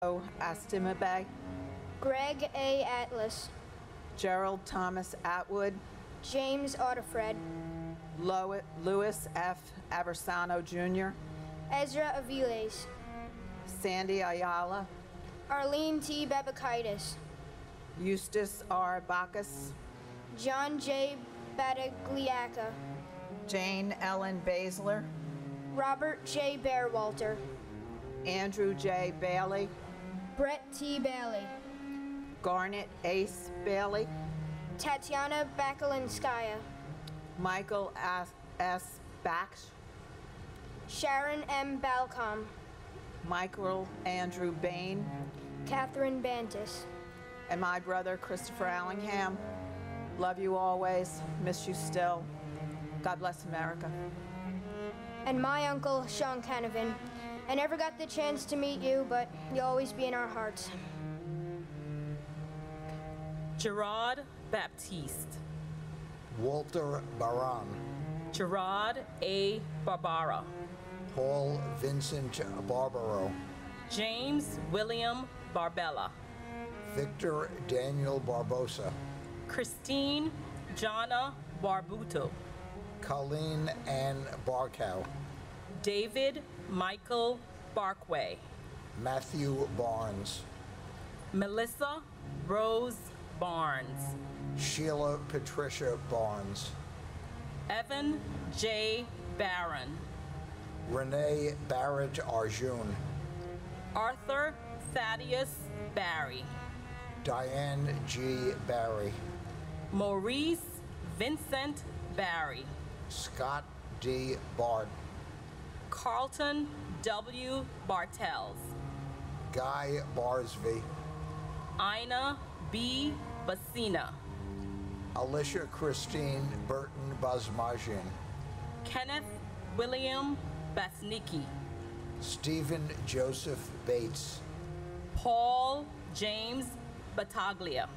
Astimabe, Greg A. Atlas, Gerald Thomas Atwood, James Audifred, Louis F. Aversano Jr., Ezra Aviles, Sandy Ayala, Arlene T. Babakaitis, Eustace R. Bacchus, John J. Badagliaca, Jane Ellen Basler, Robert J. Bearwalter, Andrew J. Bailey, Brett T. Bailey, Garnet Ace Bailey, Tatiana Bakalinskaya, Michael S. Baksh, Sharon M. Balcom, Michael Andrew Bain, Catherine Bantis, and my brother Christopher Allingham. Love you always, miss you still. God bless America. and my uncle Sean Canavan. I never got the chance to meet you, but you'll always be in our hearts. Gerard Baptiste, Walter Baran, Gerard A. Barbara, Paul Vincent Barbaro, James William Barbella, Victor Daniel Barbosa, Christine Jana Barbuto, Colleen Ann Barkow, David Michael Barkway, Matthew Barnes, Melissa Rose Barnes, Sheila Patricia Barnes, Evan J. Barron, Renee Barrett Arjun, Arthur Thaddeus Barry, Diane G. Barry, Maurice Vincent Barry, Scott D. Bart, Carlton W. Bartels, Guy Barsby, Ina B. Basina, Alicia Christine Burton Bazmajian, Kenneth William Basnicki, Stephen Joseph Bates, Paul James Battaglia,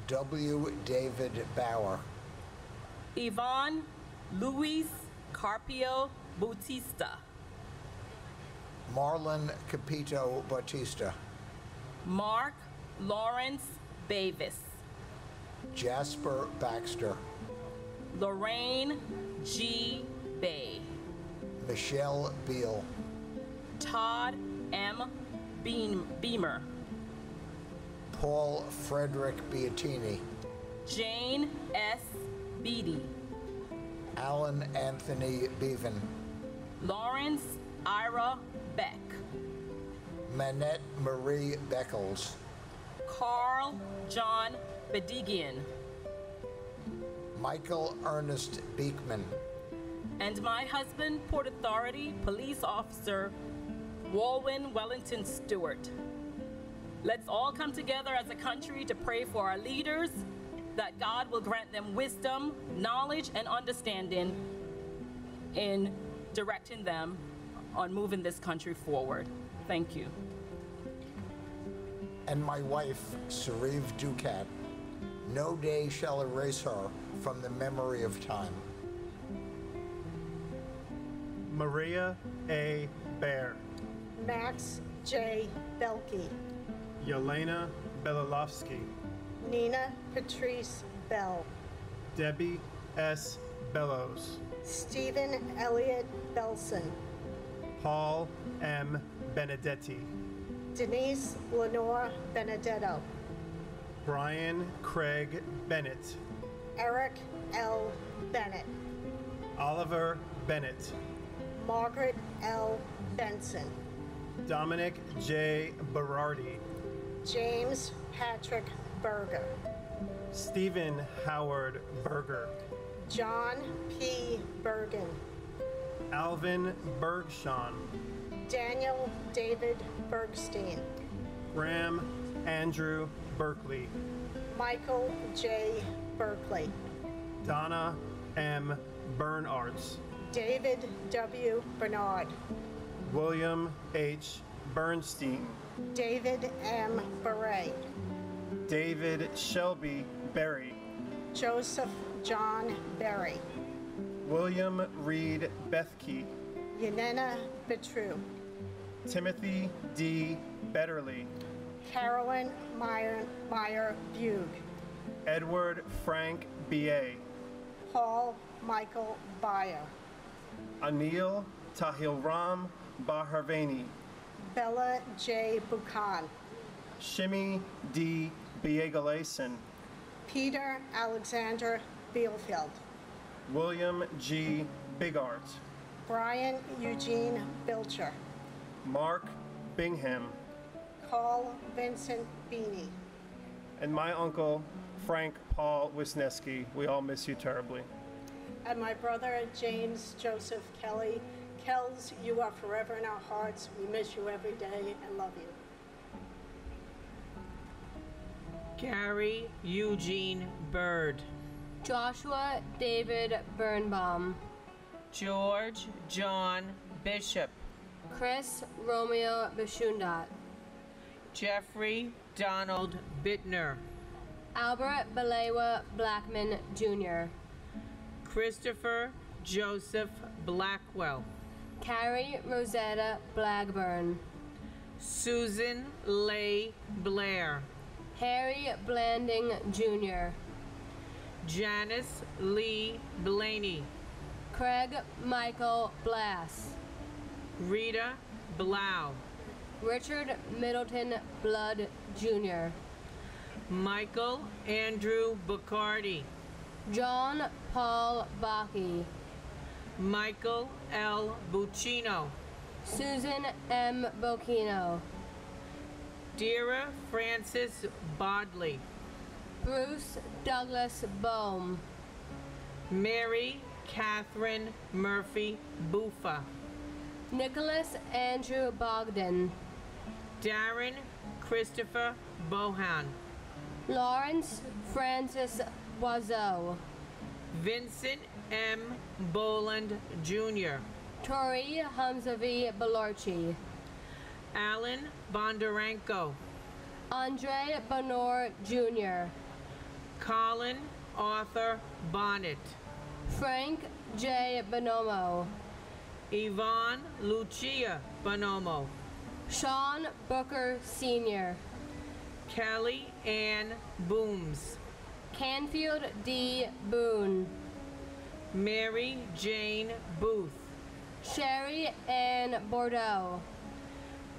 W. David Bauer, Yvonne Luis Carpio Bautista, Marlon Capito Bautista, Mark Lawrence Bavis, Jasper Baxter, Lorraine G. Bay, Michelle Beal, Todd M. Beamer, Paul Frederick Beattini, Jane S. Beatty, Alan Anthony Bevan, Lawrence Ira Beck, Manette Marie Beckles, Carl John Bedigian, Michael Ernest Beekman, and my husband, Port Authority Police Officer Walwyn Wellington Stewart. Let's all come together as a country to pray for our leaders, that God will grant them wisdom, knowledge, and understanding in directing them on moving this country forward. Thank you. and my wife, Sariv Ducat. No day shall erase her from the memory of time. Maria A. Baer, Max J. Belke, Yelena Belilovsky, Nina Patrice Bell, Debbie S. Bellows, Stephen Elliott Belson, Paul M. Benedetti, Denise Lenore Benedetto, Brian Craig Bennett, Eric L. Bennett, Oliver Bennett, Margaret L. Benson, Dominic J. Berardi, James Patrick Berger, Stephen Howard Berger, John P. Bergen, Alvin Bergshon, Daniel David Bergstein, Graham Andrew Berkeley, Michael J. Berkeley, Donna M. Bernards, David W. Bernard, William H. Bernstein, David M. Beret, David Shelby Berry, Joseph John Berry, William Reed Bethke, Yanena Betru, Timothy D. Betterly, Carolyn Meyer Bug, Edward Frank B.A., Paul Michael Bayer, Anil Tahilram Baharvani, Bella J. Buchan, Shimi D. Biegalason, Peter Alexander Bielfeld, William G. Bigart, Brian Eugene Bilcher, Mark Bingham, Carl Vincent Beanie, and my uncle, Frank Paul Wisniewski. We all miss you terribly. and my brother James Joseph Kelly. Kells, you are forever in our hearts. We miss you every day and love you. Gary Eugene Bird, Joshua David Birnbaum, George John Bishop, Chris Romeo Bishundat, Jeffrey Donald Bittner, Albert Balewa Blackman Jr., Christopher Joseph Blackwell, Carrie Rosetta Blackburn, Susan Leigh Blair, Harry Blanding Jr., Janice Lee Blaney, Craig Michael Blass, Rita Blau, Richard Middleton Blood Jr., Michael Andrew Bacardi, John Paul Baki, Michael L. Buccino, Susan M. Bocchino, Dira Francis Bodley, Bruce Douglas Bohm, Mary Catherine Murphy Buffa, Nicholas Andrew Bogdan, Darren Christopher Bohan, Lawrence Francis Boiseau, Vincent M. Boland Jr., Tori Hamzavi Belorchi, Alan Bondarenko, Andre Bonor Jr., Colin Arthur Bonnet, Frank J. Bonomo, Yvonne Lucia Bonomo, Sean Booker Sr., Kelly Ann Booms, Canfield D. Boone, Mary Jane Booth, Sherry Ann Bordeaux,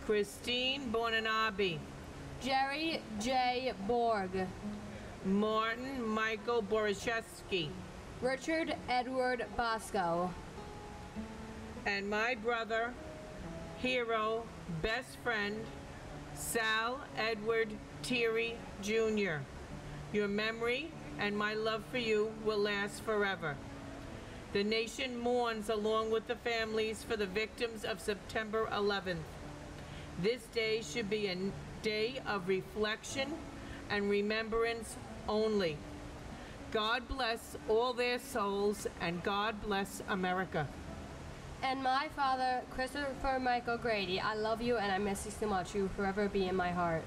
Christine Bonanabi, Jerry J. Borg, Martin Michael Boriszewski, Richard Edward Bosco, and my brother, hero, best friend, Sal Edward Thierry Jr. Your memory and my love for you will last forever. The nation mourns along with the families for the victims of September 11th. This day should be a day of reflection and remembrance only. God bless all their souls, and God bless America. and my father, Christopher Michael Grady. I love you and I miss you so much. You will forever be in my heart.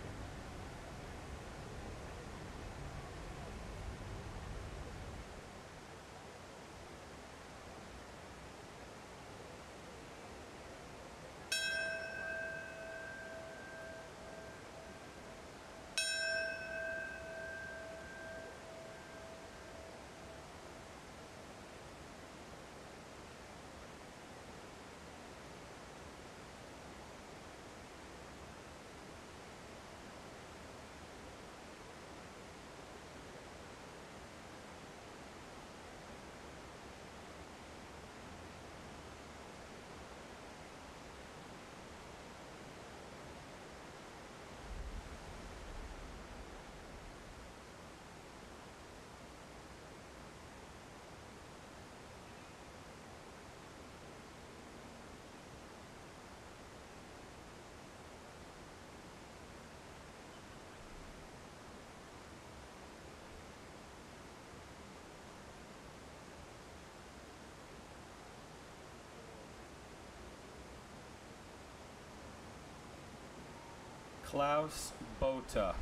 Klaus Bota,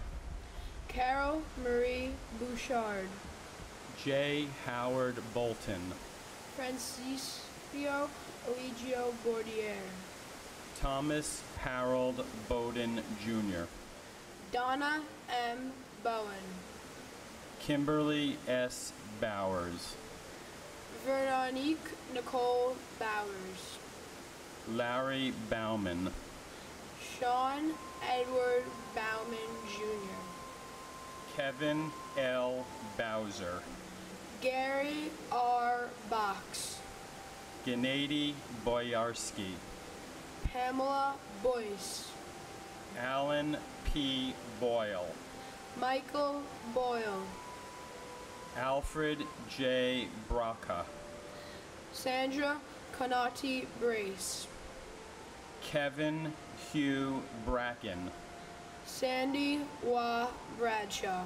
Carol Marie Bouchard, J. Howard Bolton, Francisco Eligio Bordier, Thomas Harold Bowden, Jr. Donna M. Bowen. Kimberly S. Bowers. Veronique Nicole Bowers. Larry Bauman. Sean Edward Bauman Jr. Kevin L. Bowser. Gary R. Box. Gennady Boyarsky. Pamela Boyce. Alan P. Boyle. Michael Boyle. Alfred J. Braca. Sandra Conati Brace. Kevin Hugh Bracken. Sandy Wa Bradshaw.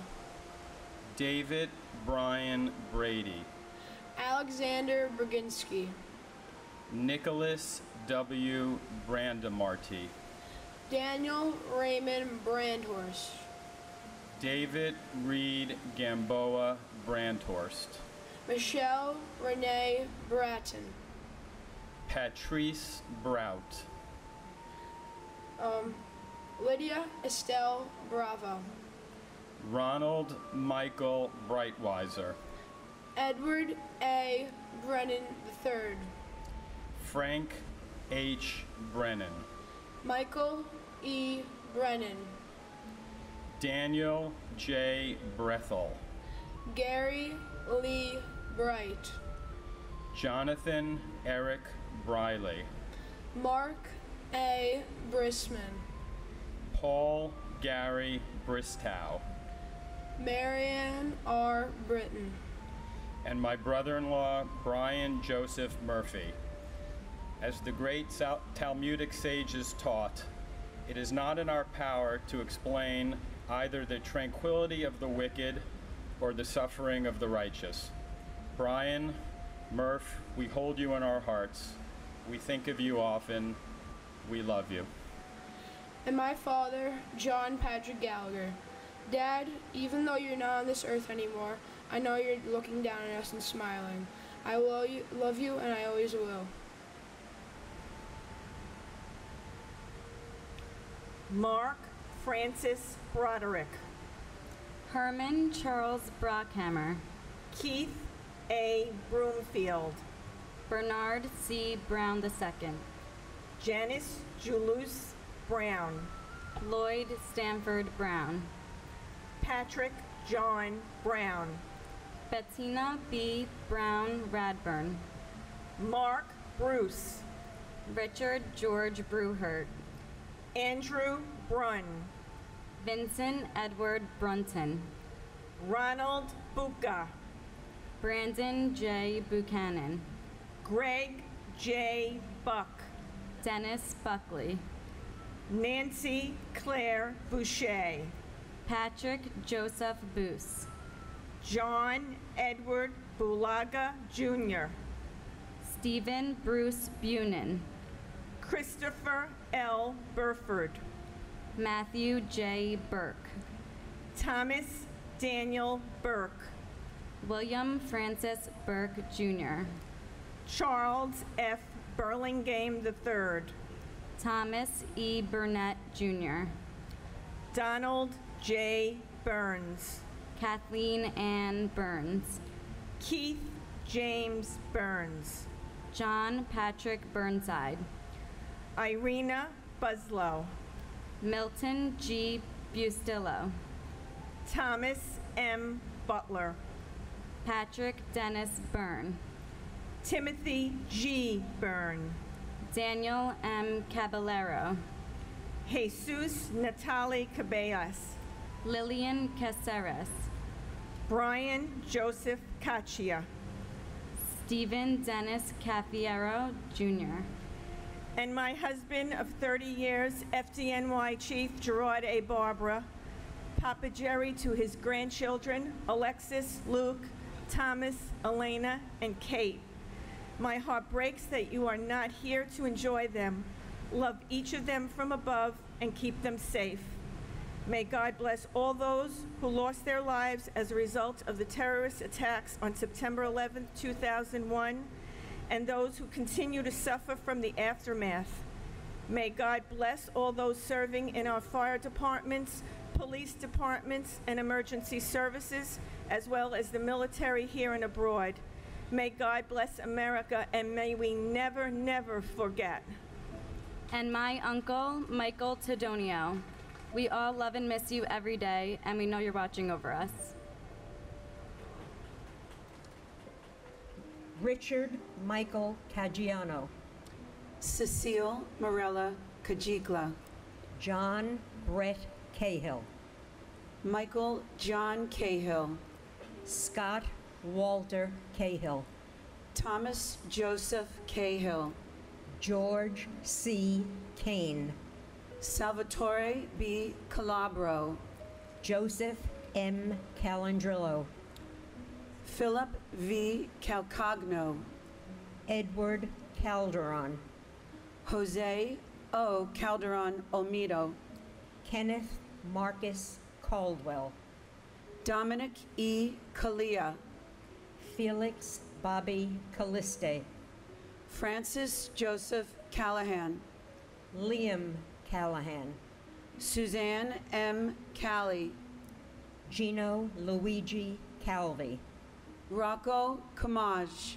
David Brian Brady. Alexander Brzezinski. Nicholas W. Brandemarty. Daniel Raymond Brandhorst. David Reed Gamboa Brandhorst. Michelle Renee Bratton. Patrice Brout. Lydia Estelle Bravo. Ronald Michael Brightweiser. Edward A. Brennan III. Frank H. Brennan. Michael E. Brennan. Daniel J. Brethel. Gary Lee Bright. Jonathan Eric Briley. Mark A. Brisman. Paul Gary Bristow. Marianne R. Britton. And my brother-in-law, Brian Joseph Murphy. As the great Talmudic sages taught, it is not in our power to explain either the tranquility of the wicked or the suffering of the righteous. Brian, Murph, we hold you in our hearts. We think of you often. We love you. And my father, John Patrick Gallagher. Dad, even though you're not on this earth anymore, I know you're looking down at us and smiling. I love you, and I always will. Mark Francis Broderick. Herman Charles Brockhammer. Keith A. Broomfield. Bernard C. Brown II. Janice Julius Brown. Lloyd Stanford Brown. Patrick John Brown. Bettina B. Brown Radburn. Mark Bruce. Richard George Bruhert. Andrew Brunn. Vincent Edward Brunton. Ronald Buca. Brandon J. Buchanan. Greg J. Buck. Dennis Buckley. Nancy Claire Boucher. Patrick Joseph Boos. John Edward Bulaga Jr. Stephen Bruce Bunin. Christopher L. Burford. Matthew J. Burke. Thomas Daniel Burke. William Francis Burke Jr. Charles F. Burlingame III. Thomas E. Burnett Jr. Donald J. Burns. Kathleen Ann Burns. Keith James Burns. John Patrick Burnside. Irina Buslow. Milton G. Bustillo. Thomas M. Butler. Patrick Dennis Byrne. Timothy G. Byrne. Daniel M. Caballero. Jesus Natali Cabellas. Lillian Caceres. Brian Joseph Caccia. Stephen Dennis Cafiero Jr. And my husband of 30 years, FDNY Chief Gerard A. Barbara, Papa Jerry to his grandchildren, Alexis, Luke, Thomas, Elena, and Kate. My heart breaks that you are not here to enjoy them. Love each of them from above and keep them safe. May God bless all those who lost their lives as a result of the terrorist attacks on September 11, 2001, and those who continue to suffer from the aftermath. May God bless all those serving in our fire departments, police departments, and emergency services, as well as the military here and abroad. May God bless America, and may we never, never forget. And my uncle, Michael Tedonio. We all love and miss you every day, and we know you're watching over us. Richard Michael Caggiano. Cecile Morella Cajigla. John Brett Cahill. Michael John Cahill. Scott Walter Cahill. Thomas Joseph Cahill. George C. Kane. Salvatore B. Calabro. Joseph M. Calandrillo. Philip V. Calcagno. Edward Calderon. Jose O. Calderon Olmedo. Kenneth Marcus Caldwell. Dominic E. Kalia. Felix Bobby Calliste. Francis Joseph Callahan. Liam Callahan. Suzanne M. Cali. Gino Luigi Calvi. Rocco Camaj.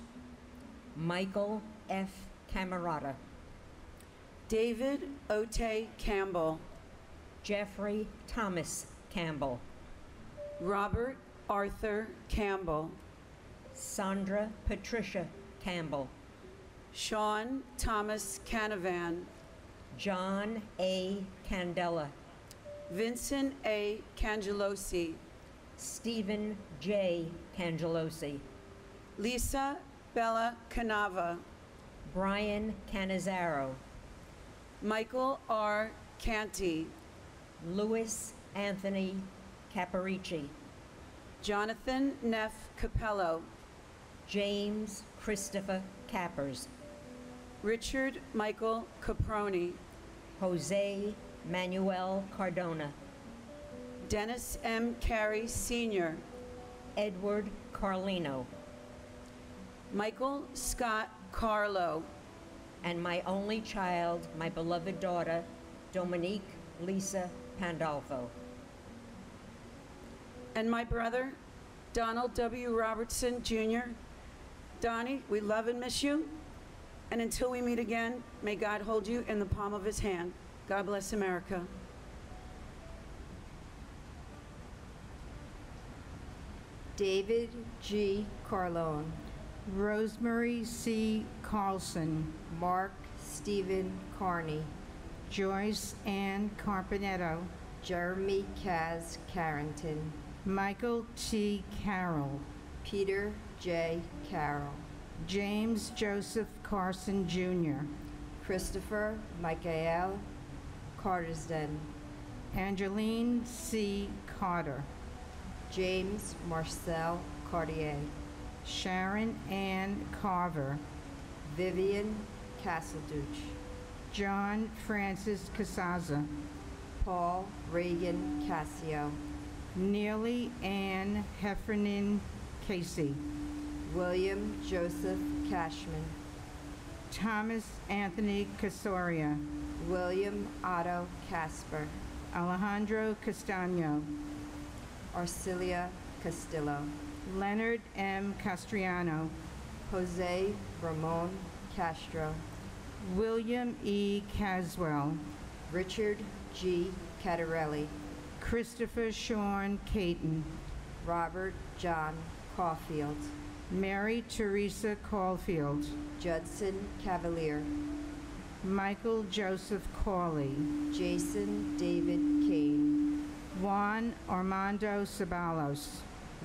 Michael F. Camerata. David Ote Campbell. Jeffrey Thomas Campbell. Robert Arthur Campbell. Sandra Patricia Campbell. Sean Thomas Canavan. John A. Candela. Vincent A. Cangelosi. Stephen J. Cangelosi. Lisa Bella Canava. Brian Canizaro. Michael R. Canty. Louis Anthony Caparici. Jonathan Neff Capello. James Christopher Cappers. Richard Michael Caproni. Jose Manuel Cardona. Dennis M. Carey Sr. Edward Carlino. Michael Scott Carlo. And my only child, my beloved daughter, Dominique Lisa Pandolfo. And my brother, Donald W. Robertson, Jr. Donnie, we love and miss you. And until we meet again, may God hold you in the palm of his hand. God bless America. David G. Carlone. Rosemary C. Carlson. Mark Stephen Carney. Joyce Ann Carpenetto. Jeremy Kaz Carrington. Michael T. Carroll. Peter J. Carroll. James Joseph Carson, Jr. Christopher Michael Cartersden. Angeline C. Carter. James Marcel Cartier. Sharon Ann Carver. Vivian Castledouche. John Francis Casaza. Paul Reagan Cassio. Neely Ann Heffernan Casey. William Joseph Cashman. Thomas Anthony Casoria. William Otto Casper. Alejandro Castaño. Arcilia Castillo. Leonard M. Castriano. Jose Ramon Castro. William E. Caswell. Richard G. Catarelli. Christopher Sean Caton. Robert John Caulfield. Mary Teresa Caulfield. Judson Cavalier. Michael Joseph Corley. Jason David Kane. Juan Armando Ceballos.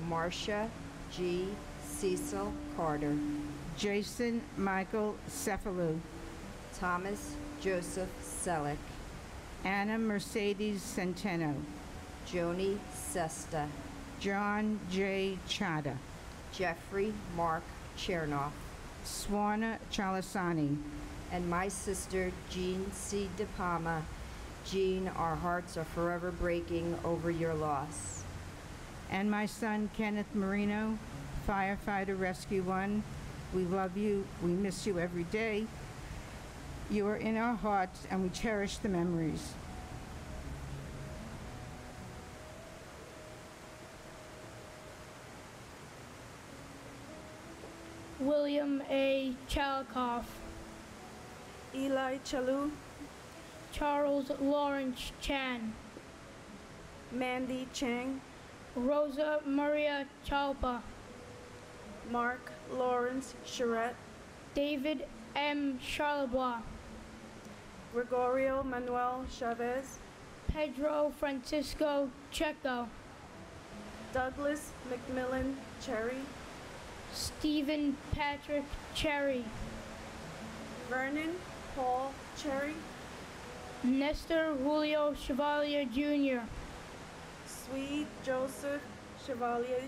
Marcia G. Cecil Carter. Jason Michael Cephalou. Thomas Joseph Selleck. Anna Mercedes Centeno. Joni Sesta. John J. Chada. Jeffrey Mark Chernoff. Swarna Chalasani. And my sister, Jean C. De Palma. Jean, our hearts are forever breaking over your loss. And my son, Kenneth Marino, Firefighter Rescue 1. We love you. We miss you every day. You are in our hearts, and we cherish the memories. William A. Chalikoff, Eli Chalu, Charles Lawrence Chan, Mandy Chang, Rosa Maria Chalpa, Mark Lawrence Charette, David M. Charlebois, Gregorio Manuel Chavez, Pedro Francisco Checo, Douglas McMillan Cherry, Stephen Patrick Cherry, Vernon Paul Cherry, Nestor Julio Chevalier Jr., Swede Joseph Chevalier,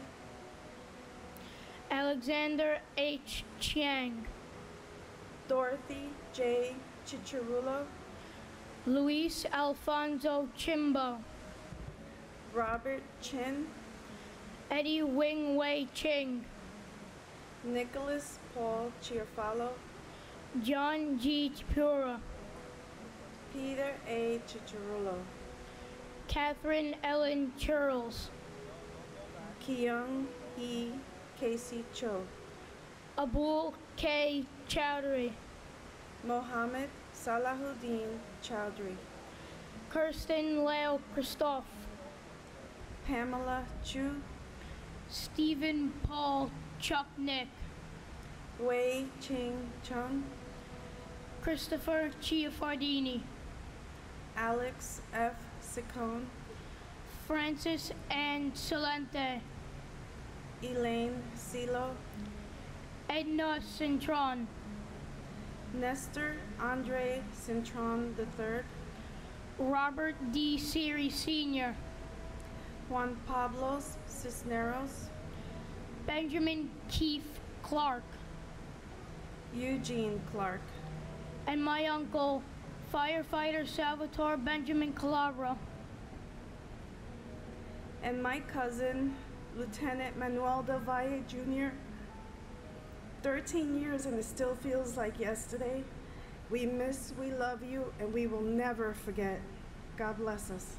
Alexander H. Chiang, Dorothy J. Chicharulo, Luis Alfonso Chimbo, Robert Chin, Eddie Wing Wei Ching, Nicholas Paul Chiafalo, John G. Chipura, Peter A. Chicharulo, Catherine Ellen Churls, Kyung Hee Casey Cho, Abul K. Chowdhury, Mohammed Salahuddin Chowdhury, Kirsten Leo Christoph, Pamela Chu, Stephen Paul Chuck Nick, Wei Ching Chung, Christopher Chiafardini, Alex F. Sicone, Francis Ann Solente, Elaine Silo, Edna Cintron, Nestor Andre Cintron III, Robert D. Siri Sr., Juan Pablos Cisneros, Benjamin Keith Clark, Eugene Clark, and my uncle, firefighter Salvatore Benjamin Calabro, and my cousin, Lieutenant Manuel Del Valle Jr. 13 years and it still feels like yesterday. We miss, we love you, and we will never forget. God bless us.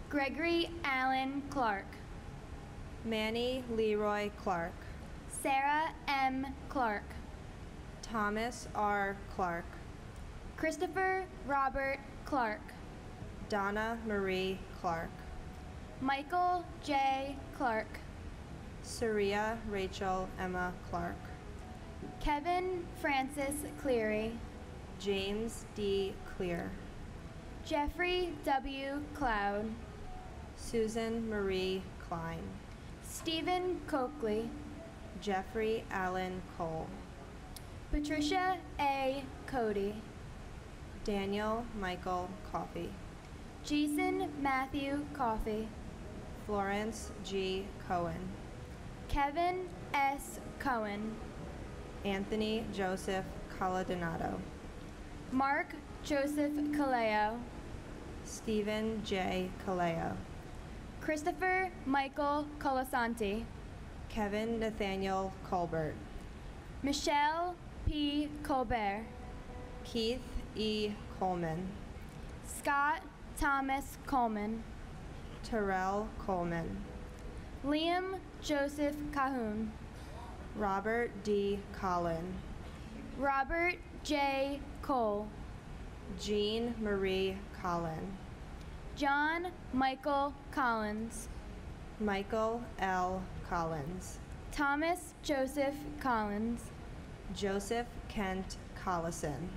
Gregory Allen Clark, Manny Leroy Clark, Sarah M. Clark, Thomas R. Clark, Christopher Robert Clark, Donna Marie Clark, Michael J. Clark, Saria Rachel Emma Clark, Kevin Francis Cleary, James D. Clear, Jeffrey W. Cloud, Susan Marie Klein, Stephen Coakley, Jeffrey Allen Cole, Patricia A. Cody, Daniel Michael Coffey, Jason Matthew Coffey, Florence G. Cohen, Kevin S. Cohen, Anthony Joseph Caladonato, Mark Joseph Caleo, Stephen J. Caleo, Christopher Michael Colasanti, Kevin Nathaniel Colbert, Michelle P. Colbert, Keith E. Coleman, Scott Thomas Coleman, Terrell Coleman, Liam Joseph Cahoon, Robert D. Collin, Robert J. Cole, Jean Marie Collin, John Michael Collins, Michael L. Collins, Thomas Joseph Collins, Joseph Kent Collison,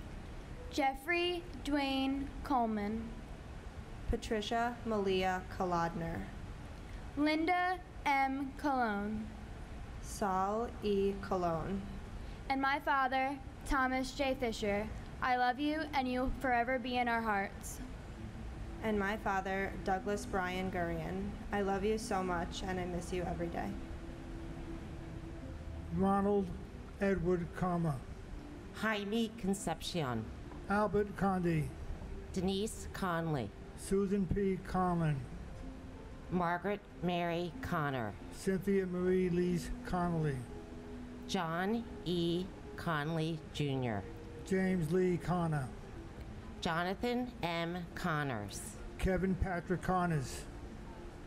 Jeffrey Dwayne Coleman, Patricia Malia Kolodner, Linda M. Cologne, Saul E. Cologne, and my father, Thomas J. Fisher. I love you, and you'll forever be in our hearts. and my father, Douglas Brian Gurian. I love you so much, and I miss you every day. Ronald Edward Kama, Jaime Concepcion, Albert Conde, Denise Conley, Susan P. Conlon, Margaret Mary Connor, Cynthia Marie Lees Connolly, John E. Conley Jr., James Lee Connor, Jonathan M. Connors, Kevin Patrick Connors,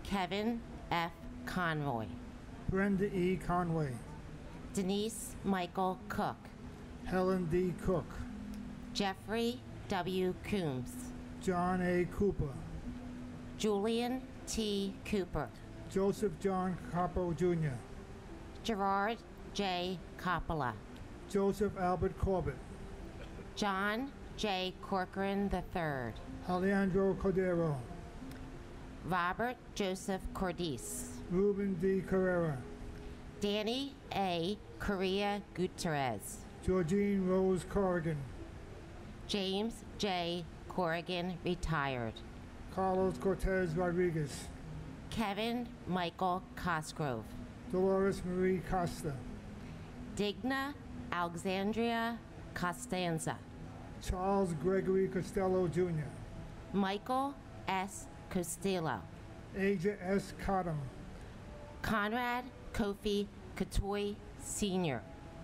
Kevin F. Conroy, Brenda E. Conway, Denise Michael Cook, Helen D. Cook, Jeffrey W. Coombs, John A. Cooper, Julian T. Cooper, Joseph John Capo Jr., Gerard J. Coppola, Joseph Albert Corbett, John J. Corcoran III, Alejandro Cordero, Robert Joseph Cordice, Ruben D. Carrera, Danny A. Correa Gutierrez, Georgine Rose Corrigan, James J. Corrigan, retired, Carlos Cortez Rodriguez, Kevin Michael Cosgrove, Dolores Marie Costa, Digna Alexandria Costanza, Charles Gregory Costello Jr., Michael S. Castillo, Aja S. Cottom, Conrad Kofi Katoy Sr.,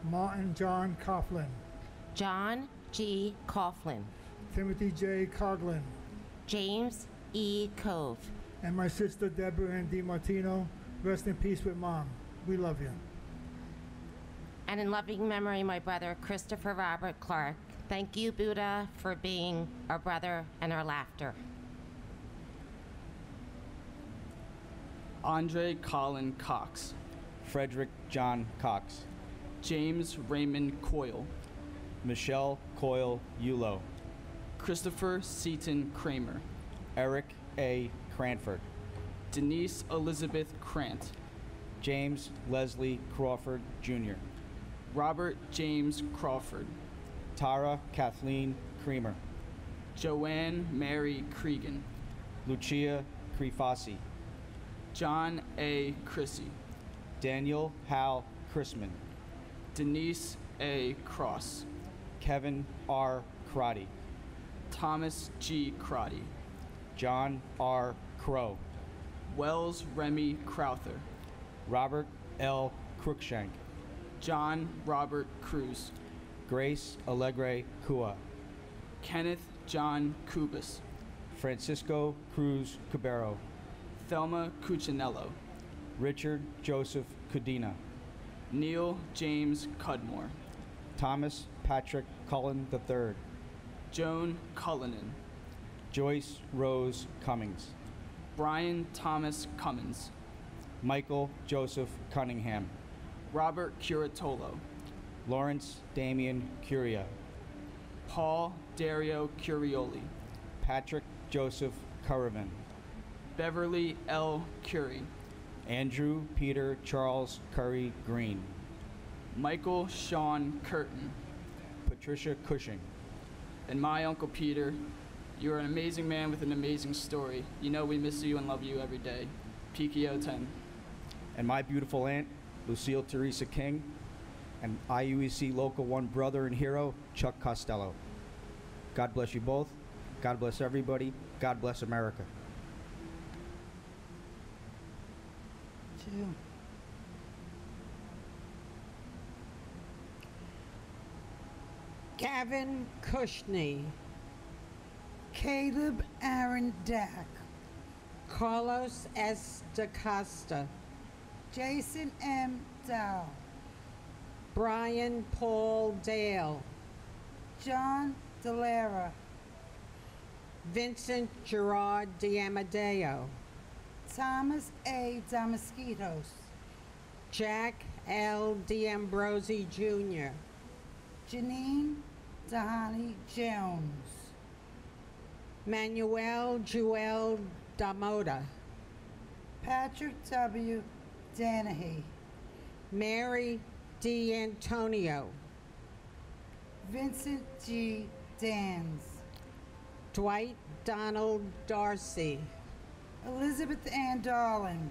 Martin John Coughlin, John G. Coughlin, Timothy J. Coughlin, James E. Cove, and my sister Deborah Ann DiMartino. Rest in peace with Mom. We love you. and in loving memory, my brother Christopher Robert Clark. Thank you, Buddha, for being our brother and our laughter. Andre Colin Cox, Frederick John Cox, James Raymond Coyle, Michelle Coyle Yulo, Christopher Seaton Kramer, Eric A. Cranford, Denise Elizabeth Krant, James Leslie Crawford Jr., Robert James Crawford, Tara Kathleen Creamer, Joanne Mary Cregan, Lucia Crefasi, John A. Chrissy, Daniel Hal Chrisman, Denise A. Cross, Kevin R. Crotty, Thomas G. Crotty, John R. Crow, Wells Remy Crowther, Robert L. Cruikshank, John Robert Cruz, Grace Alegre Cua, Kenneth John Kubis, Francisco Cruz Cabero, Thelma Cuccinello, Richard Joseph Cudina, Neil James Cudmore, Thomas Patrick Cullen III, Joan Cullinan, Joyce Rose Cummings, Brian Thomas Cummins, Michael Joseph Cunningham, Robert Curatolo, Lawrence Damian Curia, Paul Dario Curioli, Patrick Joseph Currivan, Beverly L. Curie, Andrew Peter Charles Curry Green, Michael Sean Curtin, Patricia Cushing, and my Uncle Peter. You're an amazing man with an amazing story. You know we miss you and love you every day. PKO 10. and my beautiful aunt, Lucille Teresa King, and IUEC Local 1 brother and hero, Chuck Costello. God bless you both. God bless everybody. God bless America. Gavin Cushney, Caleb Aaron Dack, Carlos S. DaCosta, Jason M. Dow, Brian Paul Dale, John Delara, Vincent Gerard Diamadeo, Thomas A. Damasquitos, Jack L. D'Ambrosi Jr., Janine Dahani Jones, Manuel Joel Damoda, Patrick W. Danahy, Mary D. Antonio, Vincent G. Dans, Dwight Donald Darcy, Elizabeth Ann Darling,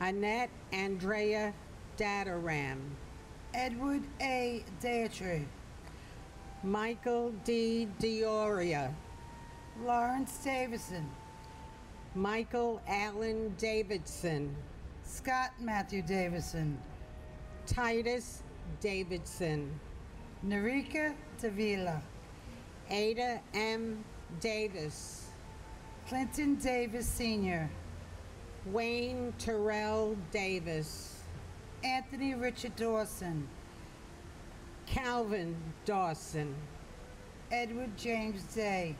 Annette Andrea Dataram, Edward A. Dayatry, Michael D. Dioria, Lawrence Davison, Michael Allen Davidson, Scott Matthew Davison, Titus Davidson, Narika Davila, Ada M. Davis, Clinton Davis Sr., Wayne Terrell Davis, Anthony Richard Dawson, Calvin Dawson, Edward James Day,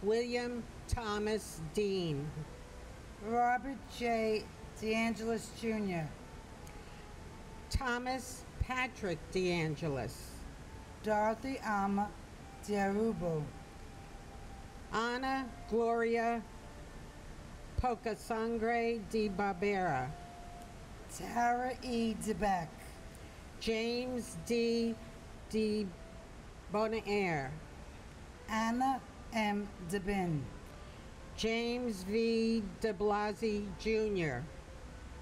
William Thomas Dean, Robert J. DeAngelis Jr., Thomas Patrick DeAngelis, Dorothy Alma Diarubo, Ana Gloria Pocasangre de Barbera, Tara E. DeBeck, James D. de Bonaire, Anna M. DeBin, James V. de Blasi Jr.,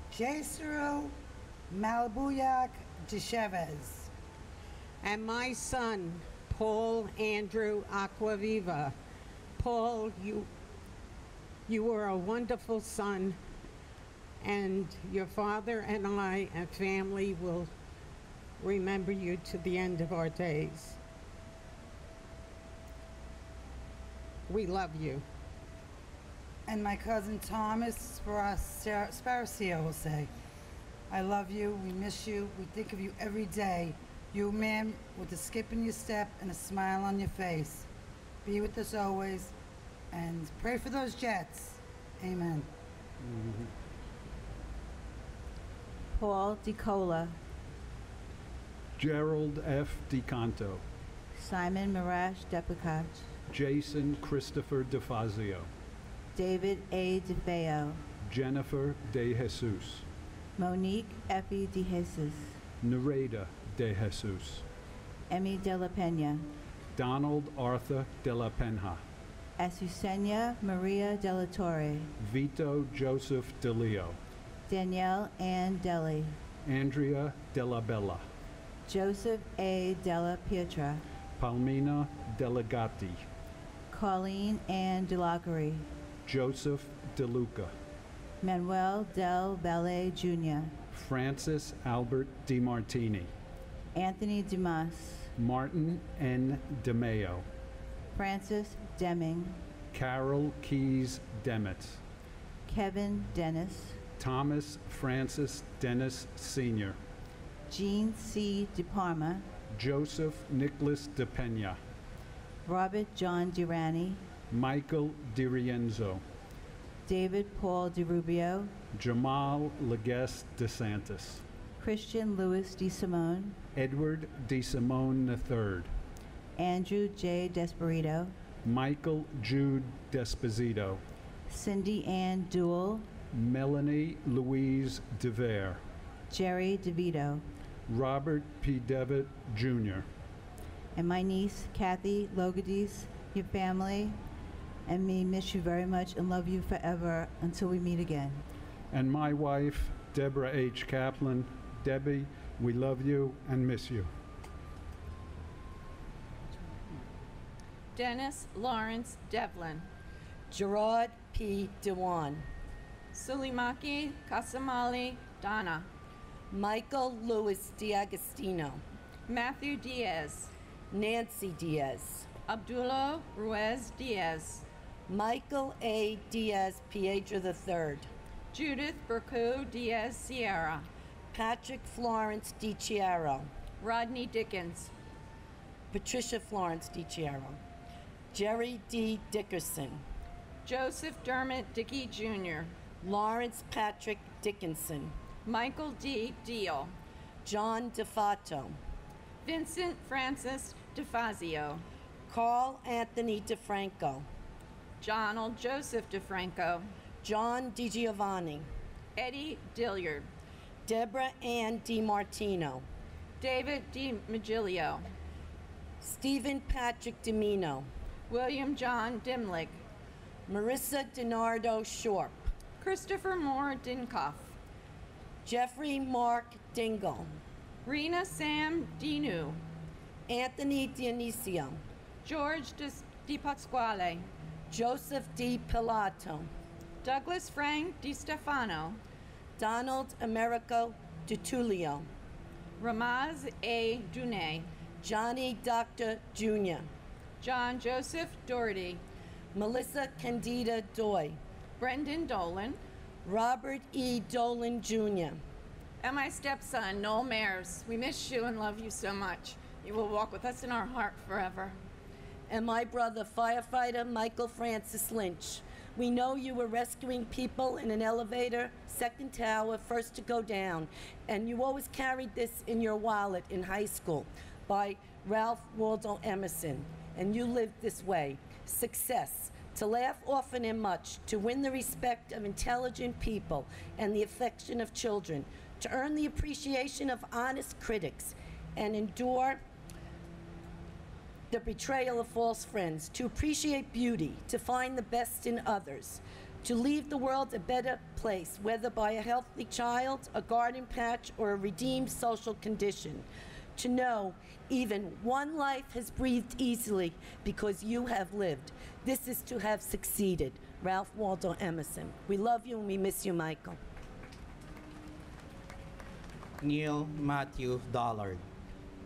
J. Cyril Malbuyak de Chavez, and my son, Paul Andrew Aquaviva. Paul, you were a wonderful son, and your father and I and family will remember you to the end of our days. We love you. And my cousin Thomas Sparacio will say, I love you, we miss you, we think of you every day. You, man, with a skip in your step and a smile on your face. Be with us always, and pray for those Jets. Amen. Paul DiCola, Gerald F. DiCanto, Simon Marash Depicach, Jason Christopher DeFazio, David A. DeFeo, Jennifer De Jesus, Monique Effie De Jesus, Nereda De Jesus, Emmy De La Pena, Donald Arthur De La Penha, Azucena Maria De La Torre, Vito Joseph De Leo, Danielle Ann Deli, Andrea De La Bella, Joseph A. Della Pietra, Palmina Delegati, Colleen Ann DeLaugery, Joseph De Luca, Manuel Del Valle Jr., Francis Albert DiMartini, Anthony Dumas, Martin N. DeMeo, Francis Deming, Carol Keys Demet, Kevin Dennis, Thomas Francis Dennis Sr., Jean C. DeParma, Joseph Nicholas De Pena, Robert John Durani, Michael DiRienzo, David Paul DeRubio, Jamal Leguest DeSantis, Christian Louis DeSimone, Edward DeSimone III, Andrew J. Desperito, Michael Jude Desposito, Cindy Ann Duell, Melanie Louise DeVere, Jerry DeVito, Robert P. Devitt Jr., and my niece, Kathy Logades, your family, and me miss you very much and love you forever until we meet again. and my wife, Deborah H. Kaplan. Debbie, we love you and miss you. Dennis Lawrence Devlin, Gerard P. Dewan, Sulimaki Kasamali Donna, Michael Louis D'Agostino, Matthew Diaz, Nancy Diaz, Abdullah Ruiz Diaz, Michael A. Diaz Piedra III, Judith Burku Diaz Sierra, Patrick Florence DiChiaro, Rodney Dickens, Patricia Florence DiChiaro, Jerry D. Dickerson, Joseph Dermott Dickey Jr., Lawrence Patrick Dickinson, Michael D. Deal, John DeFato, Vincent Francis DeFazio, Carl Anthony DeFranco, Donald Joseph DeFranco, John DiGiovanni, Eddie Dilliard, Deborah Ann DiMartino, David DiMagilio, Stephen Patrick Dimino, William John Dimlig, Marissa DiNardo Shorp, Christopher Moore Dinkoff, Jeffrey Mark Dingle, Rena Sam Dinu, Anthony Dionisio, George Di Pasquale, Joseph D. Pilato, Douglas Frank Di Stefano, Donald Americo DiTullio, Ramaz A. Dune, Johnny Doctor Jr., John Joseph Doherty, Melissa Candida Doy, Brendan Dolan, Robert E. Dolan Jr., and my stepson, Noel Mayers. We miss you and love you so much. You will walk with us in our heart forever. and my brother, firefighter Michael Francis Lynch. We know you were rescuing people in an elevator, second tower, first to go down, and you always carried this in your wallet in high school by Ralph Waldo Emerson, and you lived this way. Success, to laugh often and much, to win the respect of intelligent people and the affection of children, to earn the appreciation of honest critics, and endure the betrayal of false friends, to appreciate beauty, to find the best in others, to leave the world a better place, whether by a healthy child, a garden patch, or a redeemed social condition, to know even one life has breathed easily because you have lived. This is to have succeeded. Ralph Waldo Emerson. We love you and we miss you, Michael. Neil Matthew Dollard,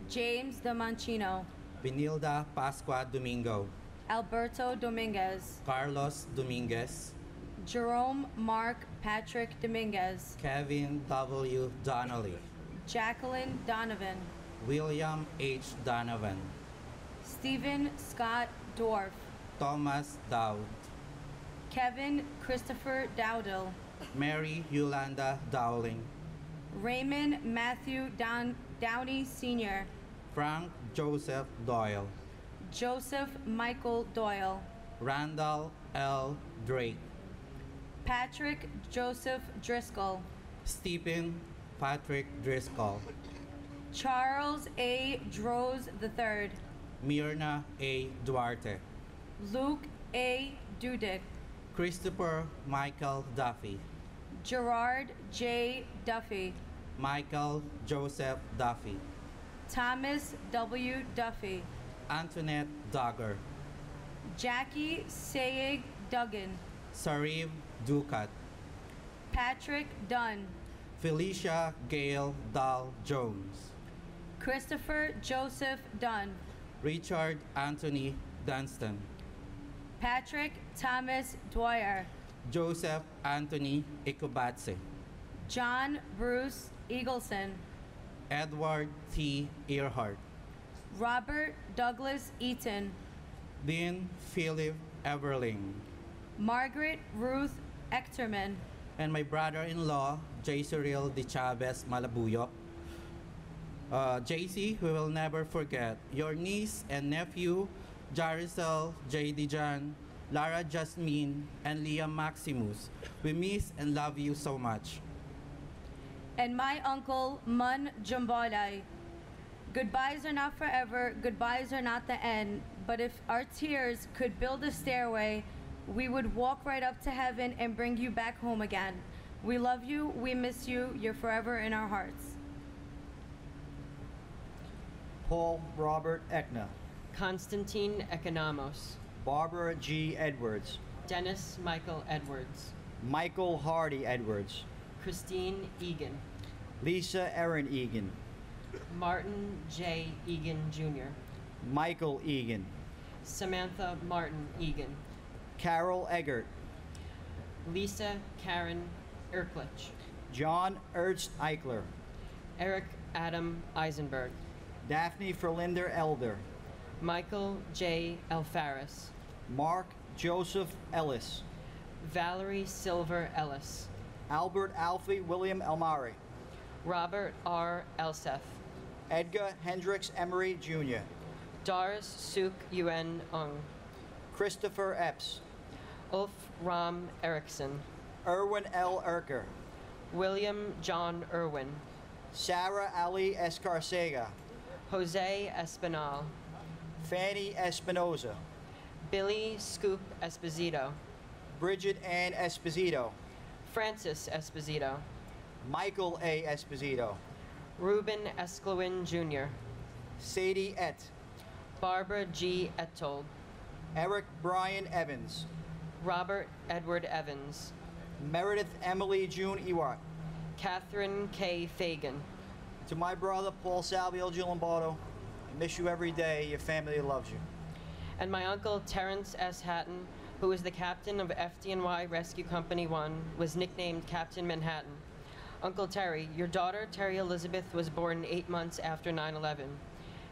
James Domancino, Benilda Pascua Domingo, Alberto Dominguez, Carlos Dominguez, Jerome Mark Patrick Dominguez, Kevin W. Donnelly, Jacqueline Donovan, William H. Donovan, Stephen Scott Dorff, Thomas Dowd, Kevin Christopher Dowdell, Mary Yolanda Dowling, Raymond Matthew Downey Sr., Frank Joseph Doyle, Joseph Michael Doyle, Randall L. Drake, Patrick Joseph Driscoll, Stephen Patrick Driscoll, Charles A. Droz III, Myrna A. Duarte, Luke A. Dudick, Christopher Michael Duffy, Gerard J. Duffy, Michael Joseph Duffy, Thomas W. Duffy, Antoinette Duggar, Jackie Sayig Duggan, Sarib Ducat, Patrick Dunn, Felicia Gail Dahl Jones, Christopher Joseph Dunn, Richard Anthony Dunstan, Patrick Thomas Dwyer, Joseph Anthony Ikubatse, John Bruce Eagleson, Edward T. Earhart, Robert Douglas Eaton, Dean Philip Everling, Margaret Ruth Echterman, and my brother-in-law, J. Cyril de Chavez Malabuyo. JC, we will never forget your niece and nephew, Jarisel J. Dijan, Lara Jasmine, and Liam Maximus. We miss and love you so much. and my uncle Mun Jumbalai. Goodbyes are not forever, goodbyes are not the end, but if our tears could build a stairway, we would walk right up to heaven and bring you back home again. We love you, we miss you, you're forever in our hearts. Paul Robert Ekna, Constantine Economos, Barbara G. Edwards, Dennis Michael Edwards, Michael Hardy Edwards, Christine Egan, Lisa Erin Egan, Martin J. Egan Jr., Michael Egan, Samantha Martin Egan, Carol Eggert, Lisa Karen Erklich, John Ernst Eichler, Eric Adam Eisenberg, Daphne Ferlinder Elder, Michael J. Alfaris, Mark Joseph Ellis, Valerie Silver Ellis, Albert Alfie William Elmari, Robert R. Elseth, Edgar Hendricks Emery Jr., Doris Suk Yuen Ung, Christopher Epps, Ulf Ram Erickson, Erwin L. Erker, William John Irwin, Sarah Ali Escarcega, Jose Espinal, Fanny Espinoza, Billy Scoop Esposito, Bridget Ann Esposito, Francis Esposito, Michael A. Esposito, Ruben Esclawin Jr., Sadie Et, Barbara G. Ettold, Eric Brian Evans, Robert Edward Evans, Meredith Emily June Ewart, Catherine K. Fagan, to my brother Paul Salvio Lombardo, Miss you every day. Your family loves you. And my uncle Terrence S. Hatton, who was the captain of FDNY Rescue Company 1, was nicknamed Captain Manhattan. Uncle Terry, your daughter, Terry Elizabeth, was born 8 months after 9/11.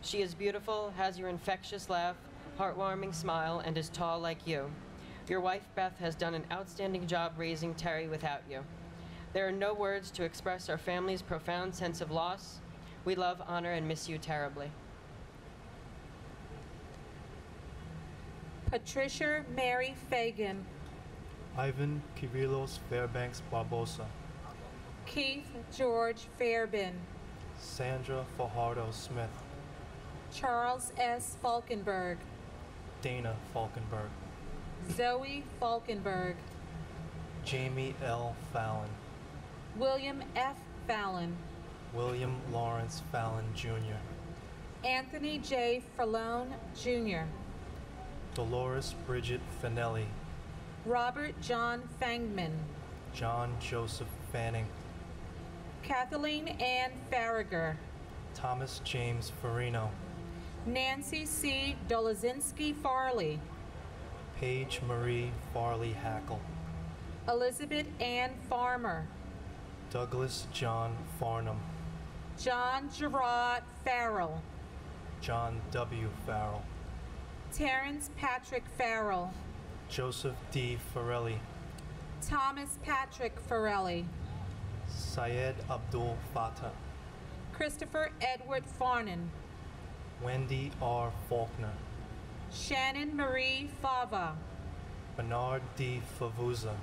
She is beautiful, has your infectious laugh, heartwarming smile, and is tall like you. Your wife, Beth, has done an outstanding job raising Terry without you. There are no words to express our family's profound sense of loss. We love, honor, and miss you terribly. Patricia Mary Fagan. Ivan Kirillos Fairbanks Barbosa. Keith George Fairbin. Sandra Fajardo Smith. Charles S. Falkenberg. Dana Falkenberg. Zoe Falkenberg. Jamie L. Fallon. William F. Fallon. William Lawrence Fallon Jr. Anthony J. Falone Jr. Dolores Bridget Finelli. Robert John Fangman. John Joseph Fanning. Kathleen Ann Farragher. Thomas James Farino. Nancy C. Dolazinski Farley. Paige Marie Farley Hackle. Elizabeth Ann Farmer. Douglas John Farnham. John Gerard Farrell. John W. Farrell. Terrence Patrick Farrell. Joseph D. Farrelly. Thomas Patrick Farrelly. Syed Abdul Fatah. Christopher Edward Farnan. Wendy R. Faulkner. Shannon Marie Fava. Bernard D. Favuza.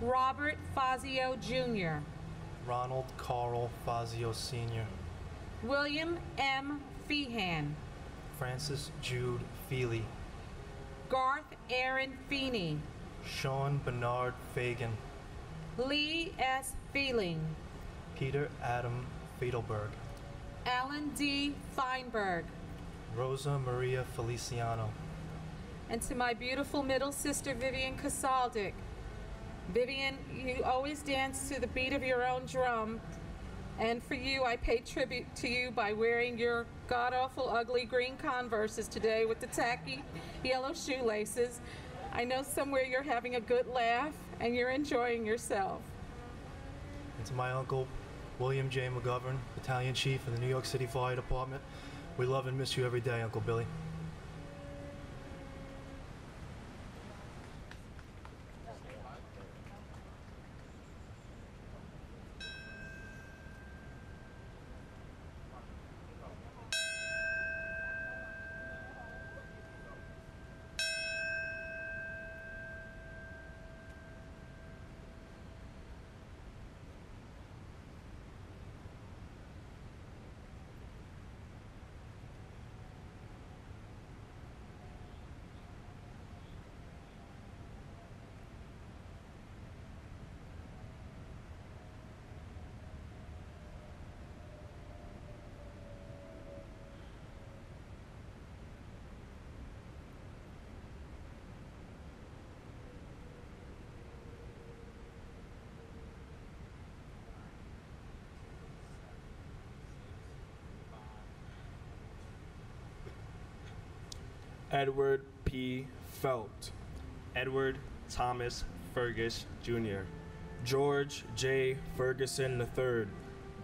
Robert Fazio Jr. Ronald Carl Fazio Sr. William M. Feehan. Francis Jude Feely. Garth Aaron Feeney. Sean Bernard Fagan. Lee S. Feeling. Peter Adam Fiedelberg. Alan D. Feinberg. Rosa Maria Feliciano. And to my beautiful middle sister, Vivian Casaldic. Vivian, you always dance to the beat of your own drum. And for you, I pay tribute to you by wearing your god-awful ugly green Converses today with the tacky yellow shoelaces. I know somewhere you're having a good laugh and you're enjoying yourself. And to my uncle, William J. McGovern, Battalion Chief of the New York City Fire Department, we love and miss you every day, Uncle Billy. Edward P. Felt. Edward Thomas Fergus Jr. George J. Ferguson III.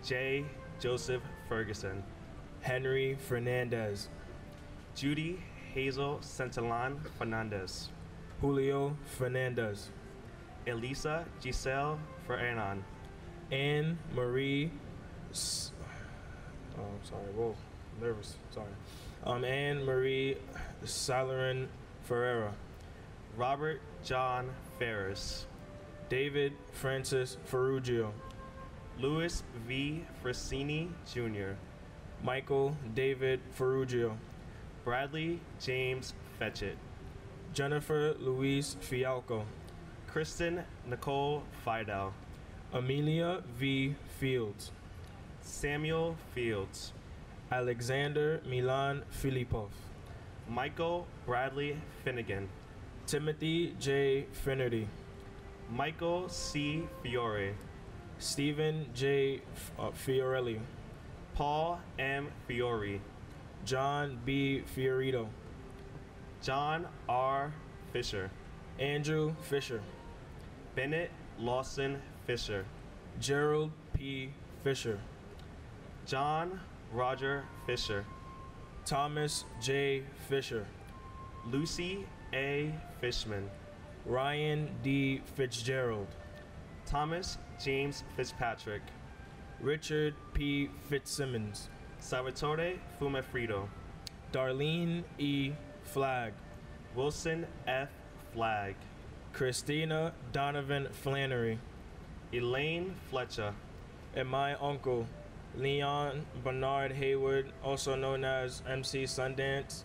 J. Joseph Ferguson. Henry Fernandez. Judy Hazel Santillan Fernandez. Julio Fernandez. Elisa Giselle Fernan. Anne Marie. Nervous. Sorry. Anne Marie Salerin Ferreira. Robert John Ferris. David Francis Ferrugio. Louis V. Frassini Jr. Michael David Ferrugio. Bradley James Fetchit. Jennifer Louise Fialco. Kristen Nicole Fidel. Amelia V. Fields. Samuel Fields. Alexander Milan Filipov. Michael Bradley Finnegan. Timothy J. Finnerty. Michael C. Fiore. Stephen J. Fiorelli. Paul M. Fiore. John B. Fiorito. John R. Fisher. Andrew Fisher. Bennett Lawson Fisher. Gerald P. Fisher. John Roger Fisher. Thomas J. Fisher. Lucy A. Fishman. Ryan D. Fitzgerald. Thomas James Fitzpatrick. Richard P. Fitzsimmons. Salvatore Fumafrido. Darlene E. Flagg. Wilson F. Flagg. Christina Donovan Flannery. Elaine Fletcher. And my uncle, Leon Bernard Hayward, also known as MC Sundance.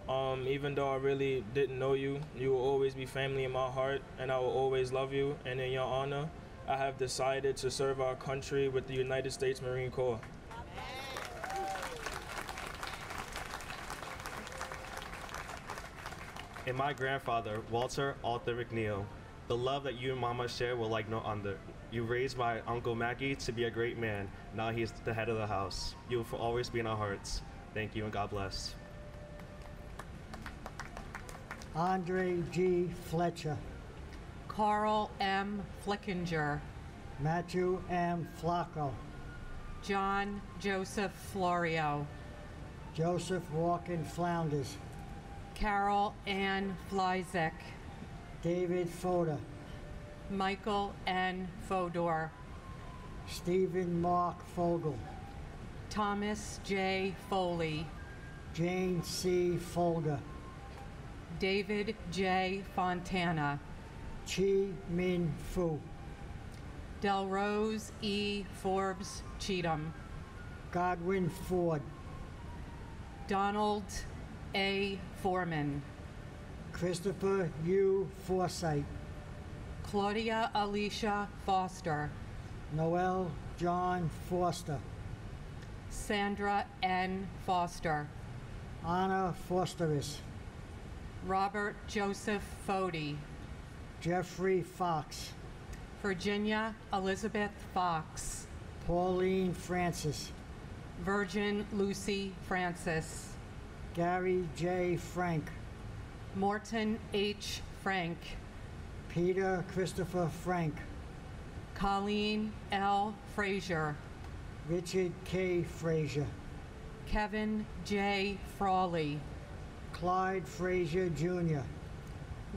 Even though I really didn't know you, you will always be family in my heart, and I will always love you. And in your honor, I have decided to serve our country with the United States Marine Corps. And my grandfather, Walter Arthur McNeil. The love that you and Mama share will like no other. You raised my Uncle Mackie to be a great man. Now he's the head of the house. You will always be in our hearts. Thank you and God bless. Andre G. Fletcher. Carl M. Flickinger. Matthew M. Flacco. John Joseph Florio. Joseph Walken Flounders. Carol Ann Flyzek. David Foda. Michael N. Fodor. Stephen Mark Fogel. Thomas J. Foley. Jane C. Folger. David J. Fontana. Chi Min Fu. Delrose E. Forbes Cheatham. Godwin Ford. Donald A. Foreman. Christopher U. Forsythe. Claudia Alicia Foster. Noel John Foster. Sandra N. Foster. Anna Fosteris. Robert Joseph Fody. Jeffrey Fox. Virginia Elizabeth Fox. Pauline Francis. Virgin Lucy Francis. Gary J. Frank. Morton H. Frank. Peter Christopher Frank. Colleen L. Frazier. Richard K. Frazier. Kevin J. Frawley. Clyde Frazier Jr.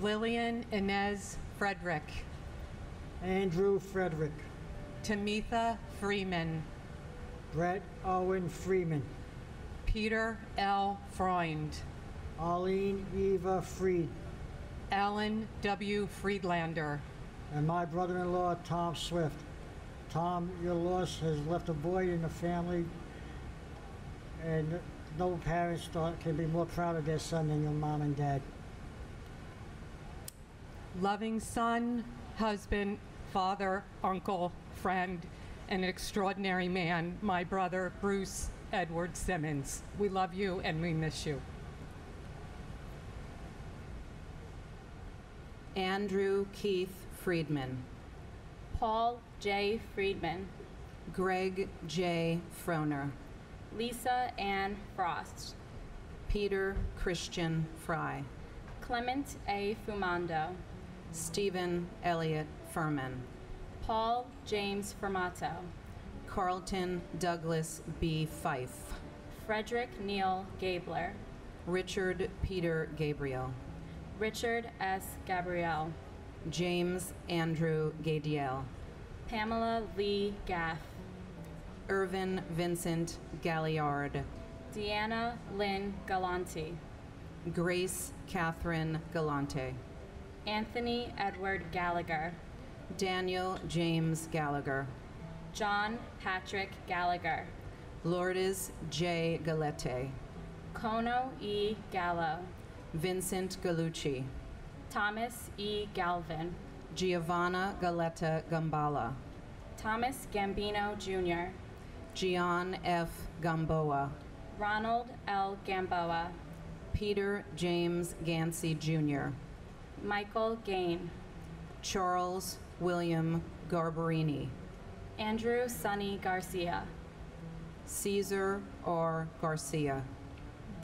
Lillian Inez Frederick. Andrew Frederick. Tamitha Freeman. Brett Owen Freeman. Peter L. Freund. Arlene Eva Freed. Alan W. Friedlander. And my brother-in-law, Tom Swift. Tom, your loss has left a void in the family, and no parents can be more proud of their son than your mom and dad. Loving son, husband, father, uncle, friend, and an extraordinary man, my brother, Bruce Edward Simmons. We love you and we miss you. Andrew Keith Friedman. Paul J. Friedman. Greg J. Froner. Lisa Ann Frost. Peter Christian Fry. Clement A. Fumando. Stephen Elliott Furman. Paul James Fermato. Carlton Douglas B. Fife. Frederick Neil Gabler. Richard Peter Gabriel. Richard S. Gabrielle. James Andrew Gadiel. Pamela Lee Gaff. Irvin Vincent Galliard. Deanna Lynn Galanti. Grace Catherine Galante. Anthony Edward Gallagher. Daniel James Gallagher. John Patrick Gallagher. Lourdes J. Galete. Kono E. Gallo. Vincent Galucci. Thomas E. Galvin. Giovanna Galetta Gambala. Thomas Gambino Jr. Gian F. Gamboa. Ronald L. Gamboa. Peter James Gansey Jr. Michael Gain. Charles William Garbarini. Andrew Sonny Garcia. Caesar R. Garcia.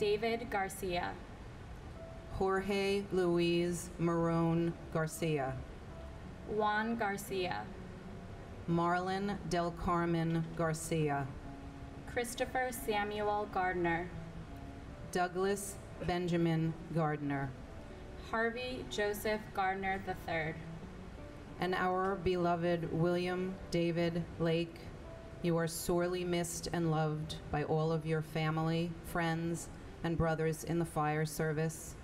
David Garcia. Jorge Luis Marone Garcia. Juan Garcia. Marlon Del Carmen Garcia. Christopher Samuel Gardner. Douglas Benjamin Gardner. Harvey Joseph Gardner III. And our beloved William David Lake, you are sorely missed and loved by all of your family, friends, and brothers in the fire service.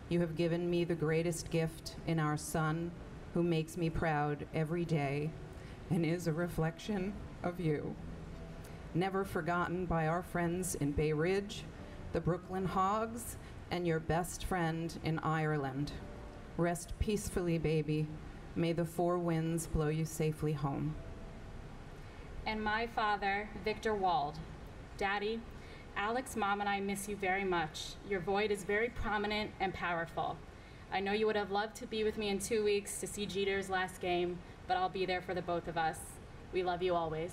You have given me the greatest gift in our son, who makes me proud every day and is a reflection of you. Never forgotten by our friends in Bay Ridge, the Brooklyn Hogs, and your best friend in Ireland. Rest peacefully, baby. May the four winds blow you safely home. And my father, Victor Wald. Daddy, Alex, Mom, and I miss you very much. Your void is very prominent and powerful. I know you would have loved to be with me in 2 weeks to see Jeter's last game, but I'll be there for the both of us. We love you always.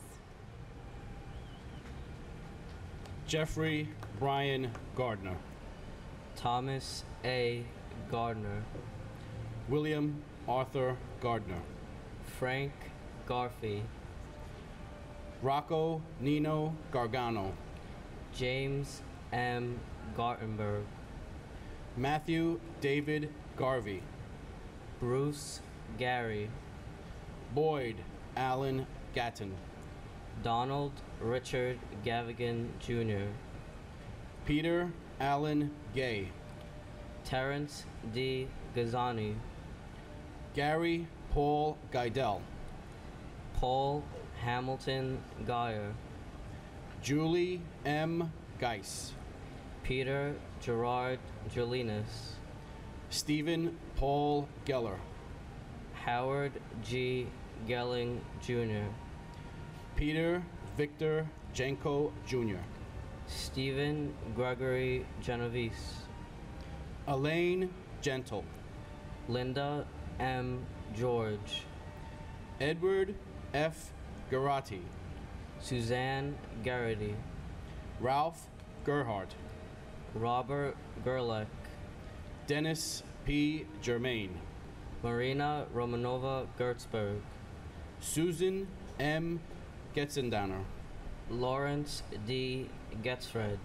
Jeffrey Brian Gardner. Thomas A. Gardner. William Arthur Gardner. Frank Garfey. Rocco Nino Gargano. James M. Gartenberg. Matthew David Garvey. Bruce Gary. Boyd Allen Gatton. Donald Richard Gavigan Jr. Peter Allen Gay. Terrence D. Gazzani. Gary Paul Guidel. Paul Hamilton Geyer. Julie M. Geis. Peter Gerard Julinas. Stephen Paul Geller. Howard G. Gelling Jr. Peter Victor Jenko Jr. Stephen Gregory Genovese. Elaine Gentle. Linda M. George. Edward F. Garati. Suzanne Garrity. Ralph Gerhardt. Robert Gerlach. Dennis P. Germain. Marina Romanova Gertzberg. Susan M. Getzendanner. Lawrence D. Getzfred.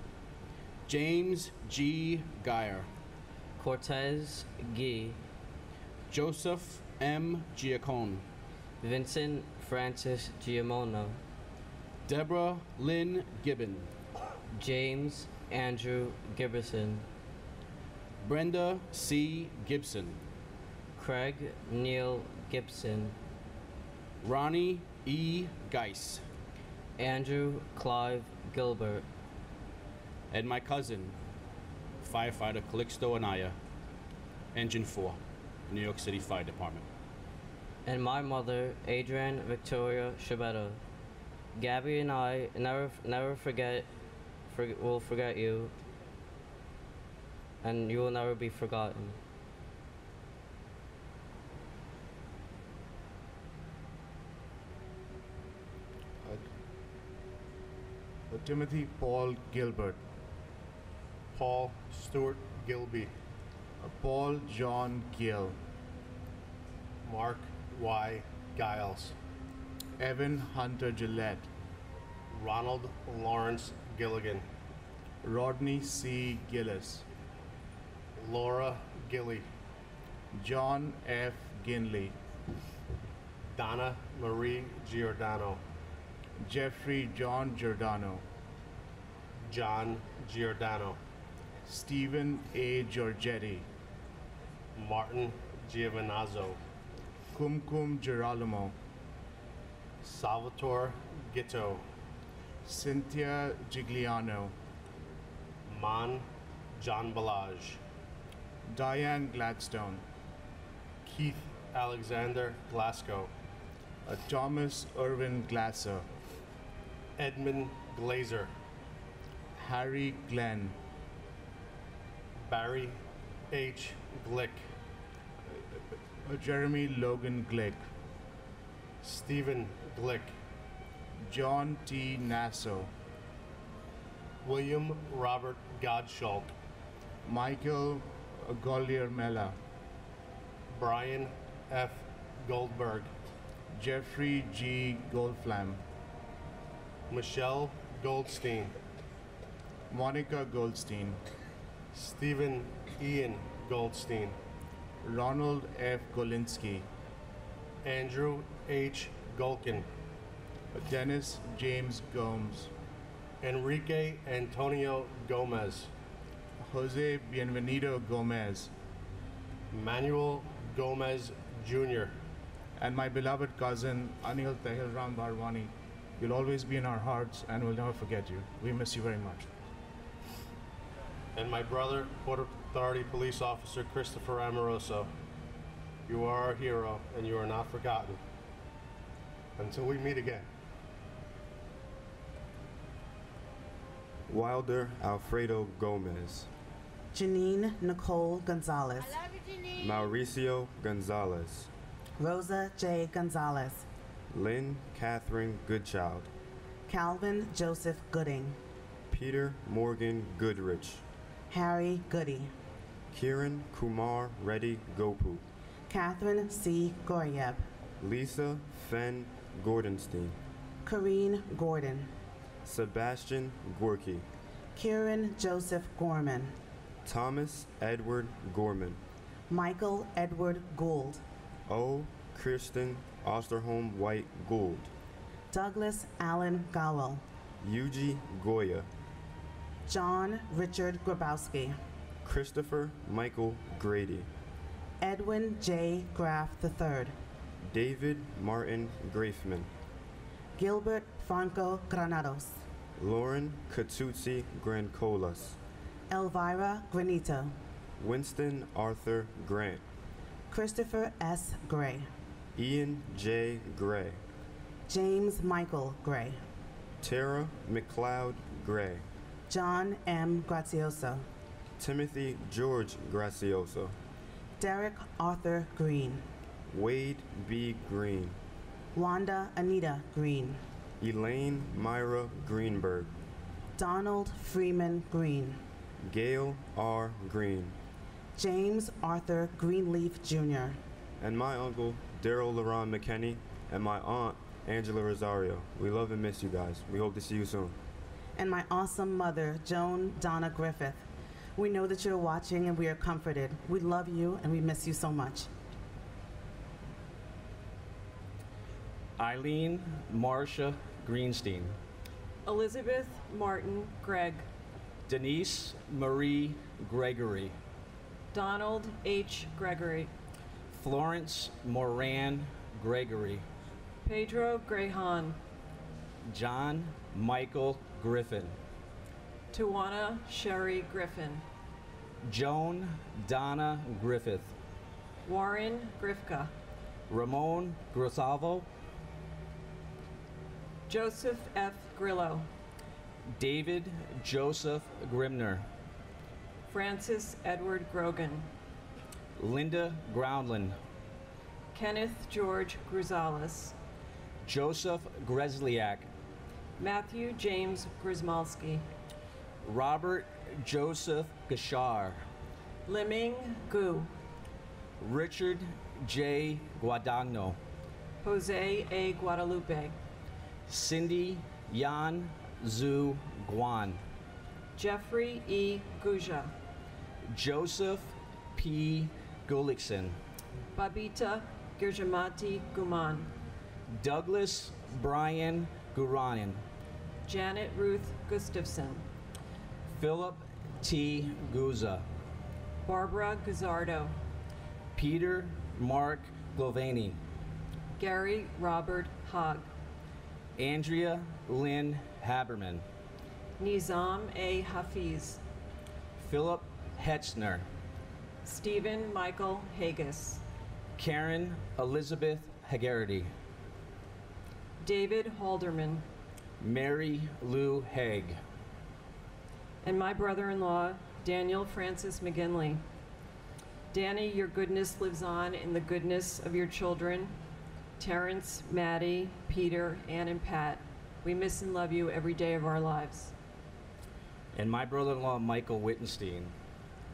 James G. Geyer. Cortez Gee. Joseph M. Giacone. Vincent Francis Giamona. Deborah Lynn Gibbon. James Andrew Gibberson. Brenda C. Gibson. Craig Neil Gibson. Ronnie E. Geis. Andrew Clive Gilbert. And my cousin, firefighter Calixto Anaya, Engine 4, New York City Fire Department. And my mother, Adrienne Victoria Shabetta. Gabby and I never will forget you, and you will never be forgotten. Timothy Paul Gilbert. Paul Stewart Gilby. Paul John Gill. Mark Y. Giles. Evan Hunter Gillette. Ronald Lawrence Gilligan. Rodney C. Gillis. Laura Gilly. John F. Ginley. Donna Marie Giordano. Jeffrey John Giordano. John Giordano. Stephen A. Giorgetti. Martin Giovinazzo. Kumkum Girolamo. Salvatore Gitto. Cynthia Gigliano. Man John Balaj. Diane Gladstone. Keith Alexander Glasgow. Thomas Irwin Glasser. Edmund Glazer. Harry Glenn. Barry H. Glick. Jeremy Logan Glick. Stephen Glick. John T. Nasso. William Robert Godschalk, Michael Gollier Mella, Brian F. Goldberg, Jeffrey G. Goldflam, Michelle Goldstein, Monica Goldstein, Stephen Ian Goldstein, Ronald F. Golinsky, Andrew H. Gulkin, Dennis James Gomes, Enrique Antonio Gomez, Jose Bienvenido Gomez, Manuel Gomez Jr., and my beloved cousin Anil Tahil Ram Barwani. You'll always be in our hearts and we'll never forget you. We miss you very much. and my brother, Port Authority Police Officer Christopher Amoroso. You are our hero, and you are not forgotten. Until we meet again. Wilder Alfredo Gomez, Janine Nicole Gonzalez, Mauricio Gonzalez, Rosa J. Gonzalez, Lynn Catherine Goodchild, Calvin Joseph Gooding, Peter Morgan Goodrich, Harry Goody, Kiran Kumar Reddy Gopu, Catherine C. Goryeb, Lisa Fenn Gordonstein, Corrine Gordon, Sebastian Gorky, Kieran Joseph Gorman, Thomas Edward Gorman, Michael Edward Gould, O. Kirsten Osterholm White Gould, Douglas Allen Gowell, Yuji Goya, John Richard Grabowski, Christopher Michael Grady, Edwin J. Graff III, David Martin Grafman, Gilbert Franco Granados, Lauren Katutsi Grancolas, Elvira Granito, Winston Arthur Grant, Christopher S. Gray, Ian J. Gray, James Michael Gray, Tara McLeod Gray, John M. Grazioso, Timothy George Gracioso, Derek Arthur Green, Wade B. Green, Wanda Anita Green, Elaine Myra Greenberg, Donald Freeman Green, Gail R. Green, James Arthur Greenleaf Jr., and my uncle Daryl Laron McKinney, and my aunt Angela Rosario. We love and miss you guys. We hope to see you soon. and my awesome mother, Joan Donna Griffith. We know that you're watching and we are comforted. We love you and we miss you so much. Eileen Marcia Greenstein, Elizabeth Martin Gregg, Denise Marie Gregory, Donald H. Gregory, Florence Moran Gregory, Pedro Grehan, John Michael Griffin, Tawana Sherry Griffin, Joan Donna Griffith, Warren Grifka, Ramon Grosalvo, Joseph F. Grillo, David Joseph Grimner, Francis Edward Grogan, Linda Groundland, Kenneth George Gruzales, Joseph Gresliak, Matthew James Grismalski, Robert Joseph Gashar, Liming Gu, Richard J. Guadagno, Jose A. Guadalupe, Cindy Yan Zhu Guan, Jeffrey E. Guja, Joseph P. Gulikson, Babita Girjamati Guman, Douglas Brian Guranin, Janet Ruth Gustafson, Philip T. Guza, Barbara Guzzardo, Peter Mark Glovani, Gary Robert Hogg, Andrea Lynn Haberman, Nizam A. Hafiz, Philip Hetzner, Stephen Michael Haggis, Karen Elizabeth Haggerty, David Halderman, Mary Lou Haig, and my brother-in-law, Daniel Francis McGinley. Danny, your goodness lives on in the goodness of your children, Terrence, Maddie, Peter, Ann, and Pat. We miss and love you every day of our lives. And my brother-in-law, Michael Wittenstein.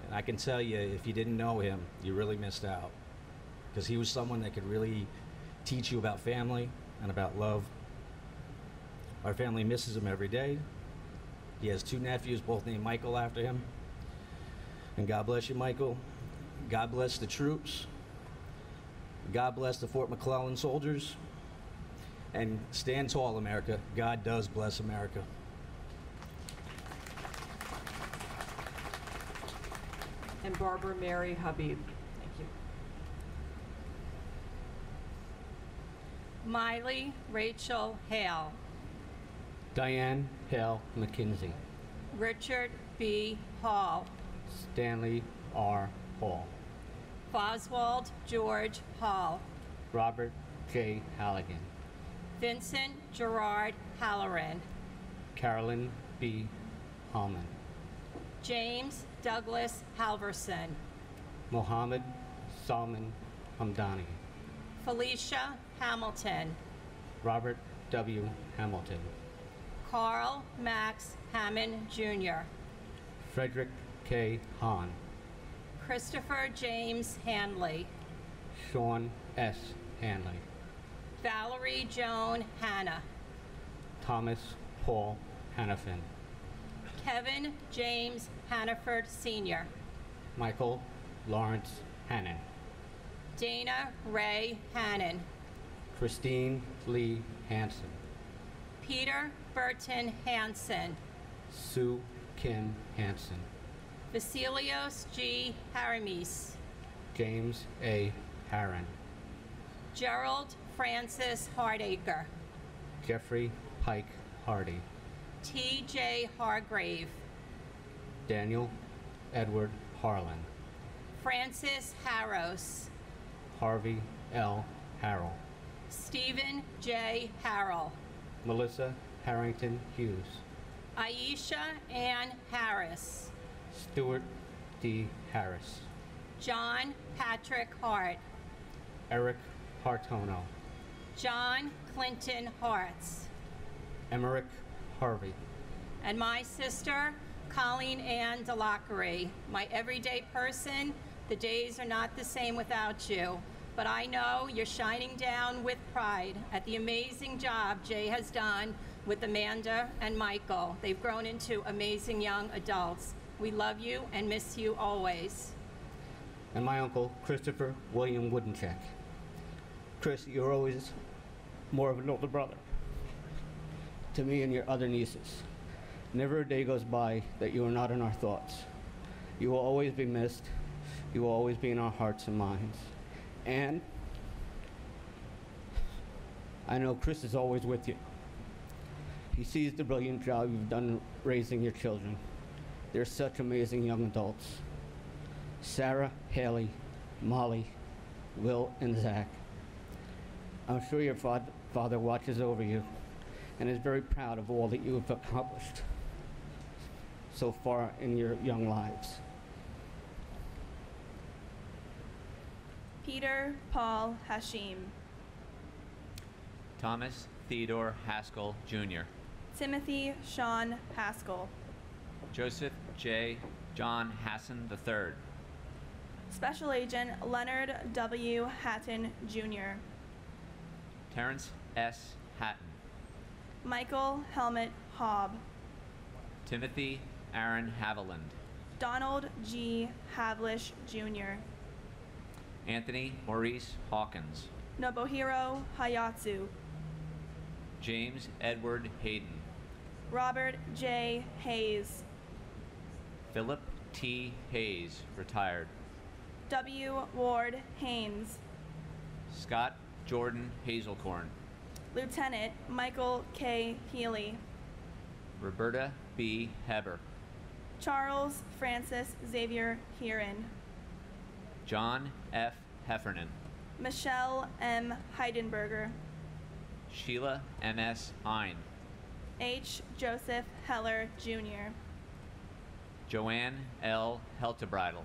And I can tell you, if you didn't know him, you really missed out. Because he was someone that could really teach you about family and about love. Our family misses him every day. He has 2 nephews, both named Michael after him. And God bless you, Michael. God bless the troops. God bless the Fort McClellan soldiers. And stand tall, America. God does bless America. And Barbara Mary Habib. Thank you. Miley Rachel Hale. Diane Hale McKinsey. Richard B. Hall. Stanley R. Hall. Foswald George Hall. Robert J. Halligan. Vincent Gerard Halloran. Carolyn B. Hallman. James Douglas Halverson. Mohammed Salman Hamdani. Felicia Hamilton. Robert W. Hamilton. Carl Max Hammond Jr. Frederick K. Hahn. Christopher James Hanley. Sean S. Hanley. Valerie Joan Hanna. Thomas Paul Hannafin. Kevin James Hannaford Sr. Michael Lawrence Hannon. Dana Ray Hannon. Christine Lee Hansen. Peter Burton Hansen. Sue Kim Hansen. Vasilios G. Haramis. James A. Harron. Gerald Francis Hardacre. Jeffrey Pike Hardy. T.J. Hargrave. Daniel Edward Harlan. Francis Harros. Harvey L. Harrell. Stephen J. Harrell. Melissa Harrington Hughes. Aisha Ann Harris. Stuart D. Harris. John Patrick Hart. Eric Hartono. John Clinton Hartz. Emmerich Harvey. And my sister, Colleen Ann DeLockery, my everyday person. The days are not the same without you, but I know you're shining down with pride at the amazing job Jay has done with Amanda and Michael. They've grown into amazing young adults. We love you and miss you always. And my uncle, Christopher William Woodencheck. Chris, you're always more of an older brother to me and your other nieces. Never a day goes by that you are not in our thoughts. You will always be missed. You will always be in our hearts and minds. And I know Chris is always with you. He sees the brilliant job you've done raising your children. They're such amazing young adults. Sarah, Haley, Molly, Will, and Zach. I'm sure your father watches over you and is very proud of all that you have accomplished so far in your young lives. Peter Paul Hashim. Thomas Theodore Haskell, Jr. Timothy Sean Haskell. Joseph J. John Hassan III. Special Agent Leonard W. Hatton, Jr. Terrence S. Hatton. Michael Helmut Hobb. Timothy Aaron Haviland. Donald G. Havlish, Jr. Anthony Maurice Hawkins. Nobuhiro Hayatsu. James Edward Hayden. Robert J. Hayes. Philip T. Hayes, retired. W. Ward Haynes. Scott Jordan Hazelcorn. Lieutenant Michael K. Healy. Roberta B. Heber. Charles Francis Xavier Heron. John F. Heffernan. Michelle M. Heidenberger. Sheila M.S. Hine. H. Joseph Heller, Jr. Joanne L. Heltebridle.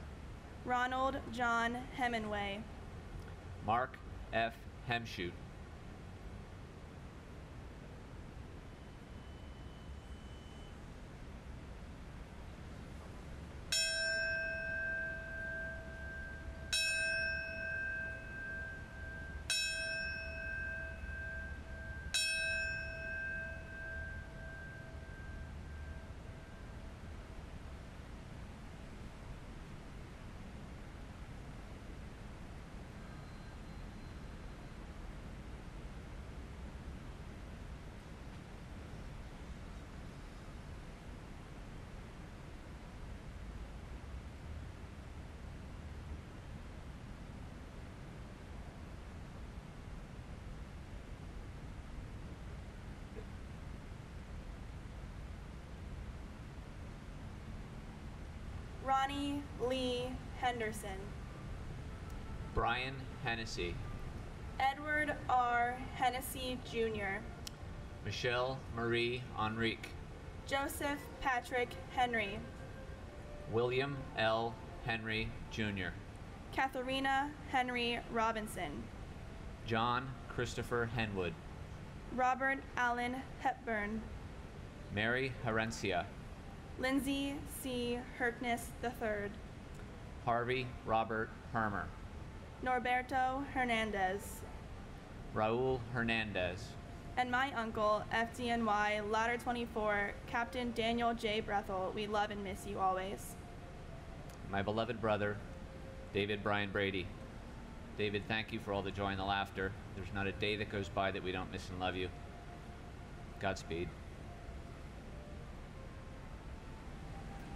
Ronald John Hemingway. Mark F. Hemshoot. Johnny Lee Henderson, Brian Hennessy, Edward R. Hennessy Jr., Michelle Marie Enrique, Joseph Patrick Henry, William L. Henry Jr., Katharina Henry Robinson, John Christopher Henwood, Robert Allen Hepburn, Mary Herencia, Lindsay C. Herkness III, Harvey Robert Hermer, Norberto Hernandez, Raul Hernandez, and my uncle, FDNY Ladder 24, Captain Daniel J. Brethel. We love and miss you always. my beloved brother, David Brian Brady. David, thank you for all the joy and the laughter. There's not a day that goes by that we don't miss and love you. Godspeed.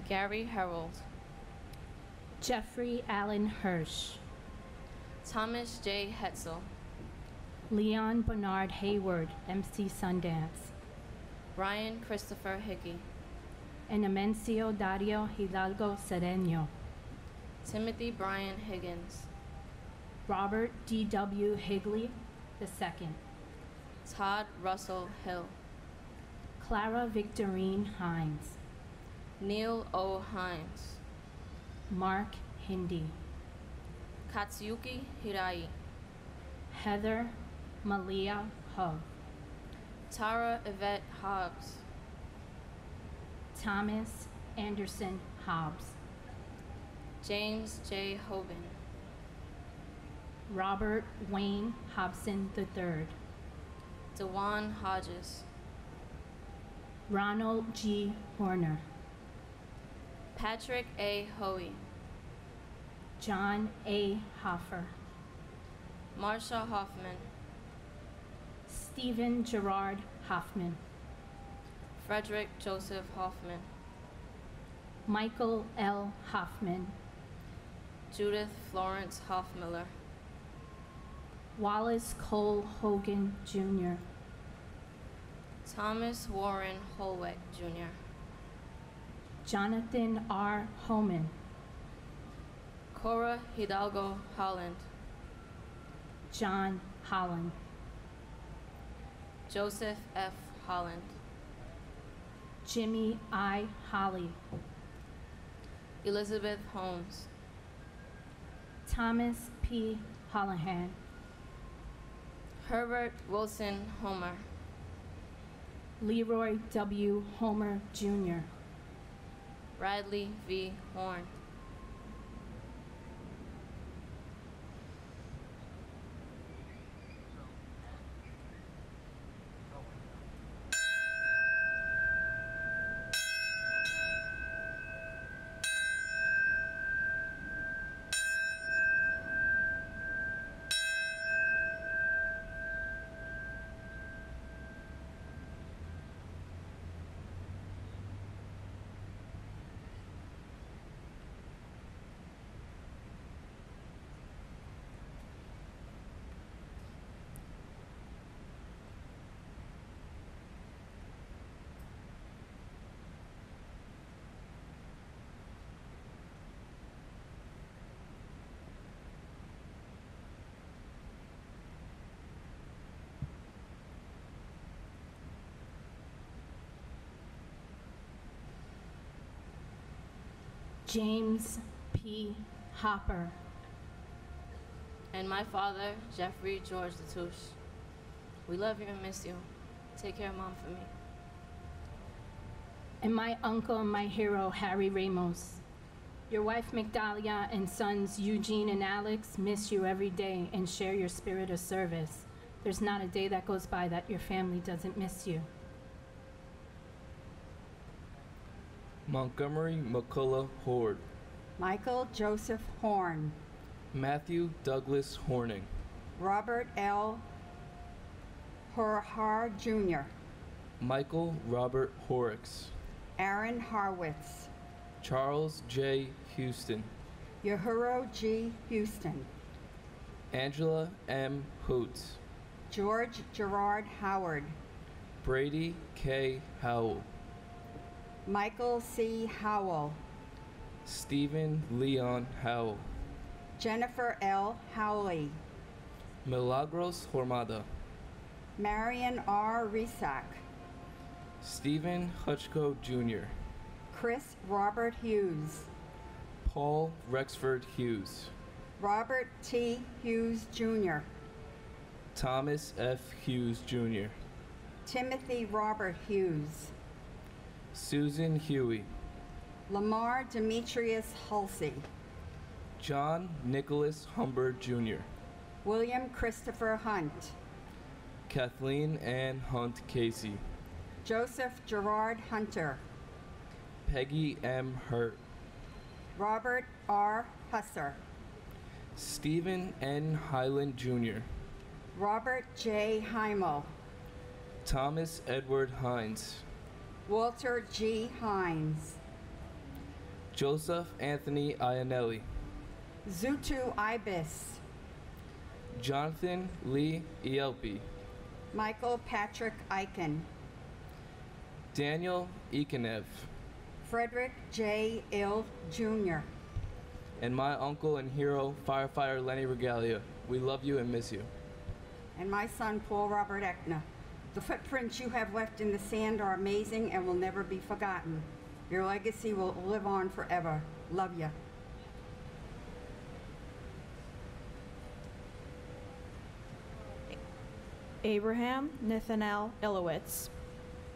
Gary Harold, Jeffrey Allen Hirsch, Thomas J. Hetzel, Leon Bernard Hayward, MC Sundance, Brian Christopher Hickey, and Amencio Dario Hidalgo Sereno, Timothy Brian Higgins, Robert D.W. Higley II, Todd Russell Hill, Clara Victorine Hines, Neil O. Hines, Mark Hindi, Katsuyuki Hirai, Heather Malia Ho, Tara Yvette Hobbs, Thomas Anderson Hobbs, James J. Hoban, Robert Wayne Hobson III, Dewan Hodges, Ronald G. Horner, Patrick A. Hoey, John A. Hoffer, Marsha Hoffman, Stephen Gerard Hoffman, Frederick Joseph Hoffman, Michael L. Hoffman, Judith Florence Hoffmiller, Wallace Cole Hogan Jr., Thomas Warren Holweck Jr., Jonathan R. Homan, Cora Hidalgo Holland, John Holland, Joseph F. Holland, Jimmy I. Holly, Elizabeth Holmes, Thomas P. Hollahan, Herbert Wilson Homer, Leroy W. Homer Jr., Bradley V. Horn, James P. Hopper, and my father, Jeffrey George Latouche. We love you and miss you. Take care of Mom for me. and my uncle and my hero, Harry Ramos. Your wife, Migdalia, and sons, Eugene and Alex, miss you every day and share your spirit of service. There's not a day that goes by that your family doesn't miss you. Montgomery McCullough Horde, Michael Joseph Horn, Matthew Douglas Horning, Robert L. Horhar Jr., Michael Robert Horrocks, Aaron Harwitz, Charles J. Houston, Yahuro G. Houston, Angela M. Hoots, George Gerard Howard, Brady K. Howell, Michael C. Howell, Stephen Leon Howell. Jennifer L. Howley. Milagros Hormada. Marion R. Resac. Stephen Hutchko Jr. Chris Robert Hughes. Paul Rexford Hughes. Robert T. Hughes Jr. Thomas F. Hughes Jr. Timothy Robert Hughes. Susan Huey. Lamar Demetrius Halsey. John Nicholas Humbert Jr. William Christopher Hunt. Kathleen Ann Hunt Casey. Joseph Gerard Hunter. Peggy M. Hurt. Robert R. Husser. Stephen N. Highland Jr. Robert J. Heimel. Thomas Edward Hines. Walter G. Hines. Joseph Anthony Iannelli. Zutu Ibis. Jonathan Lee Ielpi. Michael Patrick Eichen. Daniel Ikenev. Frederick J. Ill Jr. And my uncle and hero, firefighter Lenny Regalia. We love you and miss you. And my son, Paul Robert Eckner. The footprints you have left in the sand are amazing and will never be forgotten. Your legacy will live on forever. Love ya. Abraham Nathaniel Illowitz.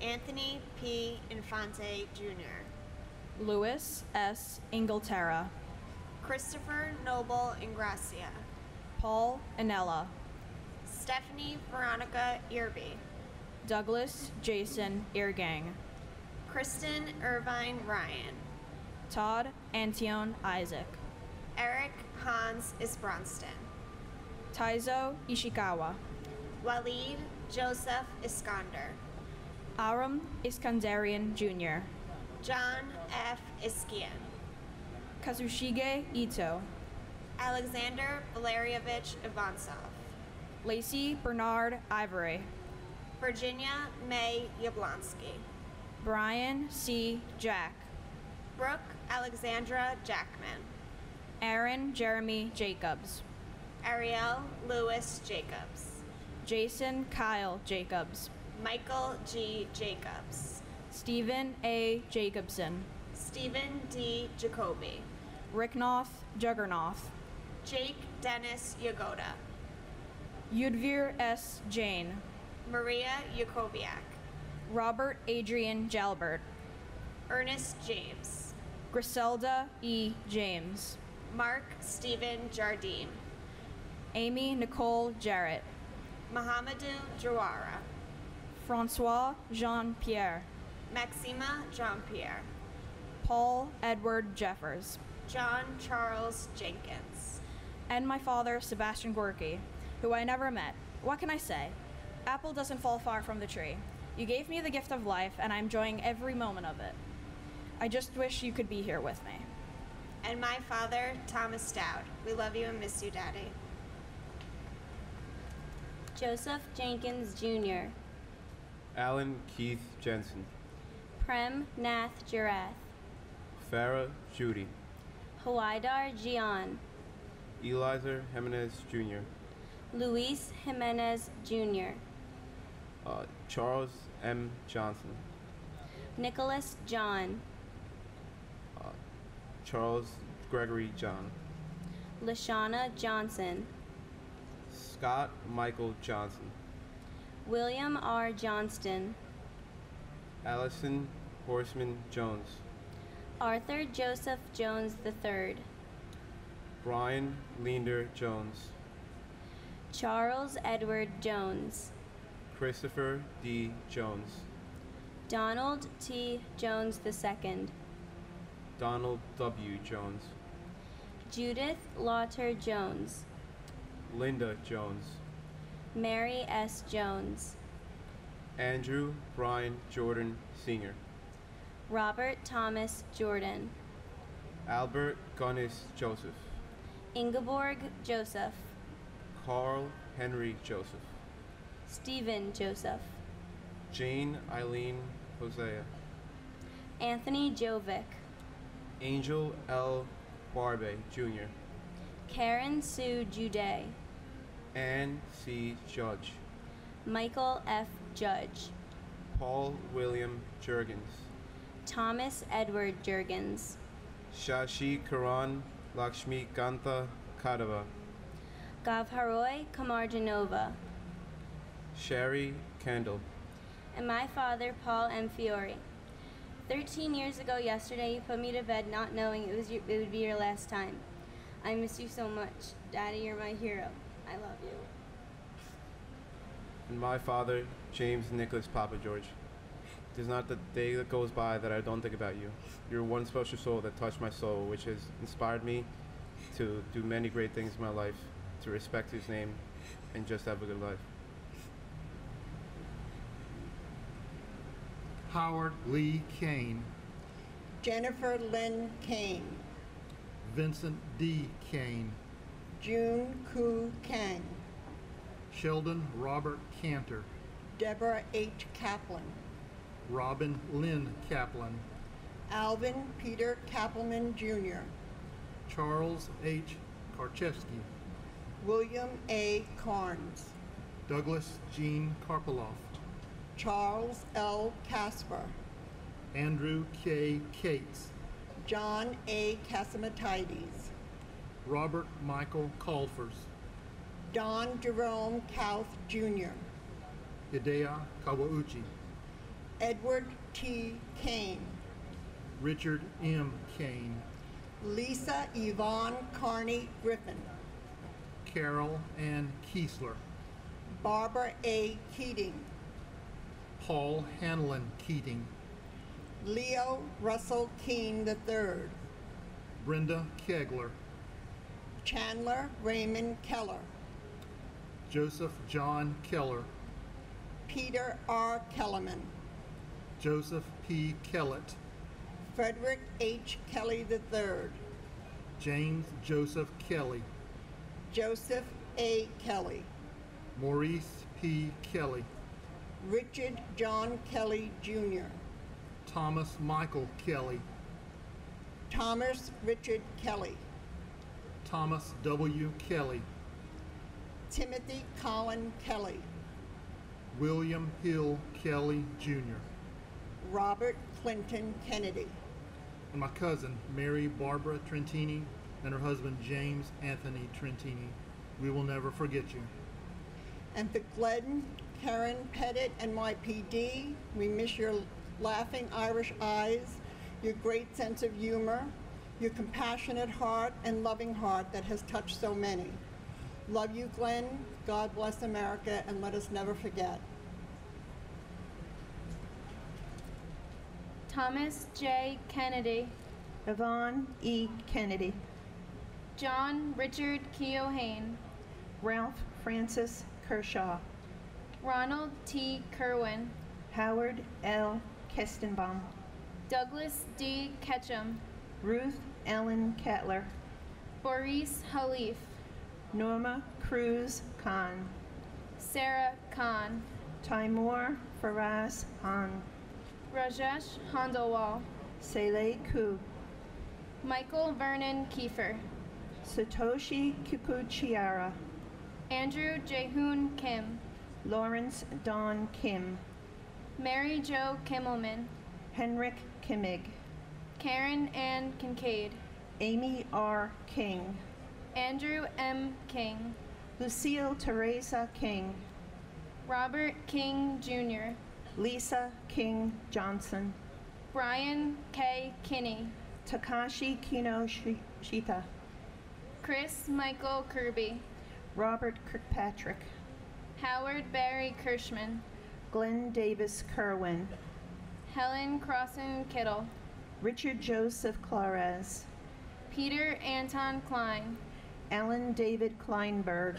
Anthony P. Infante Jr. Louis S. Inglaterra. Christopher Noble Ingracia. Paul Anella. Stephanie Veronica Irby. Douglas Jason Eargang. Kristen Irvine Ryan. Todd Antion Isaac. Eric Hans Isbronston. Taizo Ishikawa. Walid Joseph Iskander. Aram Iskandarian Jr. John F. Iskian. Kazushige Ito. Alexander Valerievich Ivansov. Lacey Bernard Ivory. Virginia May Yablonsky. Brian C. Jack. Brooke Alexandra Jackman. Aaron Jeremy Jacobs. Ariel Lewis Jacobs. Jason Kyle Jacobs. Michael G. Jacobs. Stephen A. Jacobson. Stephen D. Jacoby. Ricknoth Juggernoth. Jake Dennis Yagoda. Yudvir S. Jane. Maria Yakobiak. Robert Adrian Jalbert. Ernest James. Griselda E. James. Mark Stephen Jardim. Amy Nicole Jarrett. Mohamedou Jawara. Francois Jean-Pierre. Maxima Jean-Pierre. Paul Edward Jeffers. John Charles Jenkins. And my father, Sebastian Gorky, who I never met. What can I say? Apple doesn't fall far from the tree. You gave me the gift of life, and I'm enjoying every moment of it. I just wish you could be here with me. And my father, Thomas Stout. We love you and miss you, Daddy. Joseph Jenkins Jr. Alan Keith Jensen. Prem Nath Jarath. Farah Judy. Hawaidar Gian. Eliza Jimenez Jr. Luis Jimenez Jr. Charles M. Johnson. Nicholas John. Charles Gregory John. Lashana Johnson. Scott Michael Johnson. William R. Johnston. Allison Horseman Jones. Arthur Joseph Jones III. Brian Leander Jones. Charles Edward Jones. Christopher D. Jones. Donald T. Jones II. Donald W. Jones. Judith Lauter Jones. Linda Jones. Mary S. Jones. Andrew Brian Jordan Sr. Robert Thomas Jordan. Albert Gunnis Joseph. Ingeborg Joseph. Carl Henry Joseph. Stephen Joseph. Jane Eileen Hosea. Anthony Jovic. Angel L. Barbe, Jr. Karen Sue Jude, Ann C. Judge. Michael F. Judge, Paul William Jurgens. Thomas Edward Jurgens, Shashi Karan Lakshmi Kanta Kadava. Gavharoy Kamarjanova, Sherry Kendall. and my father, Paul M. Fiore. 13 years ago yesterday, you put me to bed not knowing it would be your last time. I miss you so much. Daddy, you're my hero. I love you. And my father, James Nicholas Papa George. There's not a day that goes by that I don't think about you. You're one special soul that touched my soul, which has inspired me to do many great things in my life, to respect his name, and just have a good life. Howard Lee Kane, Jennifer Lynn Kane, Vincent D. Kane, June Koo Kang, Sheldon Robert Cantor, Deborah H. Kaplan, Robin Lynn Kaplan, Alvin Peter Kappelman Jr., Charles H. Karchevsky, William A. Carnes, Douglas Jean Karpaloff, Charles L. Casper, Andrew K. Cates, John A. Casamatides, Robert Michael Calfers, Don Jerome Kauth Jr., Hidea Kawauchi, Edward T. Kane, Richard M. Kane, Lisa Yvonne Carney Griffin, Carol Ann Kiesler, Barbara A. Keating, Paul Hanlon Keating, Leo Russell Keene III, Brenda Kegler, Chandler Raymond Keller, Joseph John Keller, Peter R. Kellerman, Joseph P. Kellett, Frederick H. Kelly III, James Joseph Kelly, Joseph A. Kelly, Maurice P. Kelly, Richard John Kelly Jr., Thomas Michael Kelly, Thomas Richard Kelly, Thomas W. Kelly, Timothy Colin Kelly, William Hill Kelly Jr., Robert Clinton Kennedy, and my cousin Mary Barbara Trentini and her husband James Anthony Trentini. We will never forget you. and for Glenn, Karen Pettit, NYPD, we miss your laughing Irish eyes, your great sense of humor, your compassionate heart and loving heart that has touched so many. Love you, Glenn. God bless America, and let us never forget. Thomas J. Kennedy, Yvonne E. Kennedy, John Richard Keohane, Ralph Francis Kershaw, Ronald T. Kerwin, Howard L. Kestenbaum, Douglas D. Ketchum, Ruth Ellen Kettler, Boris Halif, Norma Cruz Khan, Sarah Khan, Timur Faraz Han, Rajesh Handalwal, Saleh Ku, Michael Vernon Kiefer, Satoshi Kikuchiara, Andrew Jaehoon Kim, Lawrence Don Kim, Mary Jo Kimmelman, Henrik Kimmig, Karen Ann Kincaid, Amy R. King, Andrew M. King, Lucille Teresa King, Robert King Jr., Lisa King Johnson, Brian K. Kinney, Takashi Kinoshita, Chris Michael Kirby, Robert Kirkpatrick, Howard Barry Kirschman, Glenn Davis Kerwin, Helen Crossan Kittle, Richard Joseph Clares, Peter Anton Klein, Alan David Kleinberg,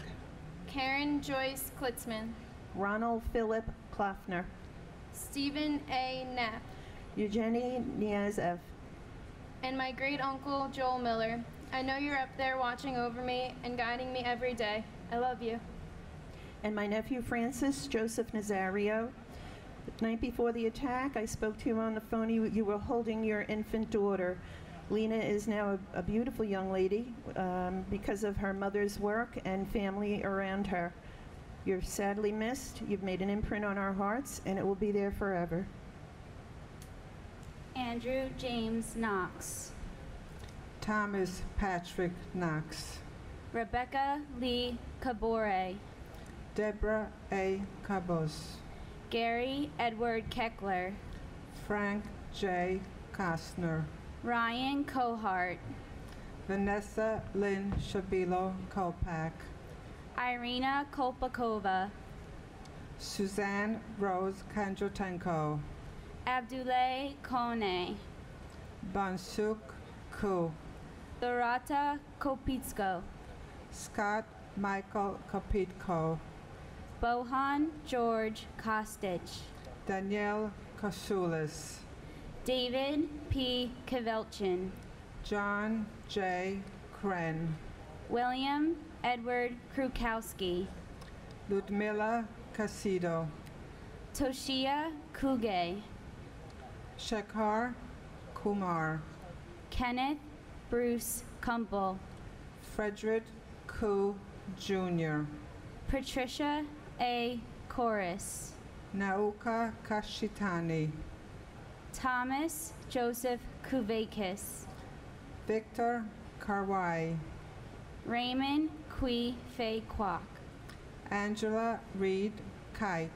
Karen Joyce Klitzman, Ronald Philip Klafner, Stephen A. Knapp, Eugenie Niazev, and my great uncle Joel Miller. I know you're up there watching over me and guiding me every day. I love you. and my nephew Francis Joseph Nazario. The night before the attack, I spoke to you on the phone. You were holding your infant daughter. Lena is now a beautiful young lady because of her mother's work and family around her. You're sadly missed. You've made an imprint on our hearts, and it will be there forever. Andrew James Knox. Thomas Patrick Knox. Rebecca Lee Cabore. Deborah A. Cabos. Gary Edward Keckler. Frank J. Kostner. Ryan Cohart. Vanessa Lynn Shabilo Kolpak. Irina Kolpakova. Suzanne Rose Kandrotenko. Abdullah Kone. Bansuk Ku. Dorota Kopitsko. Scott Michael Kopitko. Bohan George Kostich. Danielle Kasulis. David P. Kavelchin. John J. Kren. William Edward Krukowski. Ludmila Casido. Toshia Kuge. Shekhar Kumar. Kenneth Bruce Kumpel. Frederick Ku Jr. Patricia A. Chorus. Nauka Kashitani. Thomas Joseph Kuvakis. Victor Karwai. Raymond Kui Fei Kwok. Angela Reed Kite.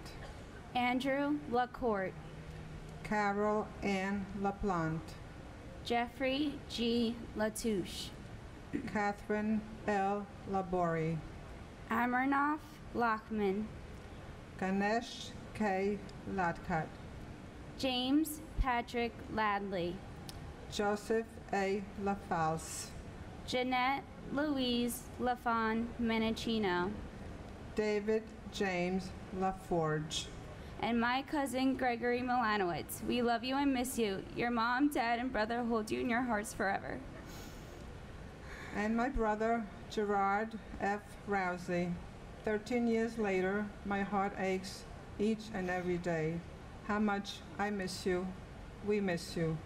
Andrew Lacourt. Carol Ann LaPlante. Jeffrey G. Latouche. Catherine L. Labori. Amarnath Lachman. Ganesh K. Latkat. James Patrick Ladley. Joseph A. LaFalce. Jeanette Louise Lafon Menachino. David James LaForge. And my cousin Gregory Milanowitz. We love you and miss you. Your mom, dad, and brother hold you in your hearts forever. And my brother Gerard F. Rousey. 13 years later, my heart aches each and every day. How much I miss you. We miss you.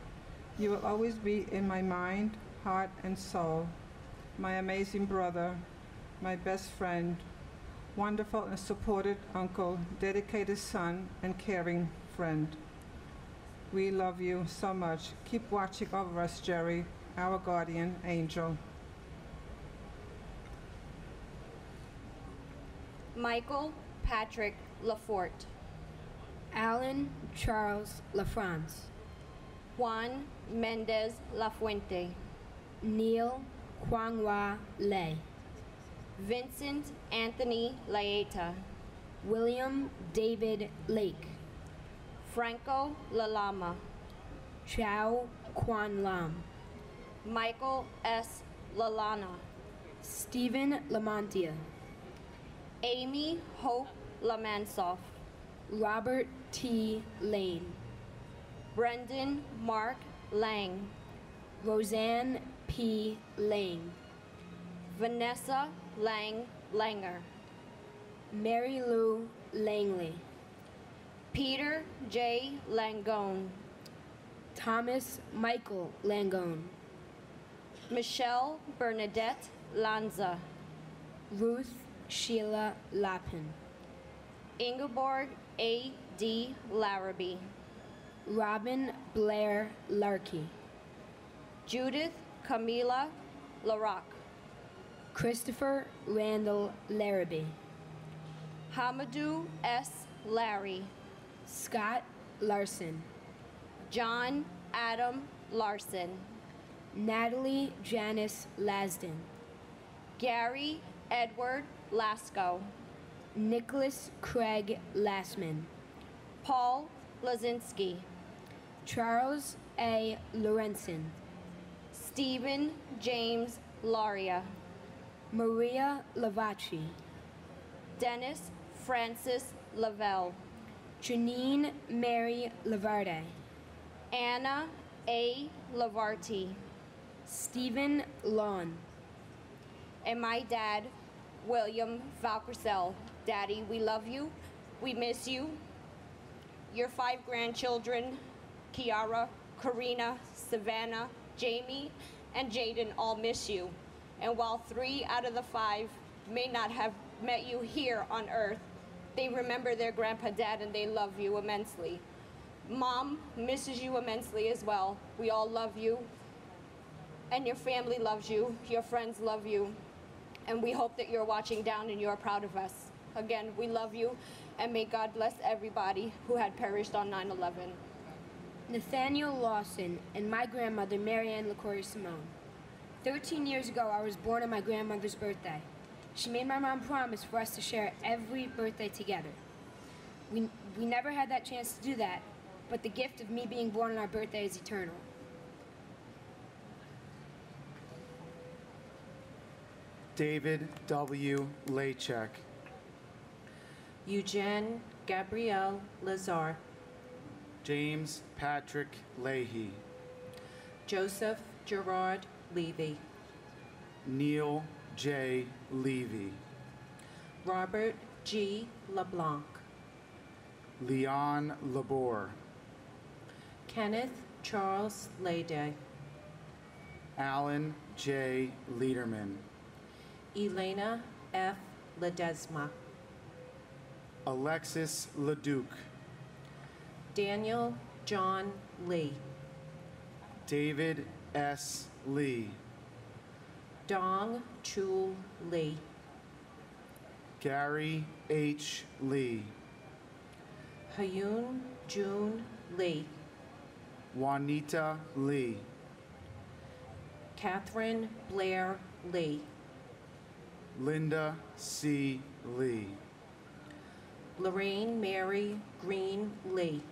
You will always be in my mind, heart, and soul. My amazing brother, my best friend, wonderful and supported uncle, dedicated son, and caring friend. We love you so much. Keep watching over us, Jerry, our guardian angel. Michael Patrick Lafort. Alan Charles LaFrance. Juan Mendez Lafuente. Neil Kwangwa Lei. Vincent Anthony Laeta. William David Lake. Franco Lalama. Chow Kwan Lam. Michael S. Lalana. Stephen Lamontia. Amy Hope Lamansoff. Robert T. Lane. Brendan Mark Lang. Roseanne P. Lane. Vanessa Lang Langer. Mary Lou Langley. Peter J. Langone. Thomas Michael Langone. Michelle Bernadette Lanza. Ruth Sheila Lappin. Ingeborg A. D. Larrabee. Robin Blair Larkey. Judith Camila LaRock. Christopher Randall Larrabee. Hamadou S. Larry. Scott Larson. John Adam Larson. Natalie Janice Lasden. Gary Edward Lasco. Nicholas Craig Lassman. Paul Lazinski. Charles A. Lorenzen. Stephen James Laria. Maria Lavacci. Dennis Francis Lavelle. Janine Mary Lavarde. Anna A. Lavarti. Stephen Lawn. And my dad, William Valkersel. Daddy, we love you. We miss you. Your 5 grandchildren, Kiara, Karina, Savannah, Jamie, and Jaden all miss you. And while 3 out of the 5 may not have met you here on Earth, they remember their grandpa, Dad, and they love you immensely. Mom misses you immensely as well. We all love you, and your family loves you, your friends love you, and we hope that you're watching down and you're proud of us. Again, we love you, and may God bless everybody who had perished on 9/11. Nathaniel Lawson and my grandmother, Mary Ann LaCour Simone. 13 years ago, I was born on my grandmother's birthday. She made my mom promise for us to share every birthday together. We never had that chance to do that, but the gift of me being born on our birthday is eternal. David W. Lachek. Eugene Gabrielle Lazar. James Patrick Leahy. Joseph Gerard Levy. Neil J. Levy. Robert G. LeBlanc. Leon Labor. Kenneth Charles Leyday. Alan J. Lederman. Elena F. Ledesma. Alexis Leduc. Daniel John Lee. David S. Lee. Dong Chul Lee. Gary H. Lee. Hyun Jun Lee. Juanita Lee. Catherine Blair Lee. Linda C. Lee. Lorraine Mary Green Lee.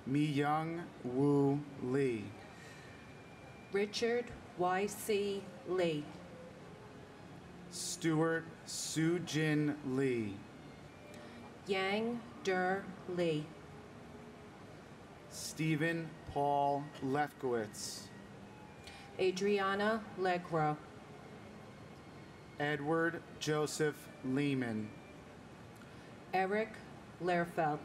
Mi-young Woo Lee. Richard Y.C. Lee. Stuart Soo-jin Lee. Yang Der Lee. Stephen Paul Lefkowitz. Adriana Legro. Edward Joseph Lehman. Eric Lehrfeld.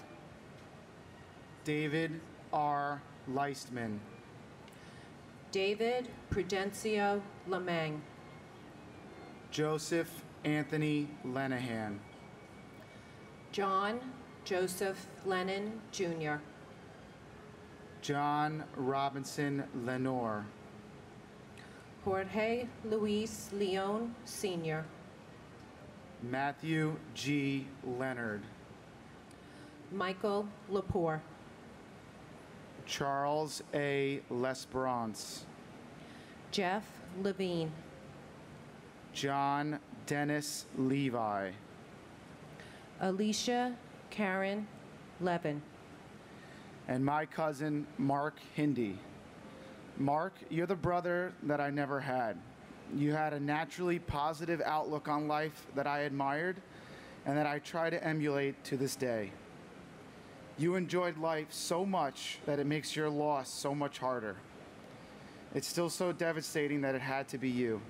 David R. Leistman. David Prudencio Lemang. Joseph Anthony Lenahan. John Joseph Lennon Jr. John Robinson Lenore. Jorge Luis Leon Sr. Matthew G. Leonard. Michael Lepore. Charles A. Lesperance. Jeff Levine. John Dennis Levi. Alicia Karen Levin. And my cousin, Mark Hindy. Mark, you're the brother that I never had. You had a naturally positive outlook on life that I admired and that I try to emulate to this day. You enjoyed life so much that it makes your loss so much harder. It's still so devastating that it had to be you.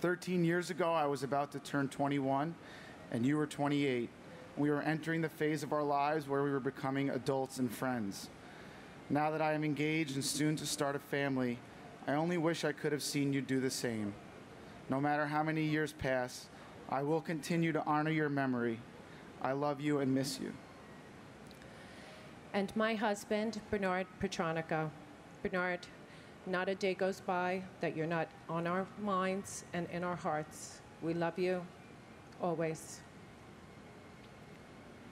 13 years ago, I was about to turn 21, and you were 28. We were entering the phase of our lives where we were becoming adults and friends. Now that I am engaged and soon to start a family, I only wish I could have seen you do the same. No matter how many years pass, I will continue to honor your memory. I love you and miss you. And my husband, Bernard Petronico. Bernard, not a day goes by that you're not on our minds and in our hearts. We love you always.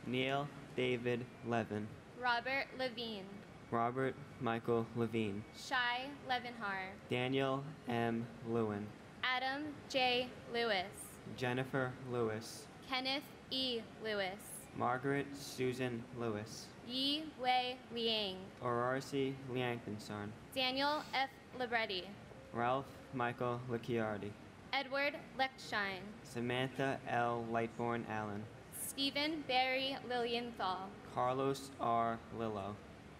Neil David Levin. Robert Levine. Robert Michael Levine. Shai Levenhar. Daniel M. Lewin. Adam J. Lewis. Jennifer Lewis. Kenneth E. Lewis. Margaret Susan Lewis. Yi Wei Liang. Orarsi Liangtonsarn. Daniel F. Libretti. Ralph Michael Licciardi. Edward Leckshine. Samantha L. Lightborn Allen. Stephen Barry Lilienthal. Carlos R. Lillo.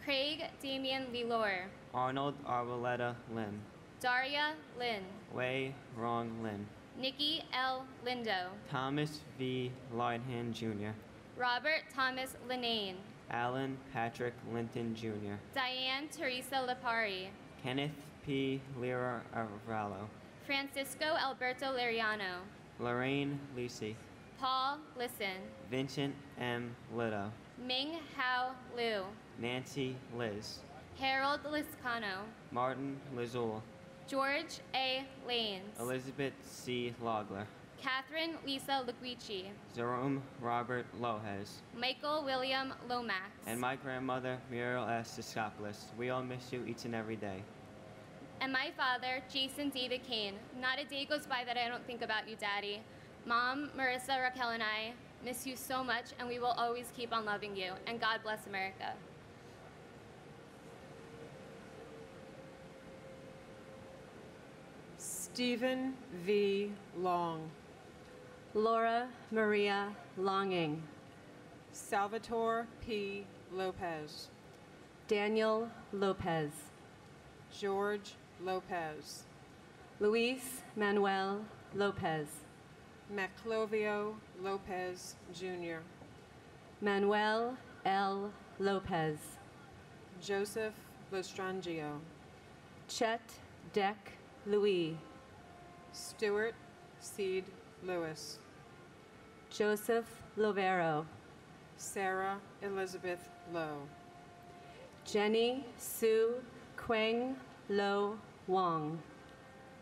Craig Damian Lelore. Arnold Arboleta Lin. Daria Lin. Wei Rong Lin. Nikki L. Lindo. Thomas V. Linehan Jr. Robert Thomas Linane. Alan Patrick Linton Jr. Diane Teresa Lipari. Kenneth P. Lira Avallo, Francisco Alberto Liriano, Lorraine Lucy, Paul Listen, Vincent M. Litto, Ming Hao Liu, Nancy Liz, Harold Liscano, Martin Lazul, George A. Lanes, Elizabeth C. Logler, Catherine Lisa Luquici, Jerome Robert Lohez, Michael William Lomax, and my grandmother, Muriel S. Discopoulos. We all miss you each and every day. and my father, Jason David Kane. Not a day goes by that I don't think about you, Daddy. Mom, Marissa, Raquel, and I miss you so much, and we will always keep on loving you. And God bless America. Stephen V. Long, Laura Maria Longing, Salvatore P. Lopez, Daniel Lopez, George Lopez, Luis Manuel Lopez, Maclovio Lopez Jr., Manuel L. Lopez, Joseph Lostrangio, Chet Deck Louis, Stuart Seed Lewis, Joseph Lovero, Sarah Elizabeth Lowe, Jenny Sue Quang Lo Wong,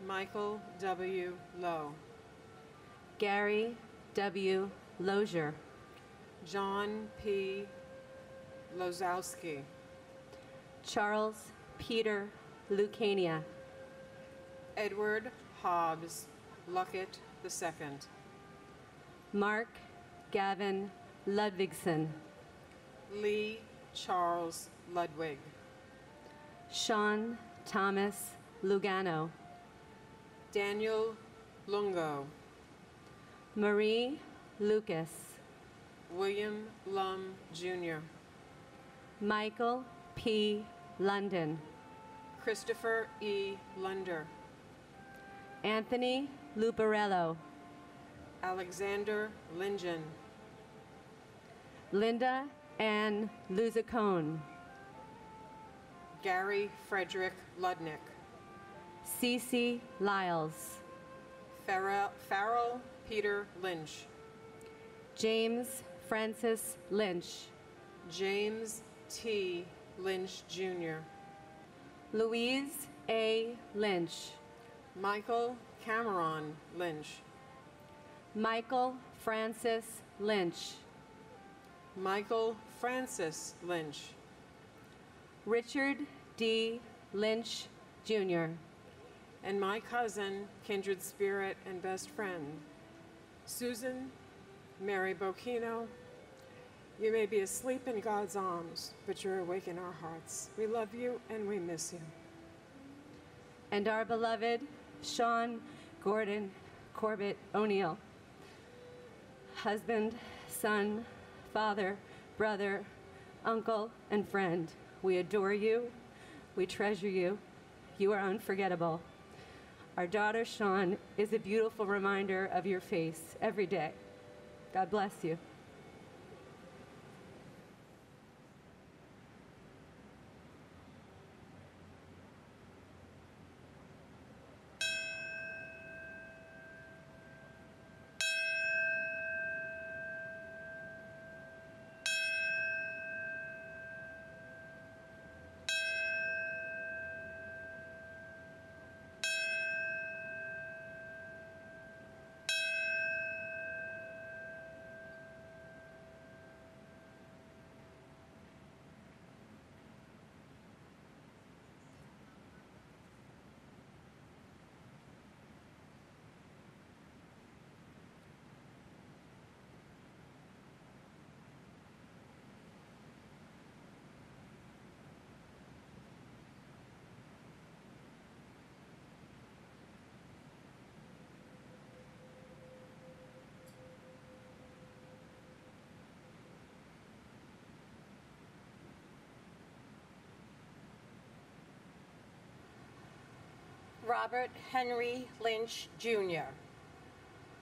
Michael W. Lowe, Gary W. Lozier, John P. Lozowski, Charles Peter Lucania, Edward Hobbs Luckett II, Mark Gavin Ludvigsen, Lee Charles Ludwig, Sean Thomas Lugano, Daniel Lungo, Marie Lucas, William Lum Jr., Michael P. London, Christopher E. Lunder, Anthony Luparello, Alexander Lingen, Linda Ann Luzacone, Gary Frederick Ludnick, Cece Lyles, Farrell Peter Lynch, James Francis Lynch, James T. Lynch Jr., Louise A. Lynch, Michael Cameron Lynch, Michael Francis Lynch, Michael Francis Lynch, Richard D. Lynch Jr., and my cousin, kindred spirit and best friend, Susan Mary Bocchino. You may be asleep in God's arms, but you're awake in our hearts. We love you and we miss you. and our beloved Sean Gordon Corbett O'Neill, husband, son, father, brother, uncle, and friend. We adore you. We treasure you. You are unforgettable. Our daughter, Sean, is a beautiful reminder of your face every day. God bless you. Robert Henry Lynch Jr.,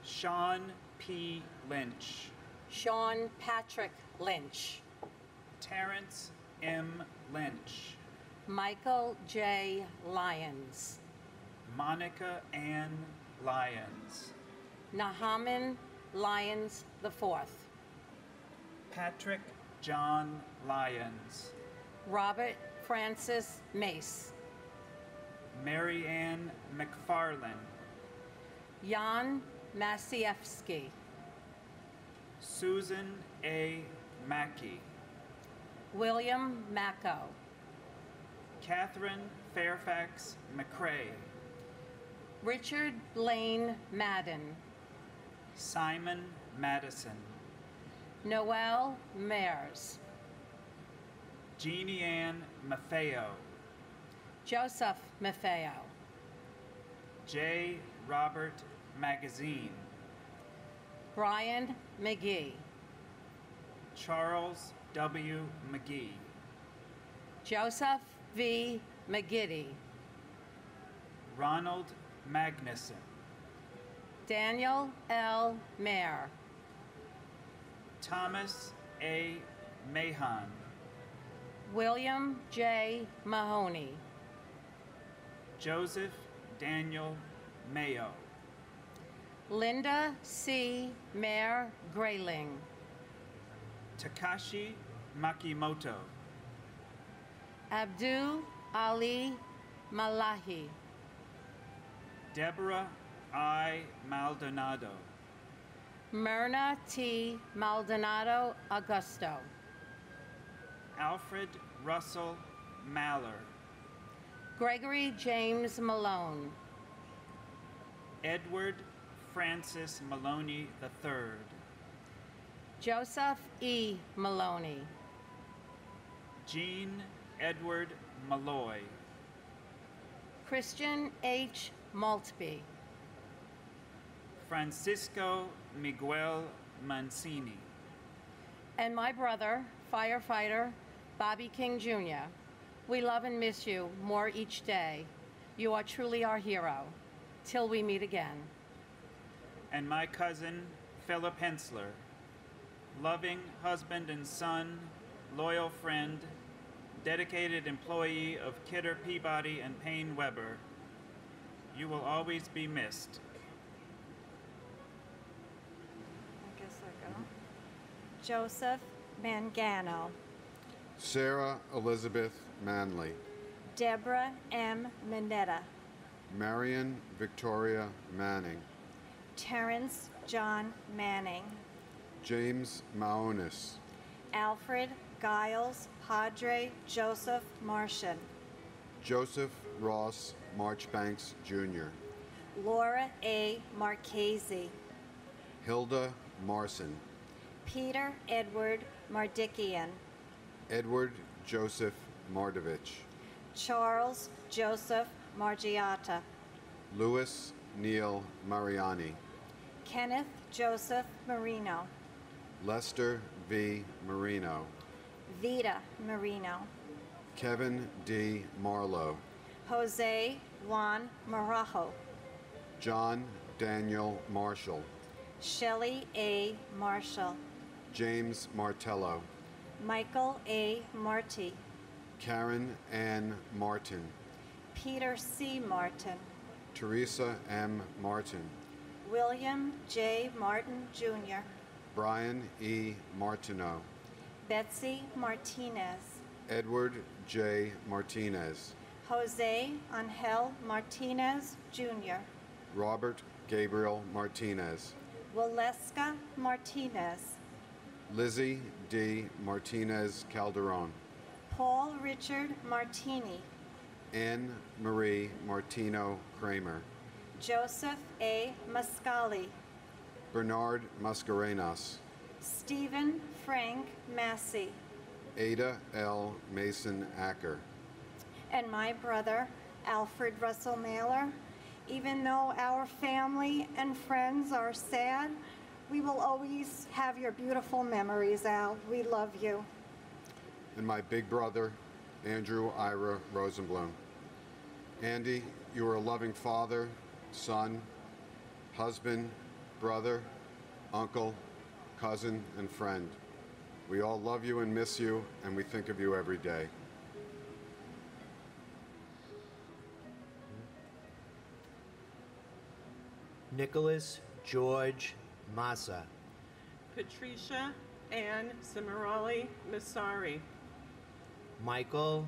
Sean P. Lynch, Sean Patrick Lynch, Terrence M. Lynch, Michael J. Lyons, Monica Ann Lyons, Nahaman Lyons IV, Patrick John Lyons, Robert Francis Mace, Mary Ann McFarlane, Jan Masiewski, Susan A. Mackey, William Macco, Catherine Fairfax McCrae, Richard Blaine Madden, Simon Madison, Noel Mayers, Jeannie Ann Maffeo, Joseph Maffeo, J. Robert Magazine, Brian McGee, Charles W. McGee, Joseph V. McGiddy, Ronald Magnuson, Daniel L. Mayer, Thomas A. Mahan, William J. Mahoney, Joseph Daniel Mayo, Linda C. Mayer Grayling, Takashi Makimoto, Abdul Ali Malahi, Deborah I. Maldonado, Myrna T. Maldonado Augusto, Alfred Russell Maller, Gregory James Malone, Edward Francis Maloney III, Joseph E. Maloney, Jean Edward Malloy, Christian H. Maltby, Francisco Miguel Mancini, and my brother, firefighter Bobby King Jr. We love and miss you more each day. You are truly our hero. Till we meet again. and my cousin Philip Hensler, loving husband and son, loyal friend, dedicated employee of Kidder Peabody and Payne Weber. You will always be missed. I guess I go. Joseph Mangano, Sarah Elizabeth Manley, Deborah M. Minetta, Marion Victoria Manning, Terrence John Manning, James Maonis, Alfred Giles Padre Joseph Martian, Joseph Ross Marchbanks Jr., Laura A. Marchese, Hilda Marson, Peter Edward Mardikian, Edward Joseph Mardovich, Charles Joseph Margiata, Louis Neil Mariani, Kenneth Joseph Marino, Lester V. Marino, Vita Marino, Kevin D. Marlowe, Jose Juan Marajo, John Daniel Marshall, Shelley A. Marshall, James Martello, Michael A. Marty, Karen Ann Martin, Peter C. Martin, Teresa M. Martin, William J. Martin Jr., Brian E. Martineau, Betsy Martinez, Edward J. Martinez, Jose Angel Martinez Jr., Robert Gabriel Martinez, Waleska Martinez, Lizzie D. Martinez Calderon, Paul Richard Martini, Anne Marie Martino Kramer, Joseph A. Mascali, Bernard Mascarenas, Stephen Frank Massey, Ada L. Mason Acker, and my brother, Alfred Russell Mailer. Even though our family and friends are sad, we will always have your beautiful memories, Al. We love you. and my big brother, Andrew Ira Rosenblum. Andy, you are a loving father, son, husband, brother, uncle, cousin, and friend. We all love you and miss you, and we think of you every day. Nicholas George Massa. Patricia Ann Cimaroli Massari. Michael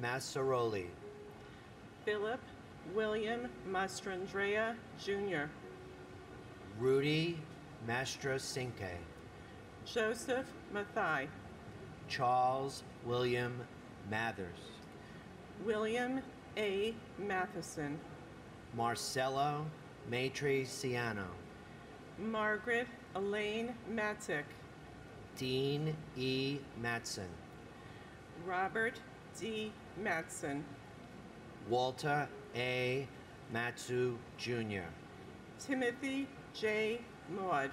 Massaroli. Philip William Mastrandrea Jr. Rudy Mastrocinque. Joseph Mathai. Charles William Mathers. William A. Matheson. Marcelo Matriciano. Margaret Elaine Matzik. Dean E. Matson. Robert D. Matson. Walter A. Matsu Jr. Timothy J. Maud.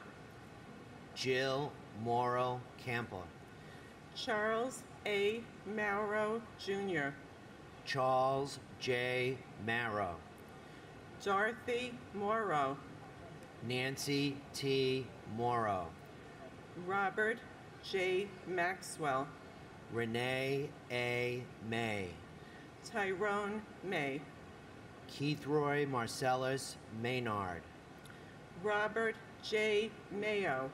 Jill Morrow Camper. Charles A. Mauro Jr. Charles J. Marrow. Dorothy Morrow. Nancy T. Morrow. Robert J. Maxwell. Renee A. May. Tyrone May. Keithroy Marcellus Maynard. Robert J. Mayo.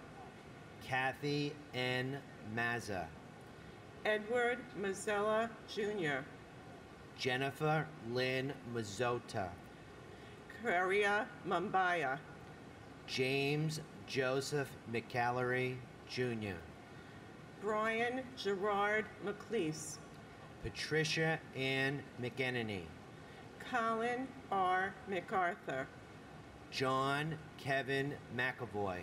Kathy N. Mazza. Edward Mazzella Jr. Jennifer Lynn Mazzota. Caria Mambaya. James Joseph McAllery Jr. Brian Gerard McLeese. Patricia Ann McEnany. Colin R. MacArthur. John Kevin McAvoy.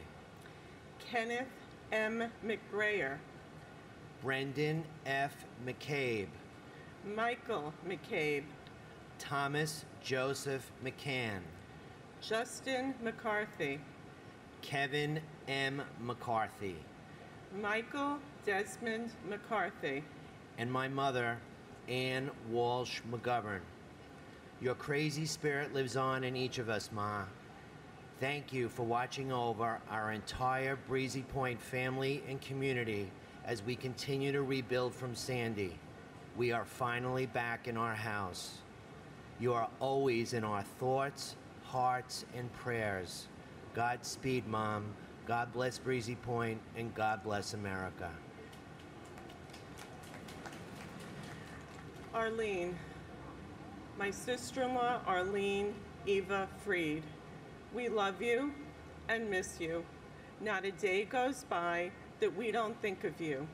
Kenneth M. McGrayer. Brendan F. McCabe. Michael McCabe. Thomas Joseph McCann. Justin McCarthy. Kevin M. McCarthy. Michael Desmond McCarthy. And my mother, Ann Walsh McGovern. Your crazy spirit lives on in each of us, Ma. Thank you for watching over our entire Breezy Point family and community as we continue to rebuild from Sandy. We are finally back in our house. You are always in our thoughts, hearts, and prayers. Godspeed, Mom. God bless Breezy Point, and God bless America. Arlene. My sister-in-law, Arlene Eva Freed. We love you and miss you. Not a day goes by that we don't think of you.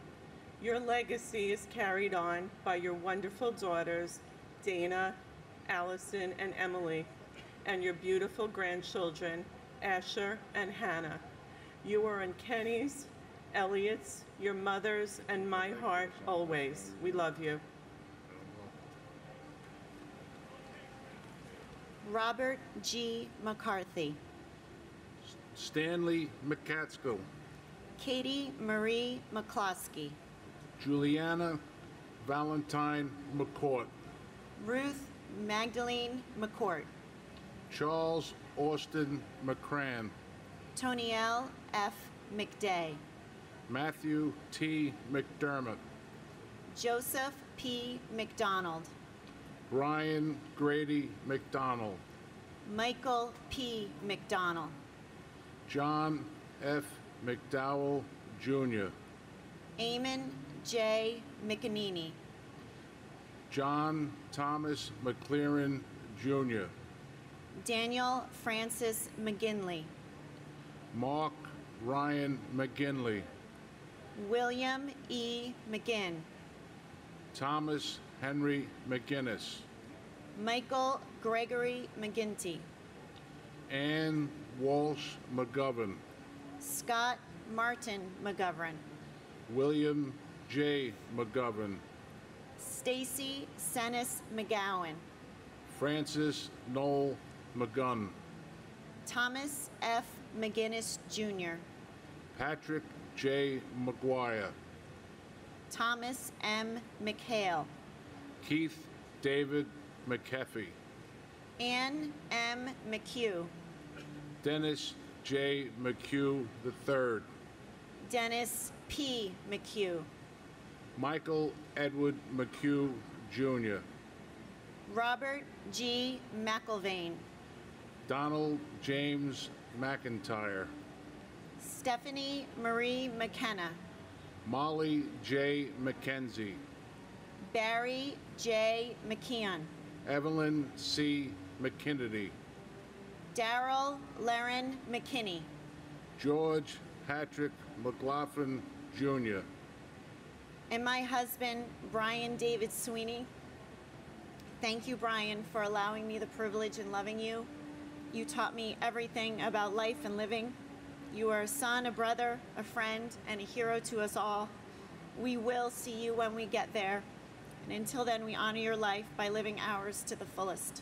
Your legacy is carried on by your wonderful daughters, Dana, Allison, and Emily, and your beautiful grandchildren, Asher and Hannah. You are in Kenny's, Elliot's, your mother's, and my heart always. We love you. Robert G. McCarthy. Stanley McCatskill. Katie Marie McCloskey. Juliana Valentine McCourt. Ruth Magdalene McCourt. Charles Austin McCran. Tonielle F. McDay. Matthew T. McDermott. Joseph P. McDonald. Brian Grady McDonald. Michael P. McDonald. John F. McDowell Jr. Eamon J. McAnini. John Thomas McLaren Jr. Daniel Francis McGinley. Mark Ryan McGinley. William E. McGinn. Thomas Henry McGinnis. Michael Gregory McGinty. Ann Walsh McGovern. Scott Martin McGovern. William J. McGovern. Stacy Senis McGowan. Francis Noel McGunn. Thomas F. McGinnis Jr. Patrick J. McGuire. Thomas M. McHale. Keith David McKeffey. Ann M. McHugh. Dennis J. McHugh III. Dennis P. McHugh. Michael Edward McHugh Jr. Robert G. McIlvain. Donald James McIntyre. Stephanie Marie McKenna. Molly J. McKenzie. Barry J. McKeon. Evelyn C. McKinney. Daryl Laren McKinney. George Patrick McLaughlin, Jr. And my husband, Brian David Sweeney. Thank you, Brian, for allowing me the privilege in loving you. You taught me everything about life and living. You are a son, a brother, a friend, and a hero to us all. We will see you when we get there. And until then, we honor your life by living ours to the fullest.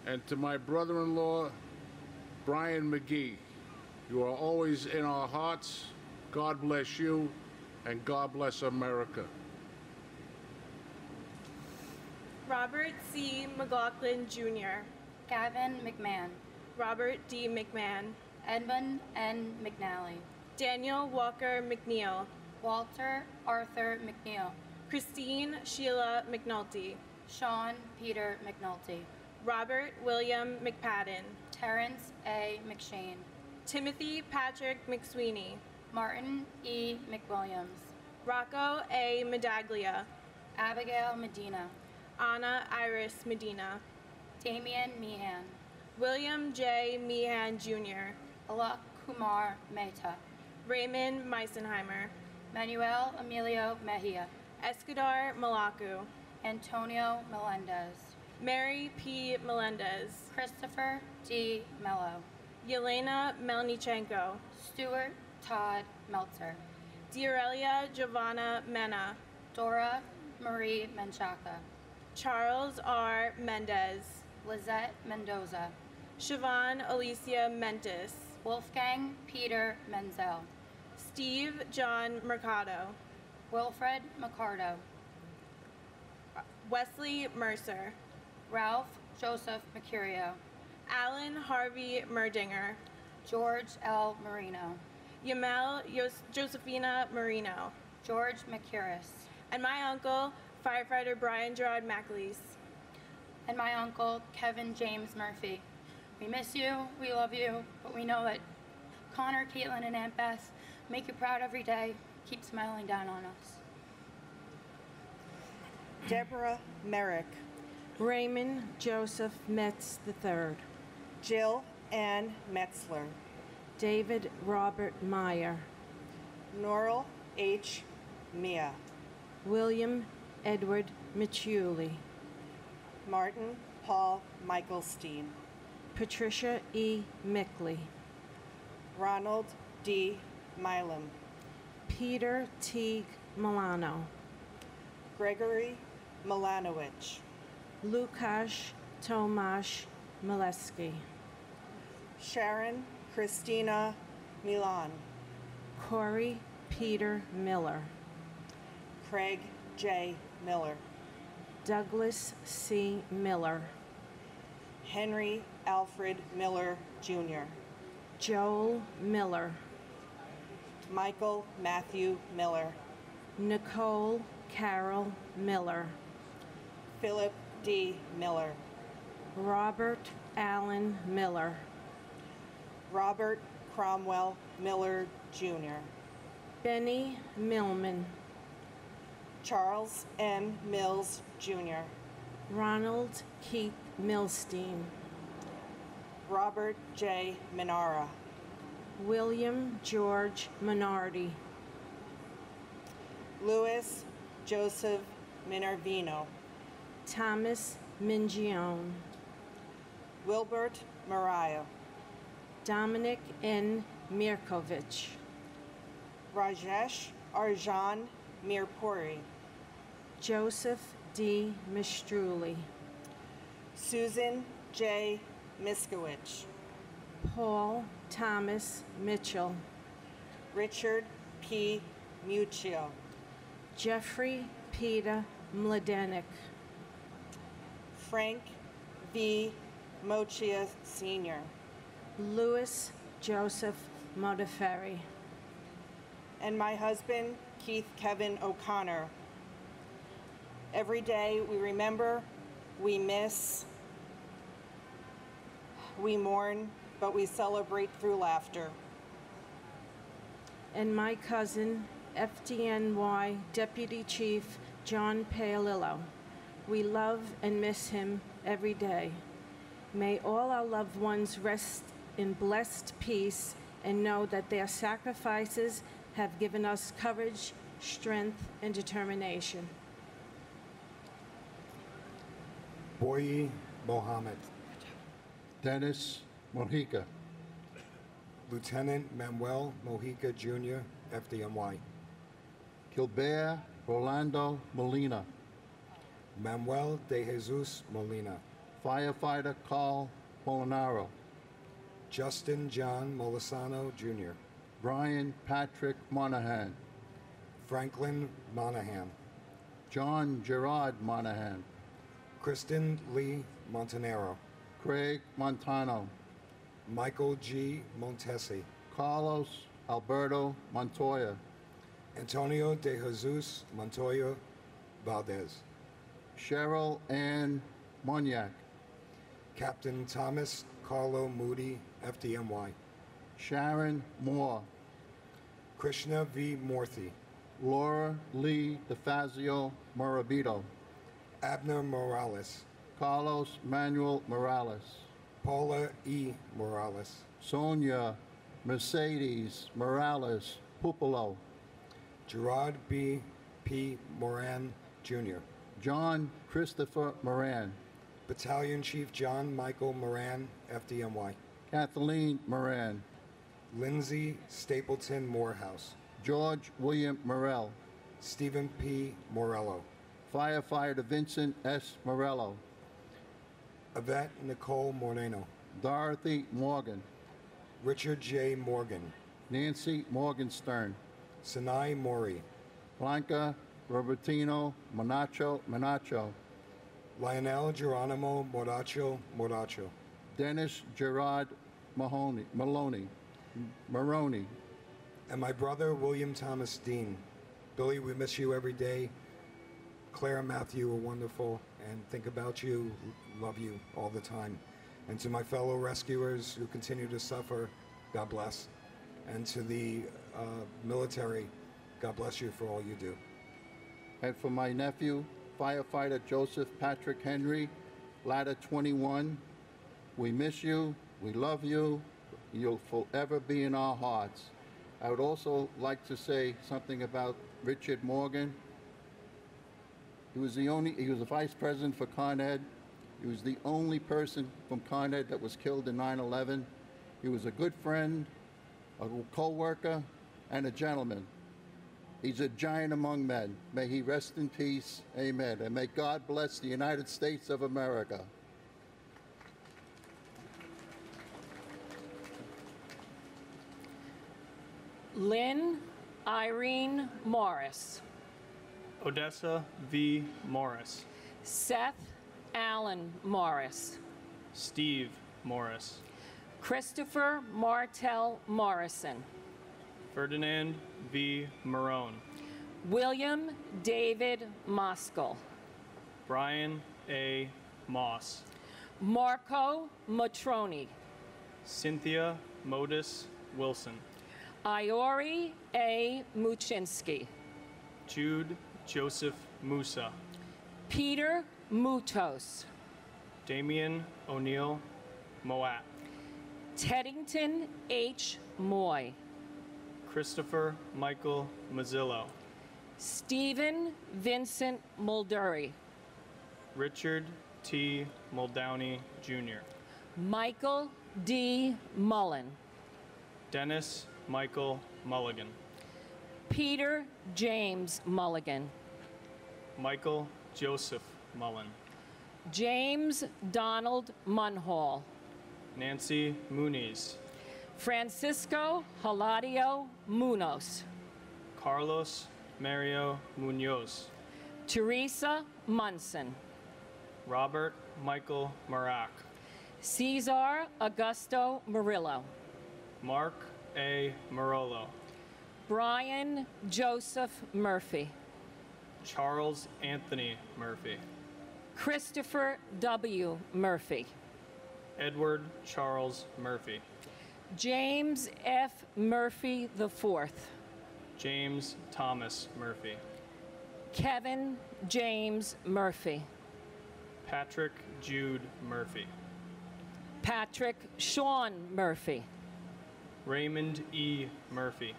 And to my brother-in-law, Brian McGee, you are always in our hearts. God bless you, and God bless America. Robert C. McLaughlin, Jr. Gavin McMahon. Robert D. McMahon. Edmund N. McNally. Daniel Walker McNeil. Walter Arthur McNeil. Christine Sheila McNulty. Sean Peter McNulty. Robert William McPadden. Terrence A. McShane. Timothy Patrick McSweeney. Martin E. McWilliams. Rocco A. Medaglia. Abigail Medina. Anna Iris Medina. Damian Meehan. William J. Meehan, Jr. Alok Kumar Mehta. Raymond Meisenheimer. Manuel Emilio Mejia. Escudar Malacu. Antonio Melendez. Mary P. Melendez. Christopher D. Mello. Yelena Melnichenko. Stuart Todd Meltzer. Diorelia Giovanna Mena. Dora Marie Menchaca. Charles R. Mendez. Lizette Mendoza. Siobhan Alicia Mentis. Wolfgang Peter Menzel. Steve John Mercado. Wilfred McCardo. Wesley Mercer. Ralph Joseph Mercurio. Alan Harvey Merdinger. George L. Marino. Yamel Josephina Marino. George McCurris. And my uncle, firefighter Brian Gerard McAleese. And my uncle, Kevin James Murphy. We miss you, we love you, but we know that Connor, Caitlin, and Aunt Beth make you proud every day. Keep smiling down on us. Deborah Merrick. Raymond Joseph Metz III. Jill Ann Metzler. David Robert Meyer. Norrell H. Mia. William Edward Michuli. Martin Paul Michaelstein. Patricia E. Mickley. Ronald D. Milam. Peter Teague Milano. Gregory Milanowicz. Lukasz Tomasz Mileski. Sharon Christina Milan. Corey Peter Miller. Craig J. Miller. Douglas C. Miller. Henry Alfred Miller, Jr. Joel Miller. Michael Matthew Miller. Nicole Carol Miller. Philip D. Miller. Robert Allen Miller. Robert Cromwell Miller, Jr. Benny Millman. Charles M. Mills, Jr. Ronald Keith Milstein. Robert J. Minara. William George Minardi. Louis Joseph Minervino. Thomas Mingione. Wilbert Mariah. Dominic N. Mirkovich. Rajesh Arjan Mirpuri. Joseph D. Mistruli. Susan J. Miskowicz. Paul Thomas Mitchell. Richard P. Muccio. Jeffrey Peter Mladenik. Frank V. Mochia Sr. Louis Joseph Modaferri. And my husband, Keith Kevin O'Connor. Every day we remember, we miss, we mourn, but we celebrate through laughter. And my cousin, FDNY Deputy Chief John Paolillo. We love and miss him every day. May all our loved ones rest in blessed peace and know that their sacrifices have given us courage, strength, and determination. Boyi Mohammed. Dennis Mojica. Lieutenant Manuel Mojica Jr., FDNY. Gilbert Rolando Molina. Manuel de Jesus Molina. Firefighter Carl Molinaro. Justin John Molisano Jr. Brian Patrick Monahan. Franklin Monahan. John Gerard Monahan. Kristen Lee Montanero. Craig Montano. Michael G. Montesi. Carlos Alberto Montoya. Antonio de Jesus Montoya Valdez. Cheryl Ann Moniak. Captain Thomas Carlo Moody, FDNY. Sharon Moore. Krishna V. Morthy. Laura Lee DeFazio Morabito. Abner Morales. Carlos Manuel Morales. Paula E. Morales. Sonia Mercedes Morales Pupolo. Gerard B. P. Moran, Jr. John Christopher Moran. Battalion Chief John Michael Moran, FDNY. Kathleen Moran. Lindsay Stapleton Morehouse. George William Morell. Stephen P. Morello. Firefighter Vincent S. Morello. Yvette Nicole Moreno. Dorothy Morgan. Richard J. Morgan. Nancy Morgenstern. Sinai Mori. Blanca Robertino Monacho. Lionel Geronimo Moracho. Dennis Gerard Maroney. And my brother, William Thomas Dean. Billy, we miss you every day. Claire and Matthew are wonderful and think about you, love you all the time. And to my fellow rescuers who continue to suffer, God bless. And to the military, God bless you for all you do. And for my nephew, firefighter Joseph Patrick Henry, ladder 21, we miss you, we love you, you'll forever be in our hearts. I would also like to say something about Richard Morgan. He was the vice president for Con Ed. He was the only person from Con Ed that was killed in 9/11. He was a good friend, a co-worker, and a gentleman. He's a giant among men. May he rest in peace. Amen. And may God bless the United States of America. Lynn Irene Morris. Odessa V. Morris. Seth Allen Morris. Steve Morris. Christopher Martell Morrison. Ferdinand V. Marone. William David Moskal. Brian A. Moss. Marco Matroni. Cynthia Modis Wilson. Iori A. Muchinsky. Jude Joseph Musa. Peter Mutos. Damian O'Neill Moat. Teddington H. Moy. Christopher Michael Mazzillo. Stephen Vincent Mulderry. Richard T. Muldowney Jr. Michael D. Mullen. Dennis Michael Mulligan. Peter James Mulligan. Michael Joseph Mullen. James Donald Munhall. Nancy Muniz. Francisco Haladio Munoz. Carlos Mario Munoz. Teresa Munson. Robert Michael Marak. Cesar Augusto Murillo. Mark A. Marolo. Brian Joseph Murphy. Charles Anthony Murphy. Christopher W. Murphy. Edward Charles Murphy. James F. Murphy IV. James Thomas Murphy. Kevin James Murphy. Patrick Jude Murphy. Patrick Sean Murphy. Raymond E. Murphy.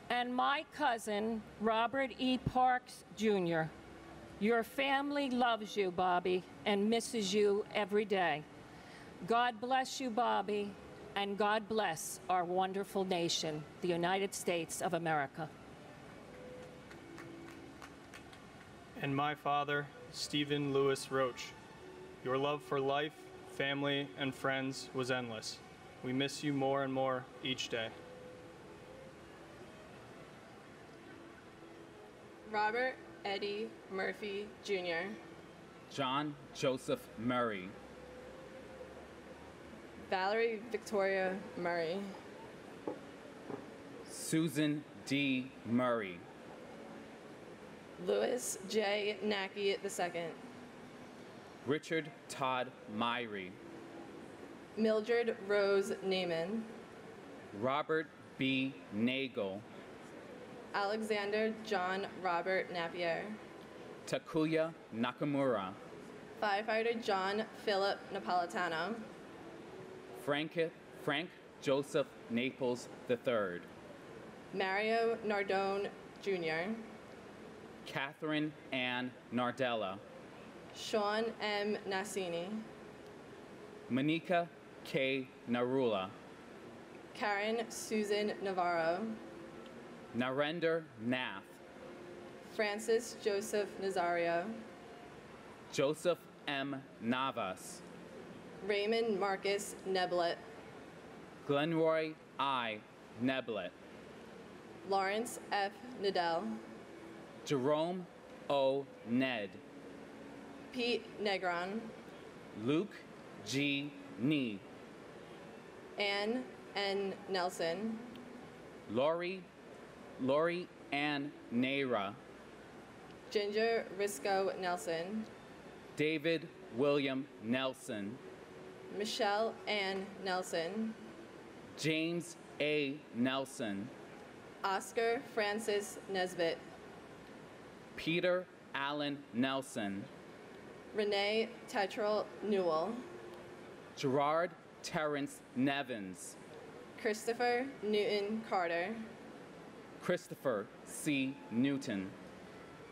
And my cousin, Robert E. Parks, Jr. Your family loves you, Bobby, and misses you every day. God bless you, Bobby, and God bless our wonderful nation, the United States of America. And my father, Stephen Lewis Roach. Your love for life, family, and friends was endless. We miss you more and more each day. Robert Eddie Murphy, Jr. John Joseph Murray. Valerie Victoria Murray. Susan D. Murray. Louis J. Nackey II. Richard Todd Myrie. Mildred Rose Neiman. Robert B. Nagel. Alexander John Robert Napier. Takuya Nakamura. Firefighter John Philip Napolitano. Frank Joseph Naples III. Mario Nardone Jr. Catherine Ann Nardella. Sean M. Nassini. Monica K. Narula. Karen Susan Navarro. Narendra Nath. Francis Joseph Nazario. Joseph M. Navas. Raymond Marcus Neblet. Glenroy I. Neblet. Lawrence F. Nadell. Jerome O. Ned. Pete Negron. Luke G. Nee. Ann N. Nelson. Lori Ann Naira. Ginger Risco Nelson. David William Nelson. Michelle Ann Nelson. James A. Nelson. Oscar Francis Nesbitt. Peter Allen Nelson. Renee Tetrell Newell. Gerard Terrence Nevins. Christopher Newton Carter. Christopher C. Newton.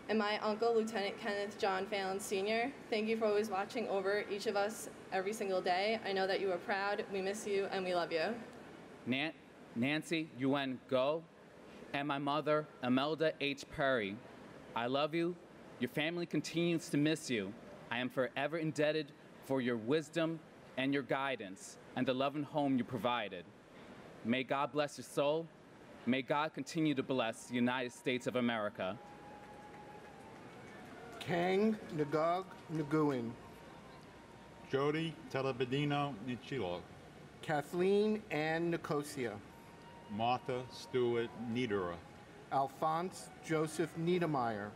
And my uncle, Lieutenant Kenneth John Fallon Sr. Thank you for always watching over each of us every single day. I know that you are proud, we miss you, and we love you. Nancy Yuen Go, and my mother, Imelda H. Perry. I love you. Your family continues to miss you. I am forever indebted for your wisdom and your guidance and the love and home you provided. May God bless your soul. May God continue to bless the United States of America. Kang Ngog Nguyen. Jody Telebedino Nichilo. Kathleen Ann Nicosia. Martha Stewart Niedera. Alphonse Joseph Niedermeyer.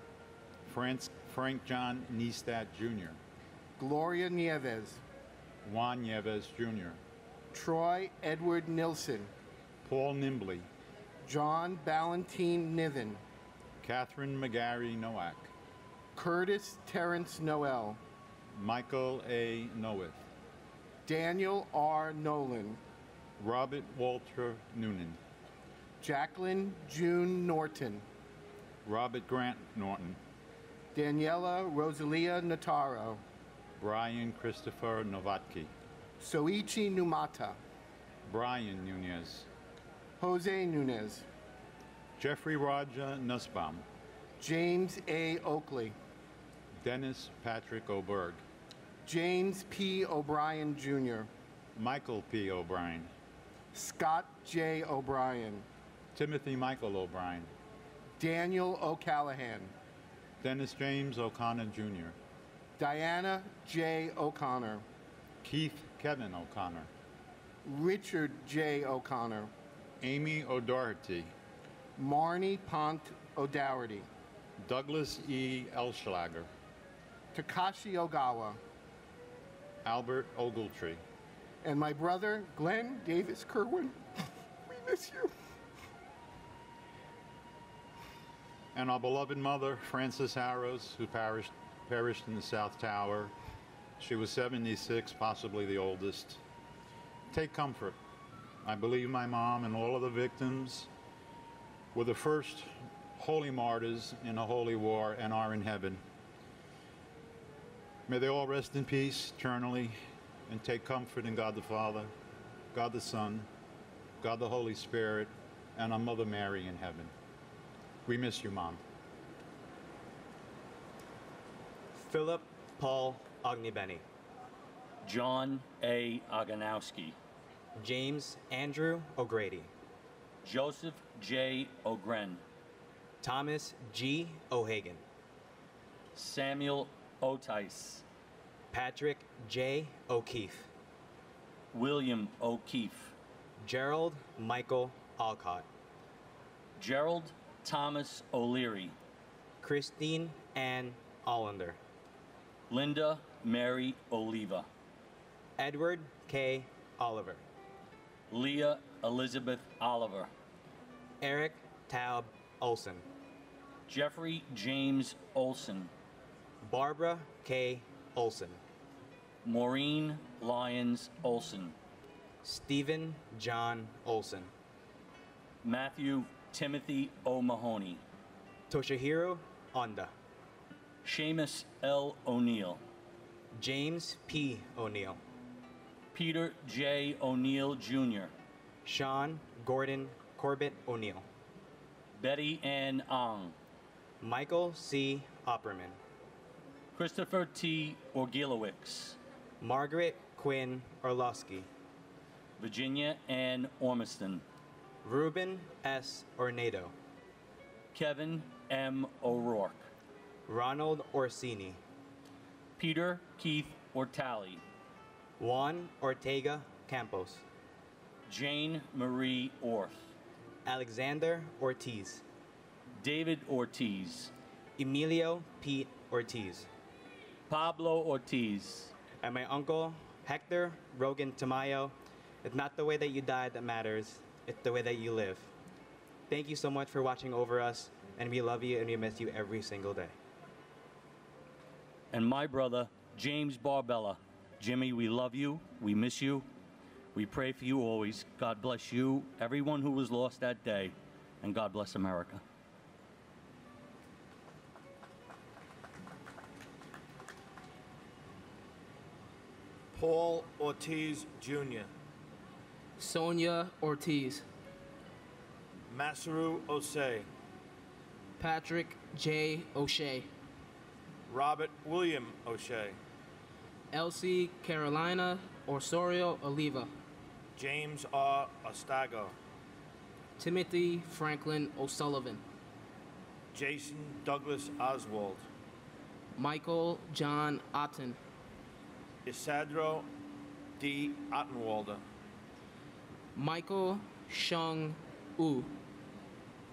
Frank John Niestat Jr. Gloria Nieves. Juan Nieves Jr. Troy Edward Nilsson. Paul Nimbley. John Ballantine Niven. Catherine McGarry Nowak. Curtis Terrence Noel. Michael A. Nowith. Daniel R. Nolan. Robert Walter Noonan. Jacqueline June Norton. Robert Grant Norton. Daniela Rosalia Nataro. Brian Christopher Novatki. Soichi Numata. Brian Nunez. Jose Nunez. Jeffrey Roger Nussbaum. James A. Oakley. Dennis Patrick Oberg. James P. O'Brien Jr. Michael P. O'Brien. Scott J. O'Brien. Timothy Michael O'Brien. Daniel O'Callahan. Dennis James O'Connor Jr. Diana J. O'Connor. Keith Kevin O'Connor. Richard J. O'Connor. Amy O'Doherty. Marnie Pont O'Dougherty. Douglas E. Elschlager. Takashi Ogawa. Albert Ogletree. And my brother, Glenn Davis Kerwin, we miss you. And our beloved mother, Frances Harrows, who perished in the South Tower. She was 76, possibly the oldest. Take comfort. I believe my mom and all of the victims were the first holy martyrs in a holy war and are in heaven. May they all rest in peace eternally and take comfort in God the Father, God the Son, God the Holy Spirit, and our Mother Mary in heaven. We miss you, Mom. Philip Paul Ognibeni. John A. Oganowski. James Andrew O'Grady. Joseph J. O'Gren. Thomas G. O'Hagan. Samuel Otice. Patrick J. O'Keefe. William O'Keefe. Gerald Michael Alcott. Gerald Thomas O'Leary. Christine Ann Allender. Linda Mary Oliva. Edward K. Oliver. Leah Elizabeth Oliver. Eric Taub Olson. Jeffrey James Olson. Barbara K. Olson. Maureen Lyons Olson. Stephen John Olson. Matthew Timothy O'Mahony. Toshihiro Onda. Seamus L. O'Neill. James P. O'Neill. Peter J. O'Neill Jr. Sean Gordon Corbett O'Neill. Betty Ann Ong. Michael C. Opperman. Christopher T. Orgilowicz. Margaret Quinn Orlowski. Virginia Ann Ormiston. Ruben S. Ornado. Kevin M. O'Rourke. Ronald Orsini. Peter Keith Ortali. Juan Ortega Campos. Jane Marie Orth. Alexander Ortiz. David Ortiz. Emilio Pete Ortiz. Pablo Ortiz. And my uncle, Hector Rogan Tamayo. It's not the way that you died that matters, it's the way that you live. Thank you so much for watching over us, and we love you and we miss you every single day. And my brother, James Barbella. Jimmy, we love you, we miss you, we pray for you always. God bless you, everyone who was lost that day, and God bless America. Paul Ortiz Jr. Sonia Ortiz. Masaru Osei. Patrick J. O'Shea. Robert William O'Shea. Elsie Carolina Osorio Oliva. James R. Ostago. Timothy Franklin O'Sullivan. Jason Douglas Oswald. Michael John Otten. Isadro D. Ottenwalder. Michael Shung U.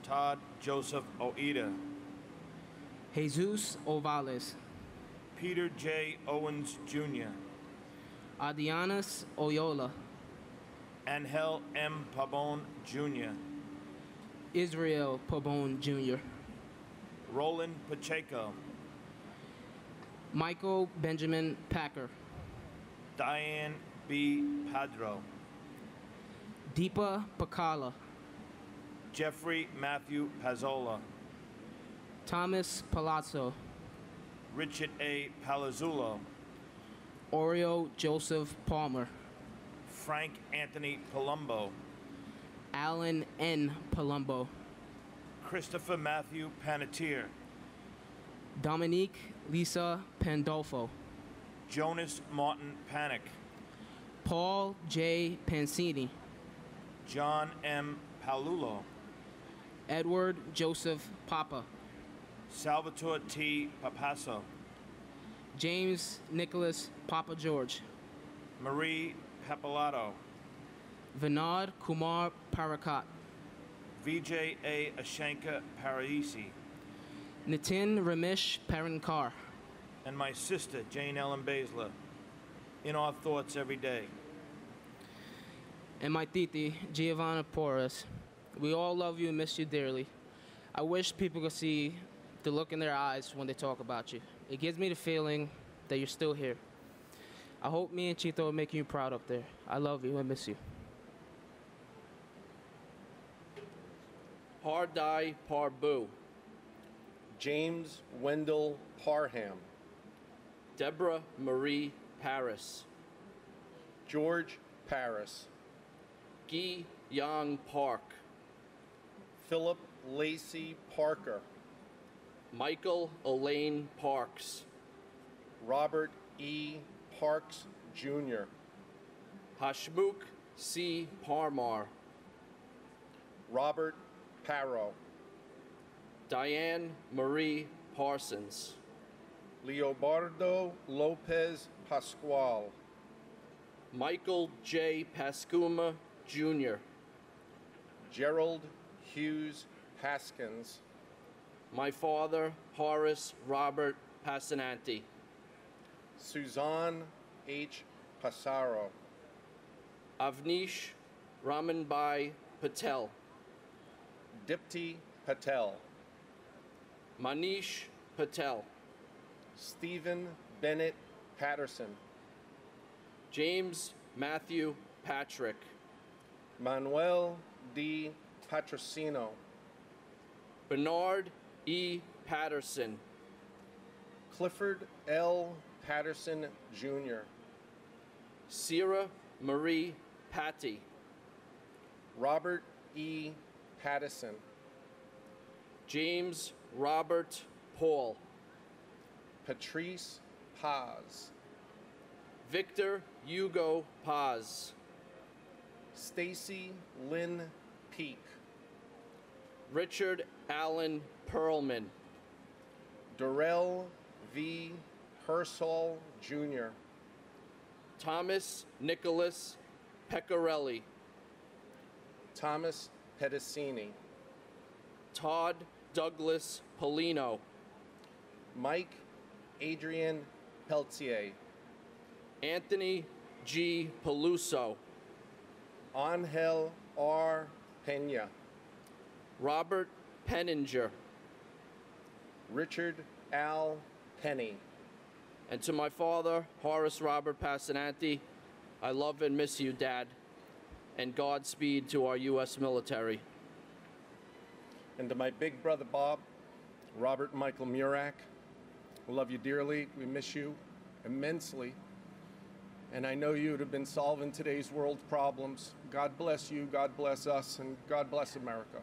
Todd Joseph Oida. Jesus Ovales. Peter J. Owens Jr. Adianas Oyola. Angel M. Pabon Jr. Israel Pabon Jr. Roland Pacheco. Michael Benjamin Packer. Diane B. Padro. Deepa Pakala. Jeffrey Matthew Pazzola. Thomas Palazzo. Richard A. Palazzullo. Oreo Joseph Palmer. Frank Anthony Palumbo. Alan N. Palumbo. Christopher Matthew Panettiere. Dominique Lisa Pandolfo. Jonas Martin Panic. Paul J. Pansini. John M. Palulo. Edward Joseph Papa. Salvatore T. Papasso. James Nicholas Papa George. Marie Papalato. Vinod Kumar Parakat. Vijay A. Ashanka Paraisi. Nitin Ramesh Parankar. And my sister, Jane Ellen Baszler, in our thoughts every day. and my titi, Giovanna Porras. We all love you and miss you dearly. I wish people could see the look in their eyes when they talk about you. It gives me the feeling that you're still here. I hope me and Chito are making you proud up there. I love you and miss you. Pardai Parbu. James Wendell Parham. Deborah Marie Paris. George Paris. Guy Yang Park. Philip Lacey Parker. Michael Elaine Parks. Robert E. Parks, Jr. Hashmukh C. Parmar. Robert Parrow. Diane Marie Parsons. Leobardo Lopez Pascual. Michael J. Pascuma, Jr. Gerald Hughes Haskins. My father, Horace Robert Passananti. Suzanne H. Passaro. Avnish Ramanbai Patel. Dipti Patel. Manish Patel. Stephen Bennett Patterson. James Matthew Patrick. Manuel D. Patrocino. Bernard E. Patterson. Clifford L. Patterson, Jr. Sierra Marie Patty. Robert E. Pattison. James Robert Paul. Patrice Paz. Victor Hugo Paz. Stacy Lynn Peak. Richard Allen Perlman. Darrell V. Hersol, Jr. Thomas Nicholas Pecorelli. Thomas Pedicini. Todd Douglas Polino. Mike Adrian Peltier. Anthony G. Peluso. Angel R. Pena. Robert Penninger. Richard Al Penny. And to my father, Horace Robert Passananti, I love and miss you, Dad, and Godspeed to our U.S. military. And to my big brother, Bob, Robert Michael Murak, we love you dearly. We miss you immensely. And I know you'd have been solving today's world's problems. God bless you, God bless us, and God bless America.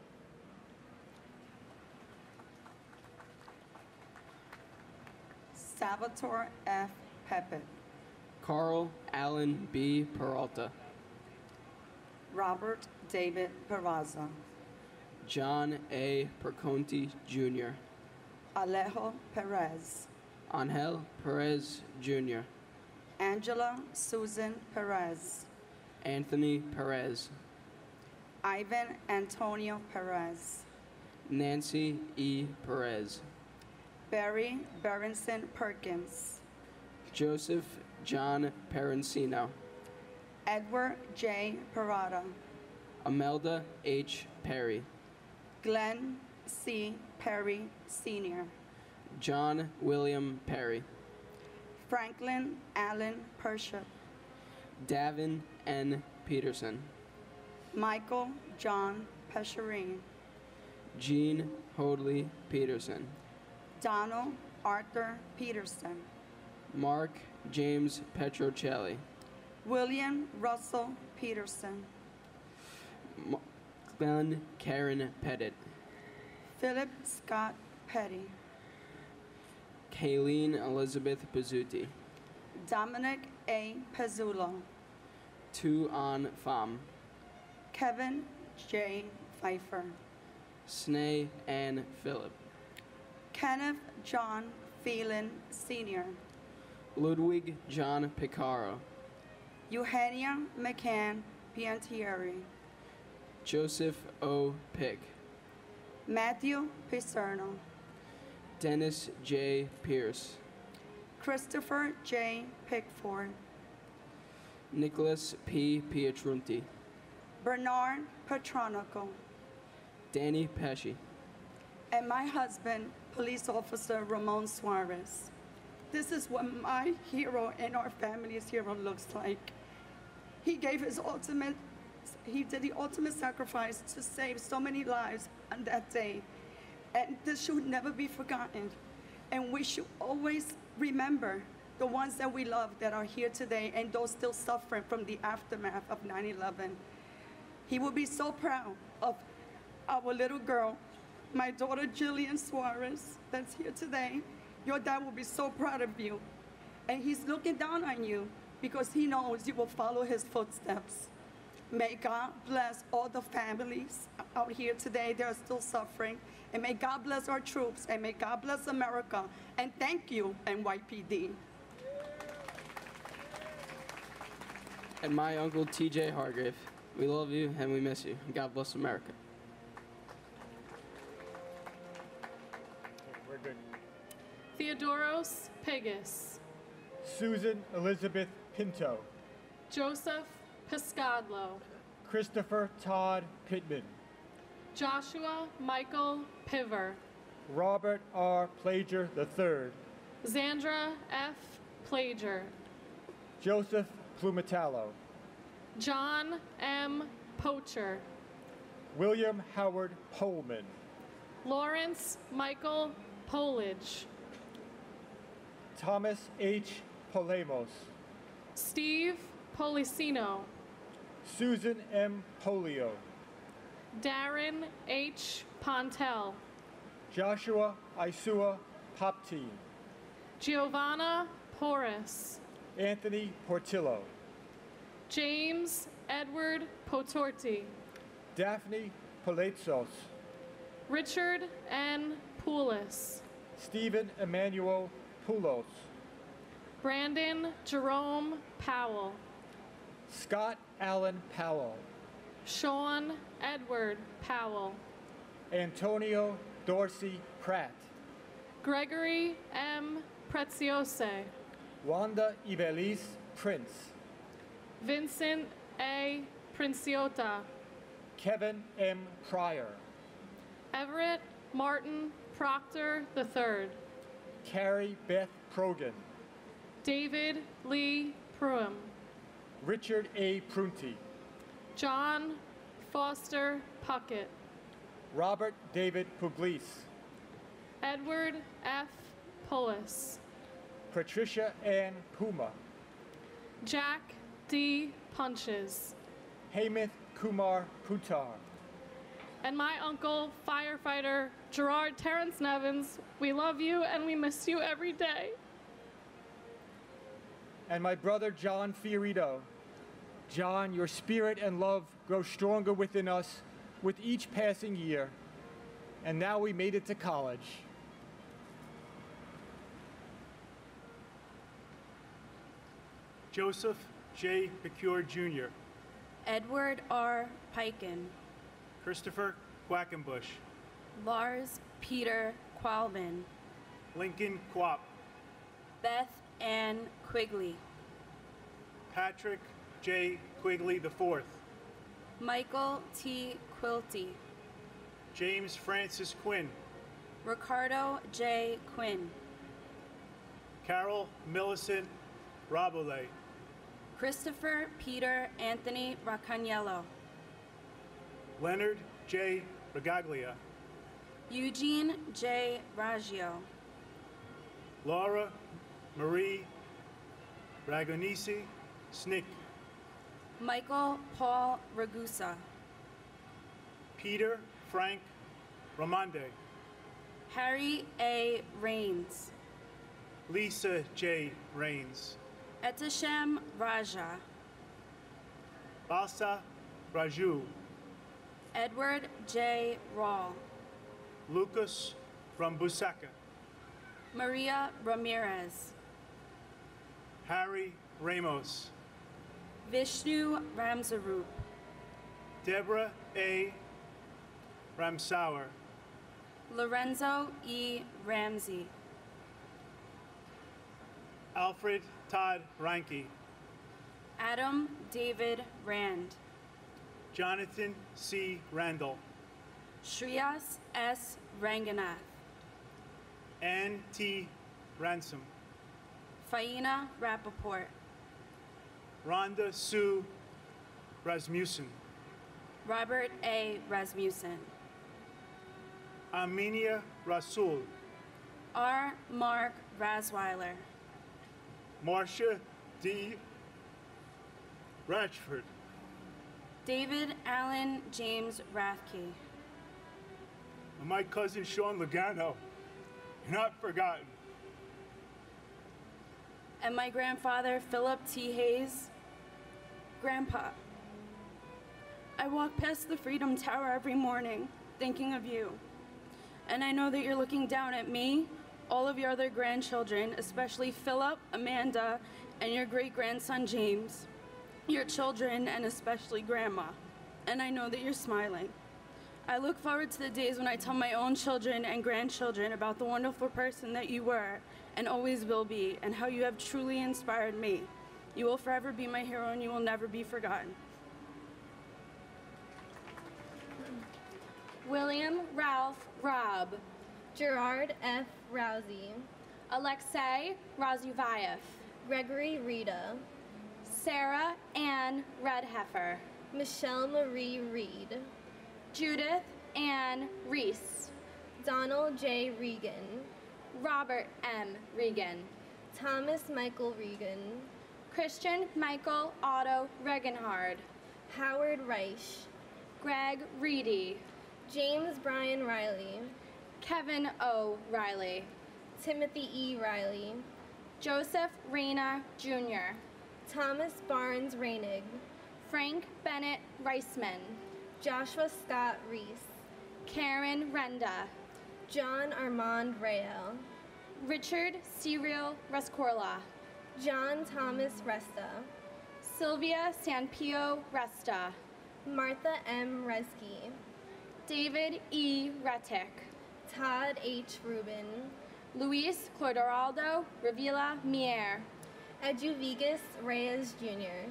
Salvatore F. Pepe. Carl Allen B. Peralta. Robert David Peraza. John A. Perconti, Jr. Alejo Perez. Angel Perez, Jr. Angela Susan Perez. Anthony Perez. Ivan Antonio Perez. Nancy E. Perez. Barry Berenson Perkins. Joseph John Perencino. Edward J. Parada. Imelda H. Perry. Glenn C. Perry Sr. John William Perry. Franklin Allen Pership. Davin N. Peterson. Michael John Pesherin. Jean Hoadley Peterson. Donald Arthur Peterson. Mark James Petrocelli. William Russell Peterson. Glenn Karen Pettit. Philip Scott Petty. Kayleen Elizabeth Pizzuti. Dominic A. Pezzulo. Tu An Pham. Kevin J. Pfeiffer. Snay Ann Phillip. Kenneth John Phelan Sr. Ludwig John Picaro. Eugenia McCann Piantieri. Joseph O. Pick. Matthew Picerno. Dennis J. Pierce. Christopher J. Pickford. Nicholas P. Pietrunti. Bernard Petronico, Danny Pesci, and my husband, Police Officer Ramon Suarez. This is what my hero and our family's hero looks like. He did the ultimate sacrifice to save so many lives on that day. And this should never be forgotten. And we should always remember the ones that we love that are here today and those still suffering from the aftermath of 9/11. He will be so proud of our little girl, my daughter Jillian Suarez, that's here today. Your dad will be so proud of you. And he's looking down on you because he knows you will follow his footsteps. May God bless all the families out here today that are still suffering. And may God bless our troops. And may God bless America. And thank you, NYPD. and my uncle T.J. Hargrave. We love you and we miss you. God bless America. We're good. Theodoros Pegas, Susan Elizabeth Pinto, Joseph Piscadlo, Christopher Todd Pittman, Joshua Michael Piver, Robert R. Plager III, Zandra F. Plager, Joseph Plumetallo, John M. Pocher, William Howard Pohlman, Lawrence Michael Polidge, Thomas H. Polemos, Steve Policino, Susan M. Polio, Darren H. Pontel, Joshua Isua Poptine, Giovanna Porras, Anthony Portillo, James Edward Potorti, Daphne Palatzos, Richard N. Poulos, Stephen Emmanuel Poulos, Brandon Jerome Powell, Scott Allen Powell, Sean Edward Powell, Antonio Dorsey Pratt, Gregory M. Preziose, Wanda Ibelis Prince, Vincent A. Princiota, Kevin M. Pryor, Everett Martin Proctor III, Carrie Beth Progan, David Lee Pruitt, Richard A. Prunty, John Foster Puckett, Robert David Pugliese, Edward F. Pullis, Patricia Ann Puma, Jack D. Punches, Hamath Kumar Putar, and my uncle, firefighter Gerard Terrence Nevins. We love you and we miss you every day. and my brother John Fiorito. John, your spirit and love grow stronger within us with each passing year, and now we made it to college. Joseph J. Pecure Jr., Edward R. Piken, Christopher Quackenbush, Lars Peter Qualman, Lincoln Quap, Beth Ann Quigley, Patrick J. Quigley IV, Michael T. Quilty, James Francis Quinn, Ricardo J. Quinn, Carol Millicent Rabole, Christopher Peter Anthony Raccaniello, Leonard J. Regaglia, Eugene J. Raggio, Laura Marie Ragonisi Snick, Michael Paul Ragusa, Peter Frank Ramonde, Harry A. Rains, Lisa J. Rains, Etisham Raja, Basa Raju, Edward J. Rawl, Lucas Rambusaka, Maria Ramirez, Harry Ramos, Vishnu Ramsarup, Deborah A. Ramsauer, Lorenzo E. Ramsey, Alfred Todd Ranke, Adam David Rand, Jonathan C. Randall, Shreyas S. Ranganath, Ann T. Ransom, Faina Rappaport, Rhonda Sue Rasmussen, Robert A. Rasmussen, Armenia Rasul, R. Mark Rasweiler, Marcia D. Ratchford, David Allen James Rathke, and my cousin Sean Logano. You're not forgotten. and my grandfather Philip T. Hayes. Grandpa, I walk past the Freedom Tower every morning thinking of you. And I know that you're looking down at me, all of your other grandchildren, especially Philip, Amanda, and your great-grandson James, your children, and especially Grandma. And I know that you're smiling. I look forward to the days when I tell my own children and grandchildren about the wonderful person that you were and always will be, and how you have truly inspired me. You will forever be my hero, and you will never be forgotten. William Ralph Robb, Gerard F. Rousey, Alexei Razuvayev, Gregory Rita, Sarah Ann Redheffer, Michelle Marie Reed, Judith Ann Reese, Donald J. Regan, Robert M. Regan, Thomas Michael Regan, Christian Michael Otto Regenhard, Howard Reich, Greg Reedy, James Brian Riley, Kevin O. Riley, Timothy E. Riley, Joseph Reyna Jr., Thomas Barnes Reinig, Frank Bennett Reisman, Joshua Scott Reese, Karen Renda, John Armand Rael, Richard Cyril Rescorla, John Thomas Resta, Sylvia Sanpio Resta, Martha M. Reski, David E. Retic, Todd H. Rubin, Luis Clodoraldo Revilla Mier, Eduvigus Reyes Jr.,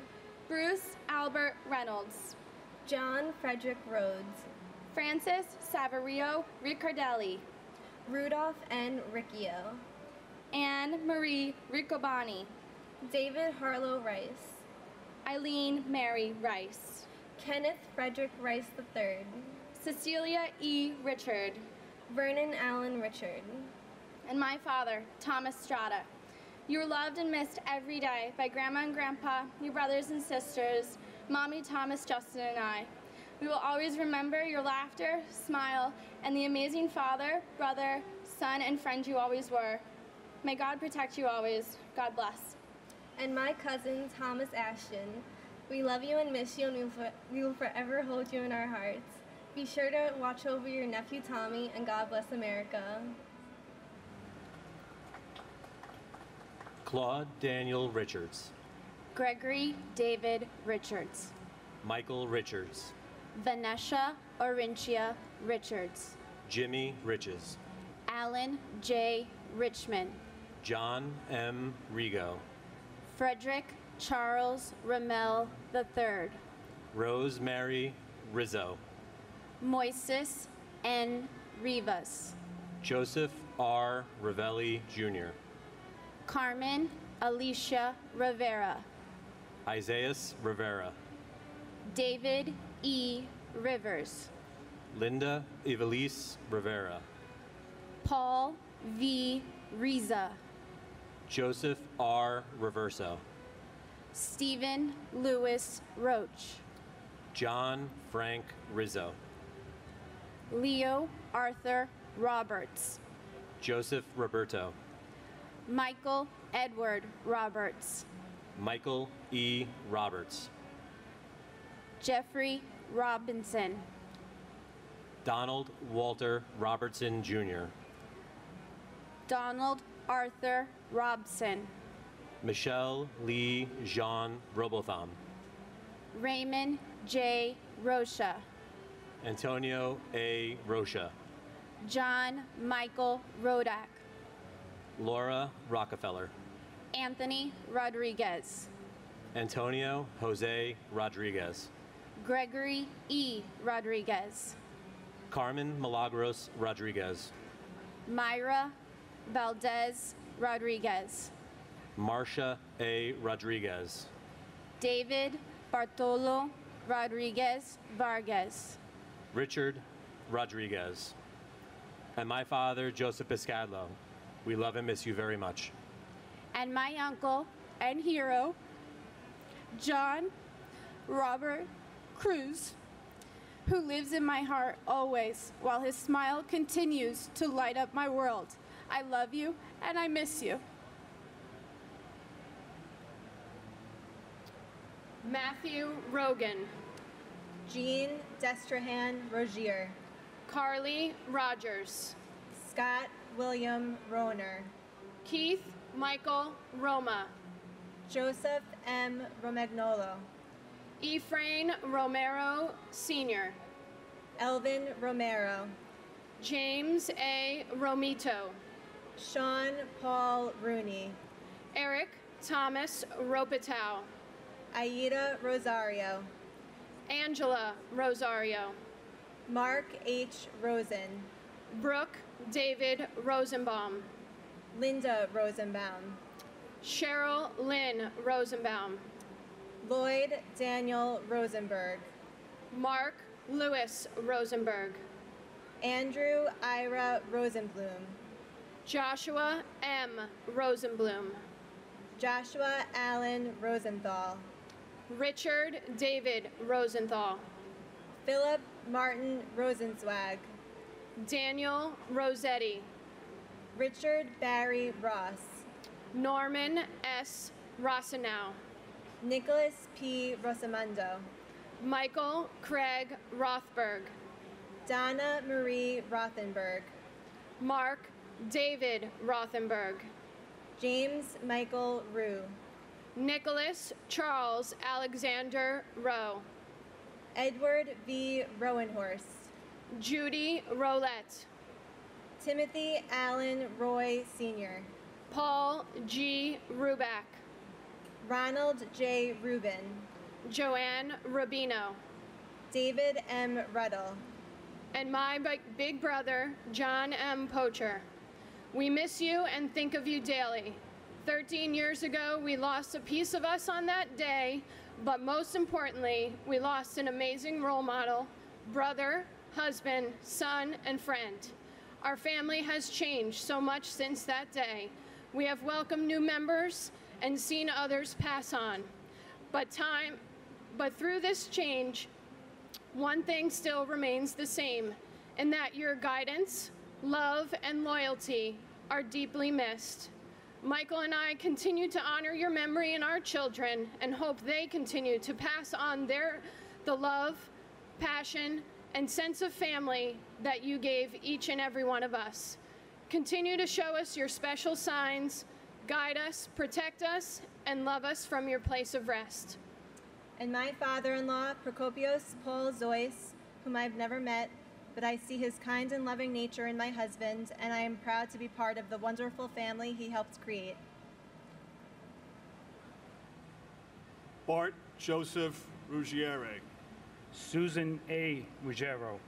Bruce Albert Reynolds, John Frederick Rhodes, Francis Saverio Riccardelli, Rudolph N. Riccio, Anne Marie Riccoboni, David Harlow Rice, Eileen Mary Rice, Kenneth Frederick Rice III, Cecilia E. Richard, Vernon Allen Richard, and my father, Thomas Strata. You are loved and missed every day by Grandma and Grandpa, your brothers and sisters, Mommy, Thomas, Justin, and I. We will always remember your laughter, smile, and the amazing father, brother, son, and friend you always were. May God protect you always. God bless. And my cousin, Thomas Ashton, we love you and miss you, and we will forever hold you in our hearts. Be sure to watch over your nephew Tommy, and God bless America. Claude Daniel Richards, Gregory David Richards, Michael Richards, Vanessa Orincia Richards, Jimmy Riches, Alan J. Richmond, John M. Rigo, Frederick Charles Ramel III, Rosemary Rizzo, Moises N. Rivas, Joseph R. Ravelli Jr., Carmen Alicia Rivera, Isaias Rivera, David E. Rivers, Linda Evelise Rivera, Paul V. Riza, Joseph R. Reverso, Stephen Lewis Roach, John Frank Rizzo, Leo Arthur Roberts, Joseph Roberto, Michael Edward Roberts, Michael E. Roberts, Jeffrey Robinson, Donald Walter Robertson Jr., Donald Arthur Robson, Michelle Lee Jean Robotham, Raymond J. Rocha, Antonio A. Rocha, John Michael Rodak, Laura Rockefeller, Anthony Rodriguez, Antonio Jose Rodriguez, Gregory E. Rodriguez. Carmen Milagros Rodriguez. Myra Valdez Rodriguez. Marcia A. Rodriguez. David Bartolo Rodriguez Vargas. Richard Rodriguez. And my father, Joseph Piscadlo. We love and miss you very much. And my uncle and hero, John Robert Cruz, who lives in my heart always, while his smile continues to light up my world. I love you and I miss you. Matthew Rogan. Jean Destrahan Rogier. Carly Rogers. Scott William Roner. Keith Michael Roma. Joseph M. Romagnolo. Efrain Romero Sr. Elvin Romero. James A. Romito. Sean Paul Rooney. Eric Thomas Ropitow. Aida Rosario. Angela Rosario. Mark H. Rosen. Brooke David Rosenbaum. Linda Rosenbaum. Cheryl Lynn Rosenbaum. Lloyd Daniel Rosenberg. Mark Lewis Rosenberg. Andrew Ira Rosenblum. Joshua M. Rosenblum. Joshua Allen Rosenthal. Richard David Rosenthal. Philip Martin Rosenzweig. Daniel Rossetti. Richard Barry Ross. Norman S. Rossenow. Nicholas P. Rosamundo. Michael Craig Rothberg. Donna Marie Rothenberg. Mark David Rothenberg. James Michael Rue. Nicholas Charles Alexander Rowe. Edward V. Rowenhorst. Judy Rolette. Timothy Allen Roy Sr. Paul G. Ruback. Ronald J. Rubin. Joanne Rubino. David M. Ruddle. And my big brother, John M. Pocher. We miss you and think of you daily. 13 years ago, we lost a piece of us on that day, but most importantly, we lost an amazing role model, brother, husband, son, and friend. Our family has changed so much since that day. We have welcomed new members and seen others pass on. But through this change, one thing still remains the same, and that your guidance, love, and loyalty are deeply missed. Michael and I continue to honor your memory in our children and hope they continue to pass on the love, passion, and sense of family that you gave each and every one of us. Continue to show us your special signs, guide us, protect us, and love us from your place of rest. And my father-in-law, Procopios Paul Zois, whom I've never met, but I see his kind and loving nature in my husband, and I am proud to be part of the wonderful family he helped create. Bart Joseph Ruggiere. Susan A. Ruggiero.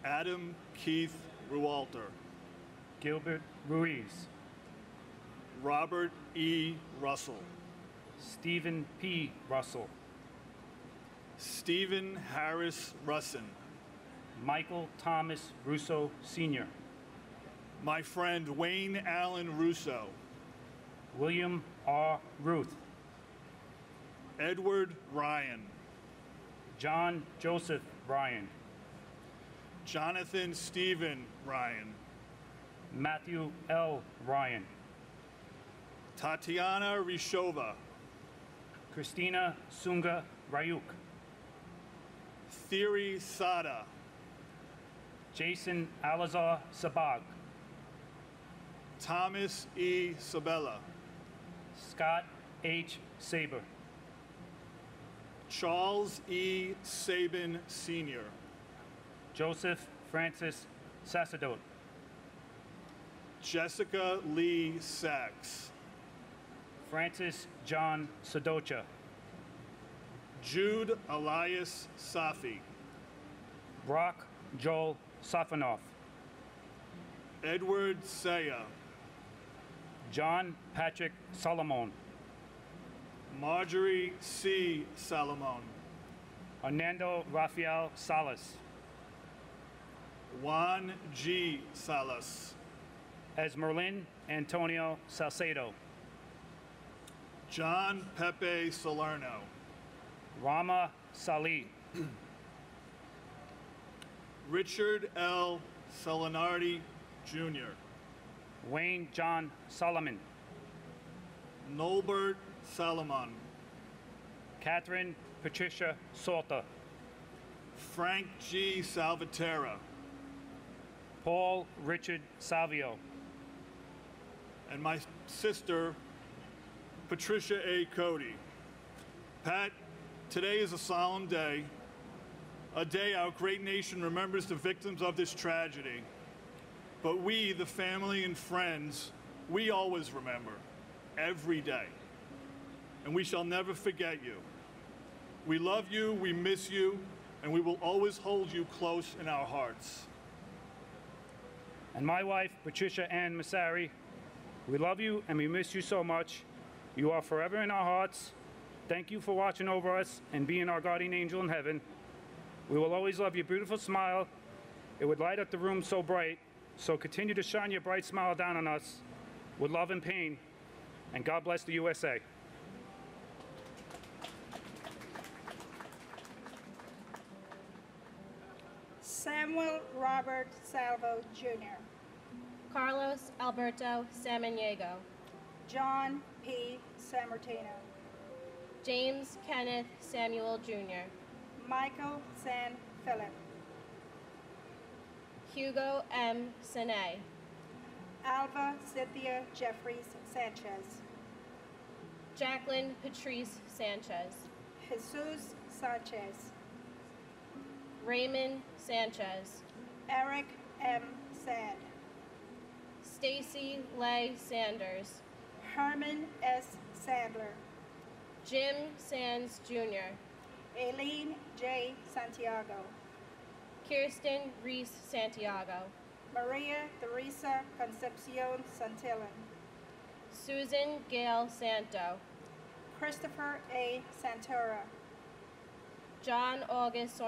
Adam Keith Rualter. Gilbert Ruiz. Robert E. Russell. Stephen P. Russell. Stephen Harris Russin. Michael Thomas Russo Sr. My friend Wayne Allen Russo. William R. Ruth. Edward Ryan. John Joseph Ryan. Jonathan Stephen Ryan. Matthew L. Ryan. Tatiana Rishova. Christina Sunga Rayuk. Thierry Sada. Jason Alazar Sabag. Thomas E. Sabella. Scott H. Saber. Charles E. Sabin Sr. Joseph Francis Sacerdote. Jessica Lee Sachs. Francis John Sadocha. Jude Elias Safi. Brock Joel Safanoff. Edward Saya. John Patrick Solomon. Marjorie C. Salomon. Hernando Rafael Salas. Juan G. Salas. Esmerlin Antonio Salcedo. John Pepe Salerno. Rama Salih. Richard L. Salinardi, Jr. Wayne John Solomon. Nolbert Salomon. Catherine Patricia Salter. Frank G. Salvatera. Paul Richard Salvio. And my sister, Patricia A. Cody. Pat, today is a solemn day, a day our great nation remembers the victims of this tragedy. But we, the family and friends, we always remember, every day. And we shall never forget you. We love you, we miss you, and we will always hold you close in our hearts. And my wife, Patricia Ann Massari, we love you and we miss you so much. You are forever in our hearts. Thank you for watching over us and being our guardian angel in heaven. We will always love your beautiful smile. It would light up the room so bright. So continue to shine your bright smile down on us with love and pain. And God bless the USA. Samuel Robert Salvo, Jr. Carlos Alberto Samaniego. John P. Sammartino. James Kenneth Samuel, Jr. Michael San Philip. Hugo M. Sine. Alva Cynthia Jeffries Sanchez. Jacqueline Patrice Sanchez. Jesus Sanchez. Raymond Sanchez. Eric M. Sad. Stacy Leigh Sanders. Herman S. Sandler. Jim Sands, Jr. Aileen J. Santiago. Kirsten Reese Santiago. Maria Teresa Concepcion Santillan. Susan Gail Santo. Christopher A. Santora. John August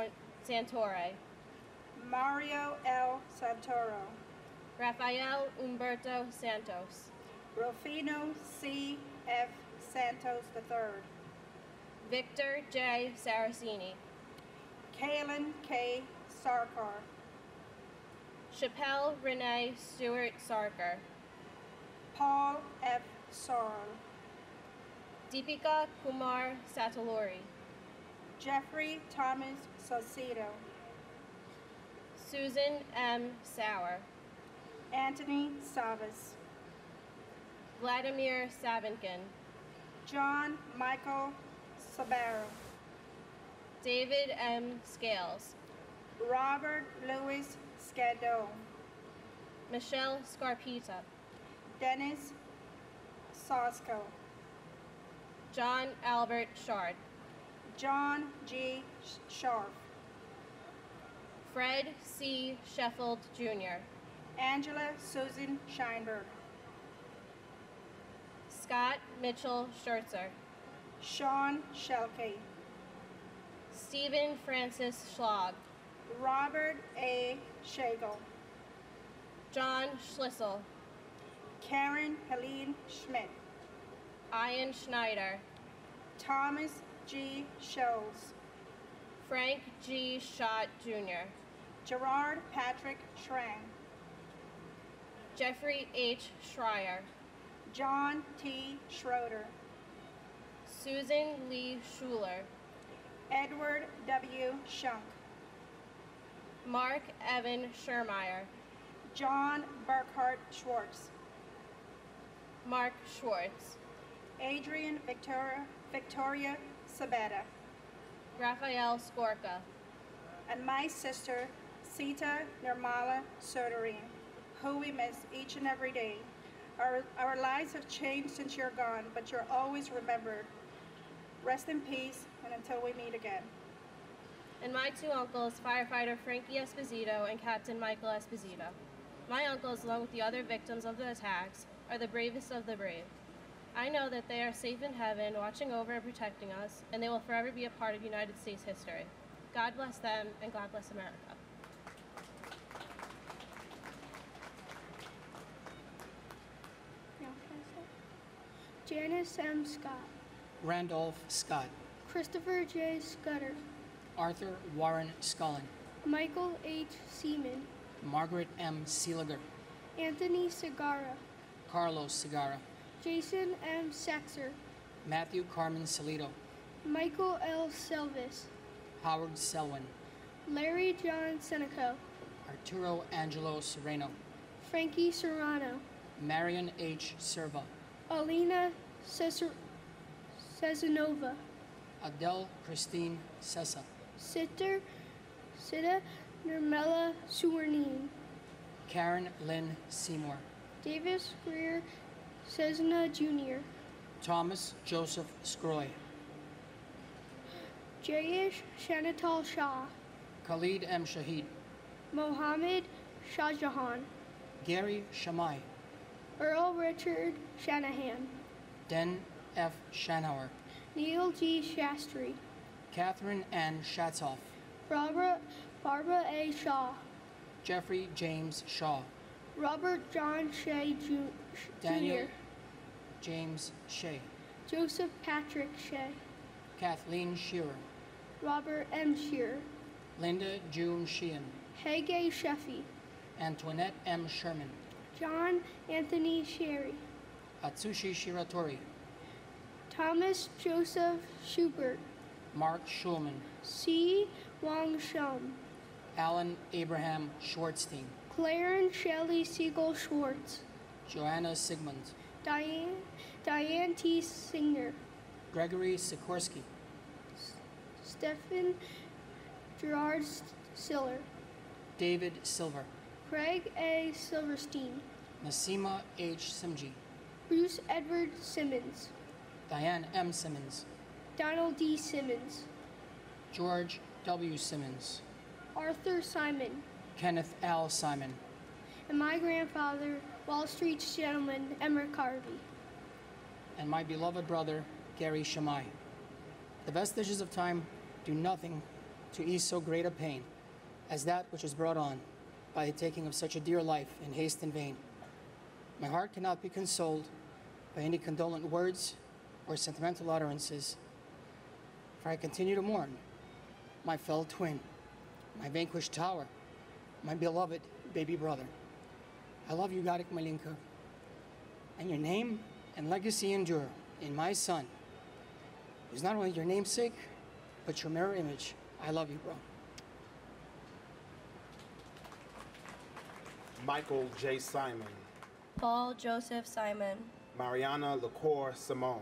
Santore. Mario L. Santoro. Rafael Umberto Santos. Rufino C. F. Santos III. Victor J. Saraceni. Kaylin K. Sarkar. Chappelle Renee Stewart Sarkar. Paul F. Sorrell. Deepika Kumar Sataluri. Jeffrey Thomas Saucedo. Susan M. Sauer. Anthony Savas. Vladimir Savinkin. John Michael Sabaro. David M. Scales. Robert Louis Scandone. Michelle Scarpita. Dennis Sosco. John Albert Shard. John G. Sharp. Fred C. Sheffield, Jr. Angela Susan Scheinberg. Scott Mitchell Schertzer. Sean Shelke. Stephen Francis Schlag. Robert A. Schagel. John Schlissel. Karen Helene Schmidt. Ian Schneider. Thomas G. Scholes. Frank G. Schott, Jr. Gerard Patrick Schrang. Jeffrey H. Schreier. John T. Schroeder. Susan Lee Schuler. Edward W. Shunk. Mark Evan Schermeyer. John Burkhart Schwartz. Mark Schwartz. Adrian Victoria Sabetta. Raphael Skorka. And my sister, Sita Nirmala Sodarin, who we miss each and every day. Our lives have changed since you're gone, but you're always remembered. Rest in peace, and until we meet again. And my two uncles, firefighter Frankie Esposito and Captain Michael Esposito. My uncles, along with the other victims of the attacks, are the bravest of the brave. I know that they are safe in heaven, watching over and protecting us, and they will forever be a part of United States history. God bless them, and God bless America. Janice M. Scott, Randolph Scott, Christopher J. Scudder, Arthur Warren Scullin, Michael H. Seaman, Margaret M. Seeliger, Anthony Segarra, Carlos Segarra, Jason M. Sexer, Matthew Carmen Salito, Michael L. Selvis, Howard Selwyn, Larry John Seneco, Arturo Angelo Sereno, Frankie Serrano, Marion H. Serva, Alina Cezanova, Adele Christine Sessa, Sita Nirmela Suwarneen, Karen Lynn Seymour, Davis Greer Cesna Jr., Thomas Joseph Scroy, Jayesh Shanatal Shah, Khalid M. Shahid, Mohammed Shahjahan, Gary Shamai, Earl Richard Shanahan, Den F. Shanauer, Neil G. Shastri, Catherine Ann Shatzoff, Barbara A. Shaw, Jeffrey James Shaw, Robert John Shea Daniel Jr., James Shea, Joseph Patrick Shea, Kathleen Shearer, Robert M. Shearer, Linda June Sheehan, Hagay Sheffy, Antoinette M. Sherman, John Anthony Sherry, Atsushi Shiratori, Thomas Joseph Schubert, Mark Schulman, C. Wang Shum, Alan Abraham Schwartzstein, Clarence Shelley Siegel Schwartz, Joanna Sigmund, Diane T. Singer, Gregory Sikorsky, Stephen Gerard Siller, David Silver, Craig A. Silverstein, Nasima H. Simji, Bruce Edward Simmons, Diane M. Simmons, Donald D. Simmons, George W. Simmons, Arthur Simon, Kenneth L. Simon, and my grandfather, Wall Street's gentleman, Emmer Carvey. and my beloved brother, Gary Shamai. The vestiges of time do nothing to ease so great a pain as that which is brought on by the taking of such a dear life in haste and vain. My heart cannot be consoled by any condolent words or sentimental utterances, for I continue to mourn my fellow twin, my vanquished tower, my beloved baby brother. I love you, Garik Malinka, and your name and legacy endure in my son, who's not only your namesake, but your mirror image. I love you, bro. Michael J. Simon, Paul Joseph Simon, Mariana LaCour Simone,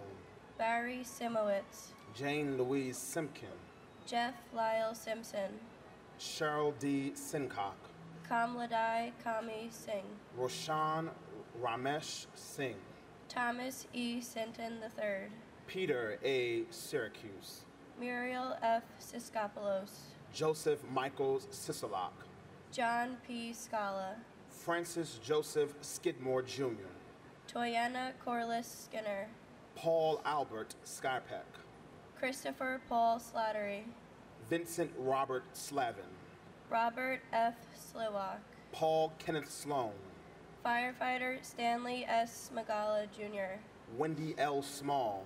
Barry Simowitz, Jane Louise Simpkin, Jeff Lyle Simpson, Cheryl D. Sincock, Kamladai Kami Singh, Roshan Ramesh Singh, Thomas E. Sinton III, Peter A. Syracuse, Muriel F. Siskopoulos, Joseph Michaels Sisolak, John P. Scala, Francis Joseph Skidmore Jr., Toyana Corliss Skinner, Paul Albert Skypeck, Christopher Paul Slattery, Vincent Robert Slavin, Robert F. Sliwak, Paul Kenneth Sloan, Firefighter Stanley S. Magala Jr., Wendy L. Small,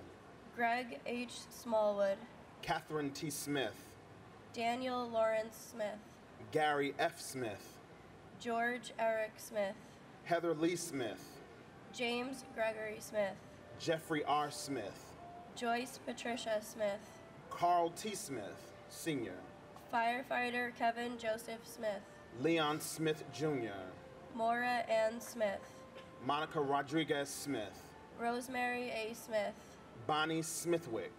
Greg H. Smallwood, Catherine T. Smith, Daniel Lawrence Smith, Gary F. Smith, George Eric Smith, Heather Lee Smith, James Gregory Smith, Jeffrey R. Smith, Joyce Patricia Smith, Carl T. Smith, Sr., Firefighter Kevin Joseph Smith, Leon Smith Jr., Maura Ann Smith, Monica Rodriguez Smith, Rosemary A. Smith, Bonnie Smithwick,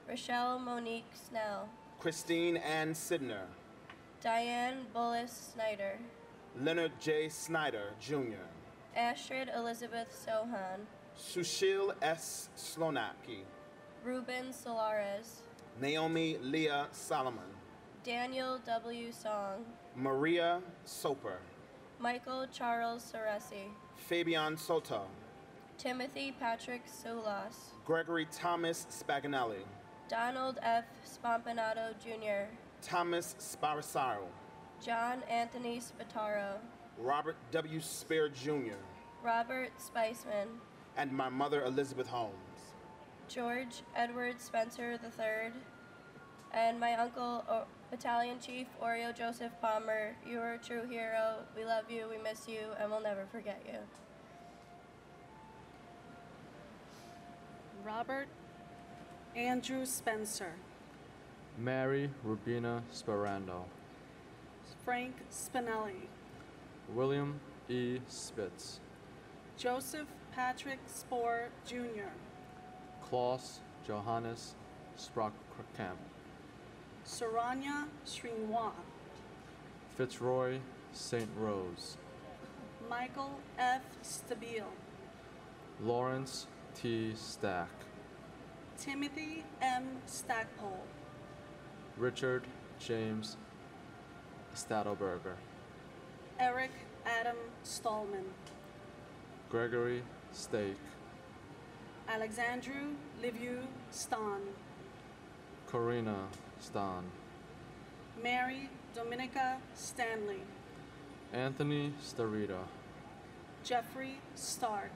Rochelle Monique Snell, Christine Ann Sidner, Diane Bullis Snyder, Leonard J. Snyder, Jr., Astrid Elizabeth Sohan, Sushil S. Slonaki, Ruben Solares, Naomi Leah Solomon, Daniel W. Song, Maria Soper, Michael Charles Ceresi, Fabian Soto, Timothy Patrick Solas, Gregory Thomas Spaganelli, Donald F. Spompanato Jr., Thomas Sparisaro, John Anthony Spataro, Robert W. Spear Jr., Robert Spiceman, and my mother Elizabeth Holmes. George Edward Spencer III, and my uncle, Battalion Chief Oreo Joseph Palmer. You are a true hero. We love you, we miss you, and we'll never forget you. Robert Andrew Spencer, Mary Rubina Sperando, Frank Spinelli, William E. Spitz, Joseph Patrick Spohr Jr., Klaus Johannes Sprockamp, Saranya Srinwa, Fitzroy St. Rose, Michael F. Stabile, Lawrence T. Stack, Timothy M. Stackpole, Richard James Stadelberger, Eric Adam Stallman, Gregory Stake, Alexandru Liviu Stan, Corina Stan, Mary Dominica Stanley, Anthony Starita, Jeffrey Stark,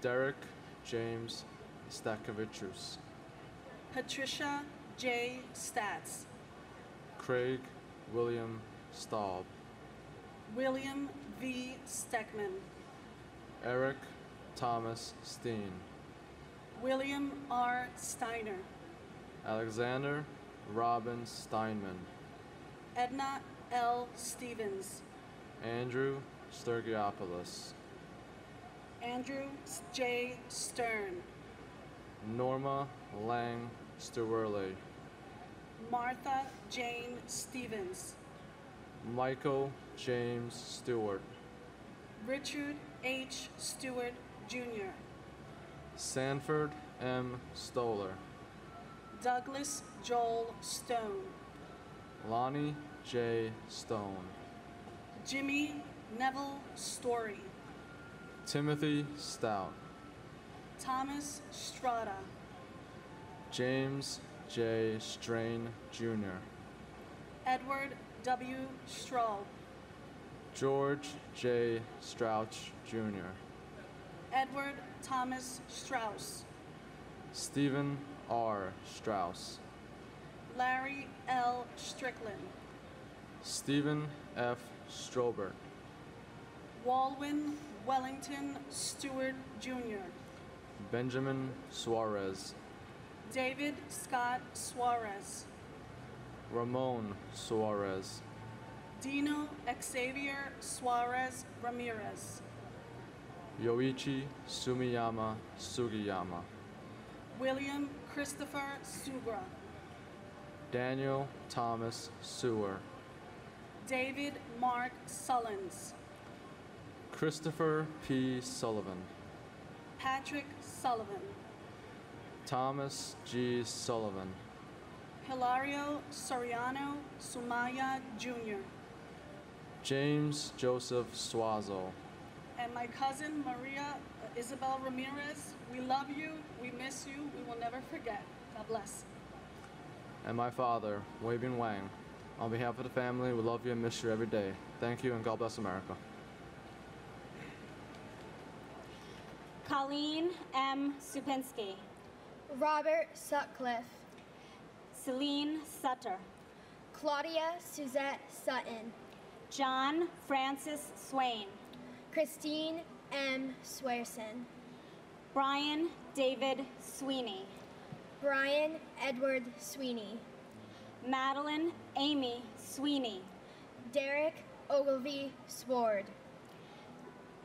Derek James Stakovicius, Patricia J. Stats, Craig William Staub, William V. Steckman, Eric Thomas Steen, William R. Steiner, Alexander Robin Steinman, Edna L. Stevens, Andrew Sturgiopoulos, Andrew J. Stern, Norma Lang Stewerley, Martha Jane Stevens, Michael James Stewart, Richard H. Stewart, Jr., Sanford M. Stoller, Douglas Joel Stone, Lonnie J. Stone, Jimmy Neville Story, Timothy Stout, Thomas Strada, James J. Strain Jr., Edward W. Straub, George J. Strouch Jr., Edward Thomas Strauss, Stephen R. Strauss, Larry L. Strickland, Stephen F. Strobert, Walwyn Wellington Stewart, Jr., Benjamin Suarez, David Scott Suarez, Ramon Suarez, Dino Xavier Suarez Ramirez, Yoichi Sumiyama Sugiyama, William Christopher Sugra, Daniel Thomas Sewer, David Mark Sullins, Christopher P. Sullivan, Patrick Sullivan, Thomas G. Sullivan, Hilario Soriano Sumaya Jr., James Joseph Suazo, and my cousin Maria Isabel Ramirez. We love you, we miss you, we will never forget. God bless. and my father, Weibin Wang. On behalf of the family, we love you and miss you every day. Thank you and God bless America. Colleen M. Supinski, Robert Sutcliffe, Celine Sutter, Claudia Suzette Sutton, John Francis Swain, Christine M. Swearson, Brian David Sweeney, Brian Edward Sweeney, Madeline Amy Sweeney, Derek Ogilvy Sword,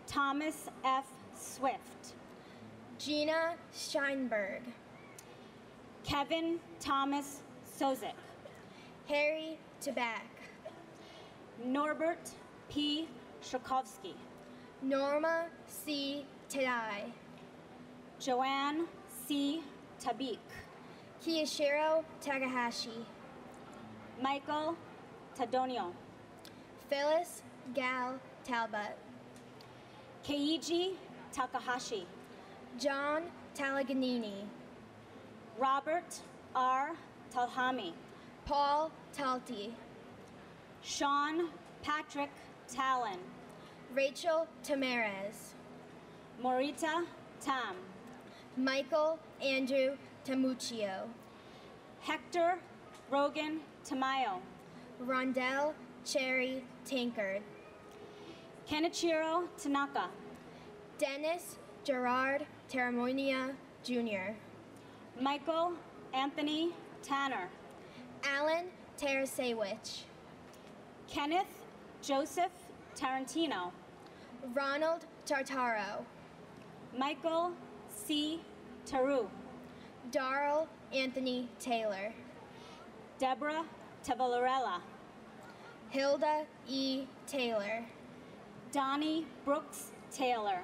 Thomas F. Swift, Gina Steinberg, Kevin Thomas Sozik, Harry Tabak, Norbert P. Shakovsky, Norma C. Tadai, Joanne C. Tabik. Kiyashiro Takahashi. Michael Tadonio. Phyllis Gal Talbot. Keiji Takahashi. John Talaganini. Robert R. Talhami. Paul Talti. Sean Patrick Talon. Rachel Tamarez. Morita Tam. Michael Andrew Tamuccio. Hector Rogan Tamayo. Rondell Cherry Tankard. Kenichiro Tanaka. Dennis Gerard Taramonia Jr. Michael Anthony Tanner. Alan Tarasewicz. Kenneth Joseph Tarantino. Ronald Tartaro. Michael C. Taru. Darrell Anthony Taylor. Deborah Tavalarella. Hilda E. Taylor. Donnie Brooks Taylor.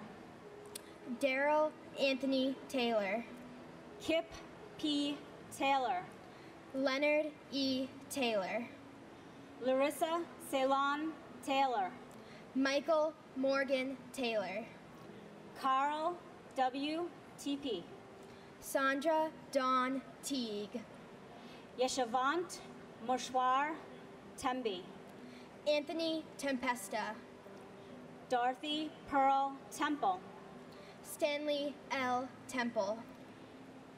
Daryl Anthony Taylor. Kip P. Taylor. Leonard E. Taylor. Larissa Ceylon Taylor. Michael Morgan Taylor. Carl W. TP. Sandra Dawn Teague. Yeshavant Moshwar Tembi. Anthony Tempesta. Dorothy Pearl Temple. Stanley L. Temple.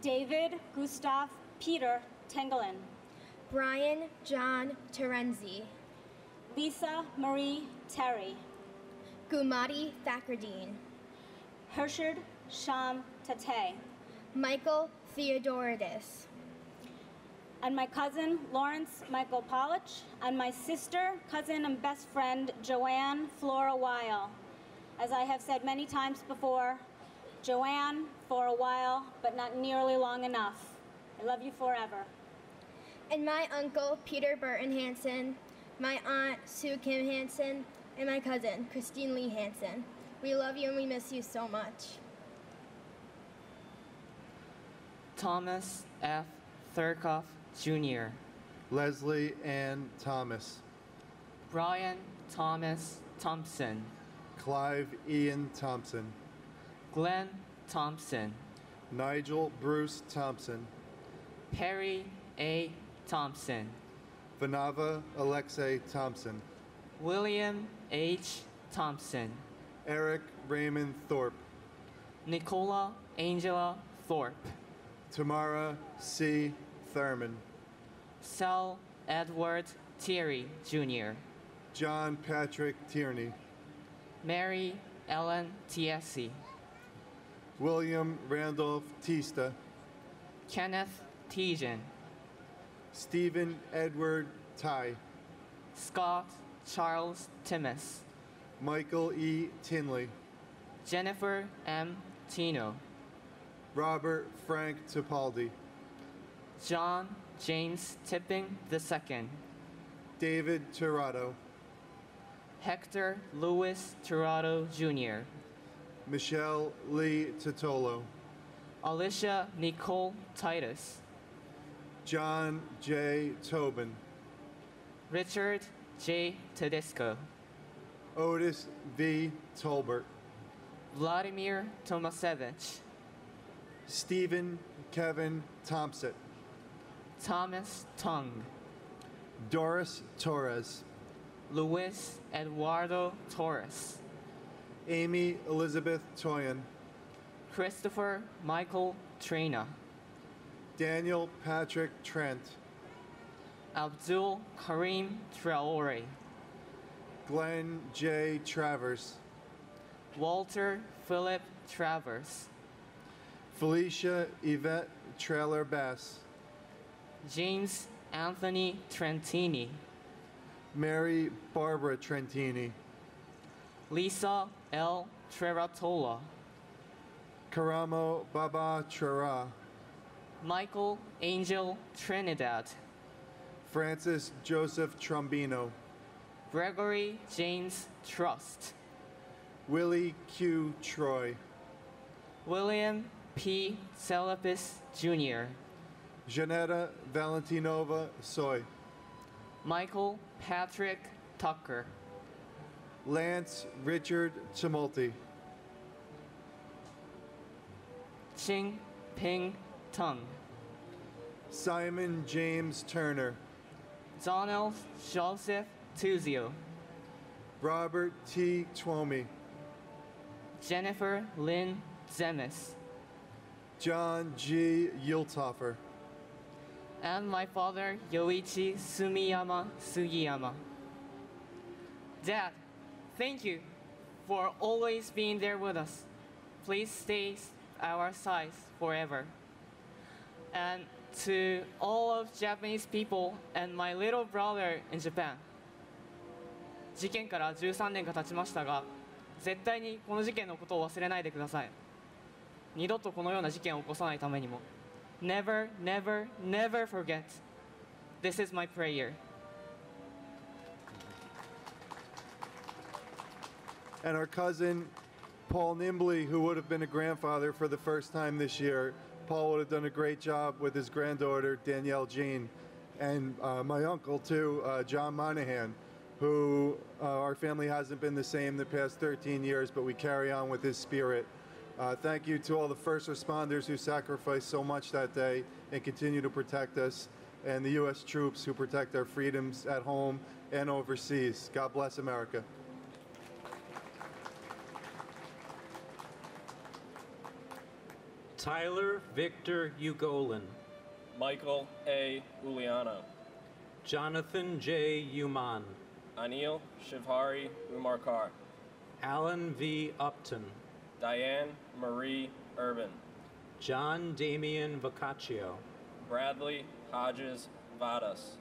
David Gustav Peter Tengelin. Brian John Terenzi. Lisa Marie Terry. Gumati Thakradine. Hershard Sham Tate. Michael Theodoridis. And my cousin Lawrence Michael Polich, and my sister, cousin, and best friend Joanne Flora Weil. As I have said many times before, Joanne for a while, but not nearly long enough. I love you forever. And my uncle Peter Burton Hansen, my aunt Sue Kim Hansen, and my cousin Christine Lee Hansen. We love you and we miss you so much. Thomas F. Thurkoff, Jr. Leslie Ann Thomas. Brian Thomas Thompson. Clive Ian Thompson. Glenn Thompson. Nigel Bruce Thompson. Perry A. Thompson. Vanava Alexei Thompson. William H. Thompson. Eric Raymond Thorpe. Nicola Angela Thorpe. Tamara C. Thurman. Sal Edward Thierry, Jr. John Patrick Tierney. Mary Ellen Tiesi. William Randolph Tista. Kenneth Tejan. Stephen Edward Ty. Scott Charles Timmis. Michael E. Tinley. Jennifer M. Tino. Robert Frank Tipaldi. John James Tipping II. David Tirado. Hector Louis Tirado Jr. Michelle Lee Totolo. Alicia Nicole Titus. John J. Tobin. Richard J. Tedesco. Otis V. Tolbert. Vladimir Tomasevich. Stephen Kevin Thompson. Thomas Tung. Doris Torres. Luis Eduardo Torres. Amy Elizabeth Toyan. Christopher Michael Trina. Daniel Patrick Trent. Abdul Karim Traore. Glenn J. Travers. Walter Philip Travers. Felicia Yvette Trailer Bass. James Anthony Trentini. Mary Barbara Trentini. Lisa L. Treratola. Karamo Baba Trera. Michael Angel Trinidad. Francis Joseph Trombino. Gregory James Trust. Willie Q. Troy. William P. Celapis Jr., Janetta Valentinova Soy, Michael Patrick Tucker, Lance Richard Tumulty, Ching Ping Tung, Simon James Turner, Donald Joseph Tuzio, Robert T. Twomey, Jennifer Lynn Zemis, John G. Yultoffer, and my father, Yoichi Sumiyama Sugiyama. Dad, thank you for always being there with us. Please stay at our side forever. And to all of Japanese people and my little brother in Japan. 事件から13年が経ちましたが、絶対にこの事件のことを忘れないでください。二度とこのような事件を起こさないためにも。Never, never, never forget. This is my prayer. and our cousin Paul Nimbley, who would have been a grandfather for the first time this year. Paul would have done a great job with his granddaughter, Danielle Jean, and my uncle, too, John Monahan, who our family hasn't been the same the past 13 years, but we carry on with his spirit. Thank you to all the first responders who sacrificed so much that day and continue to protect us, and the U.S. troops who protect our freedoms at home and overseas. God bless America. Tyler Victor Ugolin. Michael A. Uliano. Jonathan J. Uman. Anil Shivhari Umarkar. Alan V. Upton. Diane Marie Urban. John Damian Vocaccio. Bradley Hodges Vadas.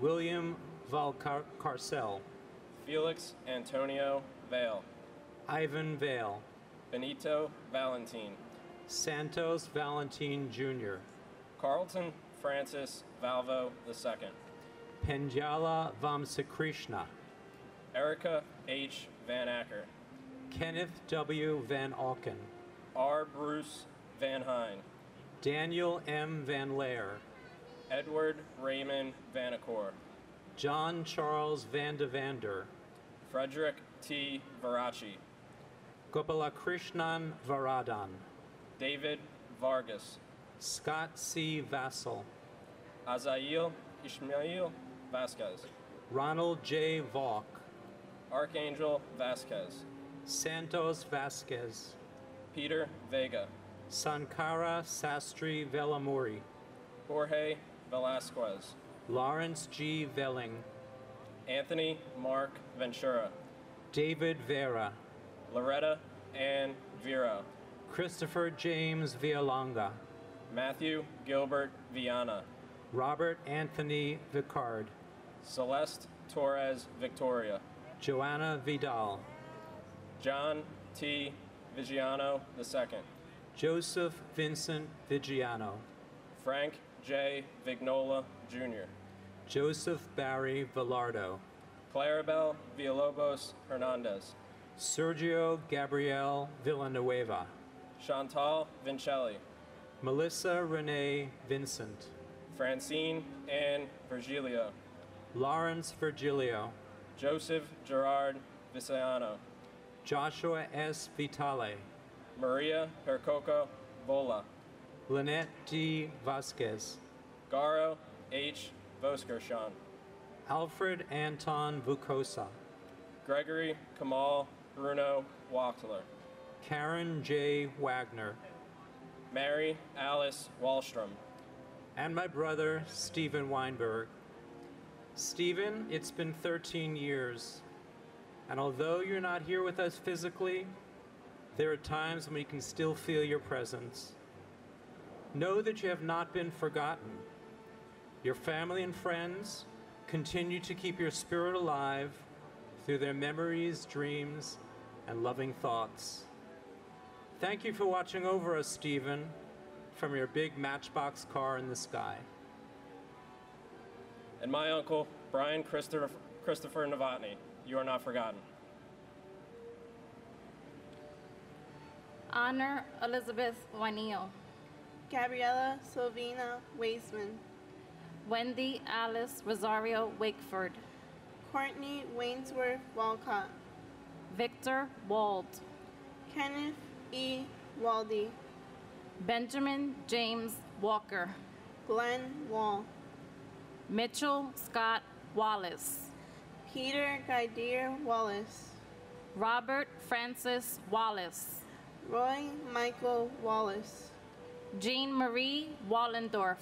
William Valcarcel. Felix Antonio Vale. Ivan Vale. Benito Valentin. Santos Valentin Jr. Carlton Francis Valvo II. Penjala Vamsakrishna. Erica H. Van Acker. Kenneth W. Van Auken. R. Bruce Van Hine. Daniel M. Van Laer. Edward Raymond Vanacore. John Charles Van de Vander. Frederick T. Varachi. Gopalakrishnan Varadan. David Vargas. Scott C. Vassal. Azail Ishmael Vasquez. Ronald J. Valk. Archangel Vasquez. Santos Vasquez. Peter Vega. Sankara Sastri Velamuri. Jorge Velasquez. Lawrence G. Velling. Anthony Mark Ventura. David Vera. Loretta Ann Vera. Christopher James Vialonga. Matthew Gilbert Viana. Robert Anthony Vicard. Celeste Torres Victoria. Joanna Vidal. John T. Vigiano II. Joseph Vincent Vigiano. Frank J. Vignola Jr. Joseph Barry Villardo. Clarabelle Villalobos Hernandez. Sergio Gabriel Villanueva. Chantal Vincelli. Melissa Renee Vincent. Francine Ann Virgilio. Lawrence Virgilio. Joseph Gerard Viciano. Joshua S. Vitale. Maria Percoco Vola. Lynette D. Vasquez. Garo H. Voskershan. Alfred Anton Vukosa. Gregory Kamal Bruno Wachtler. Karen J. Wagner. Mary Alice Wallstrom. And my brother, Stephen Weinberg. Stephen, it's been 13 years. And although you're not here with us physically, there are times when we can still feel your presence. Know that you have not been forgotten. Your family and friends continue to keep your spirit alive through their memories, dreams, and loving thoughts. Thank you for watching over us, Stephen, from your big matchbox car in the sky. And my uncle, Brian Christopher Novotny. You are not forgotten. Honor Elizabeth Juanillo. Gabriella Sylvina Waisman. Wendy Alice Rosario Wakeford. Courtney Wainsworth Walcott. Victor Wald. Kenneth E. Waldy. Benjamin James Walker. Glenn Wall. Mitchell Scott Wallace. Peter Gaidier Wallace. Robert Francis Wallace. Roy Michael Wallace. Jean Marie Wallendorf.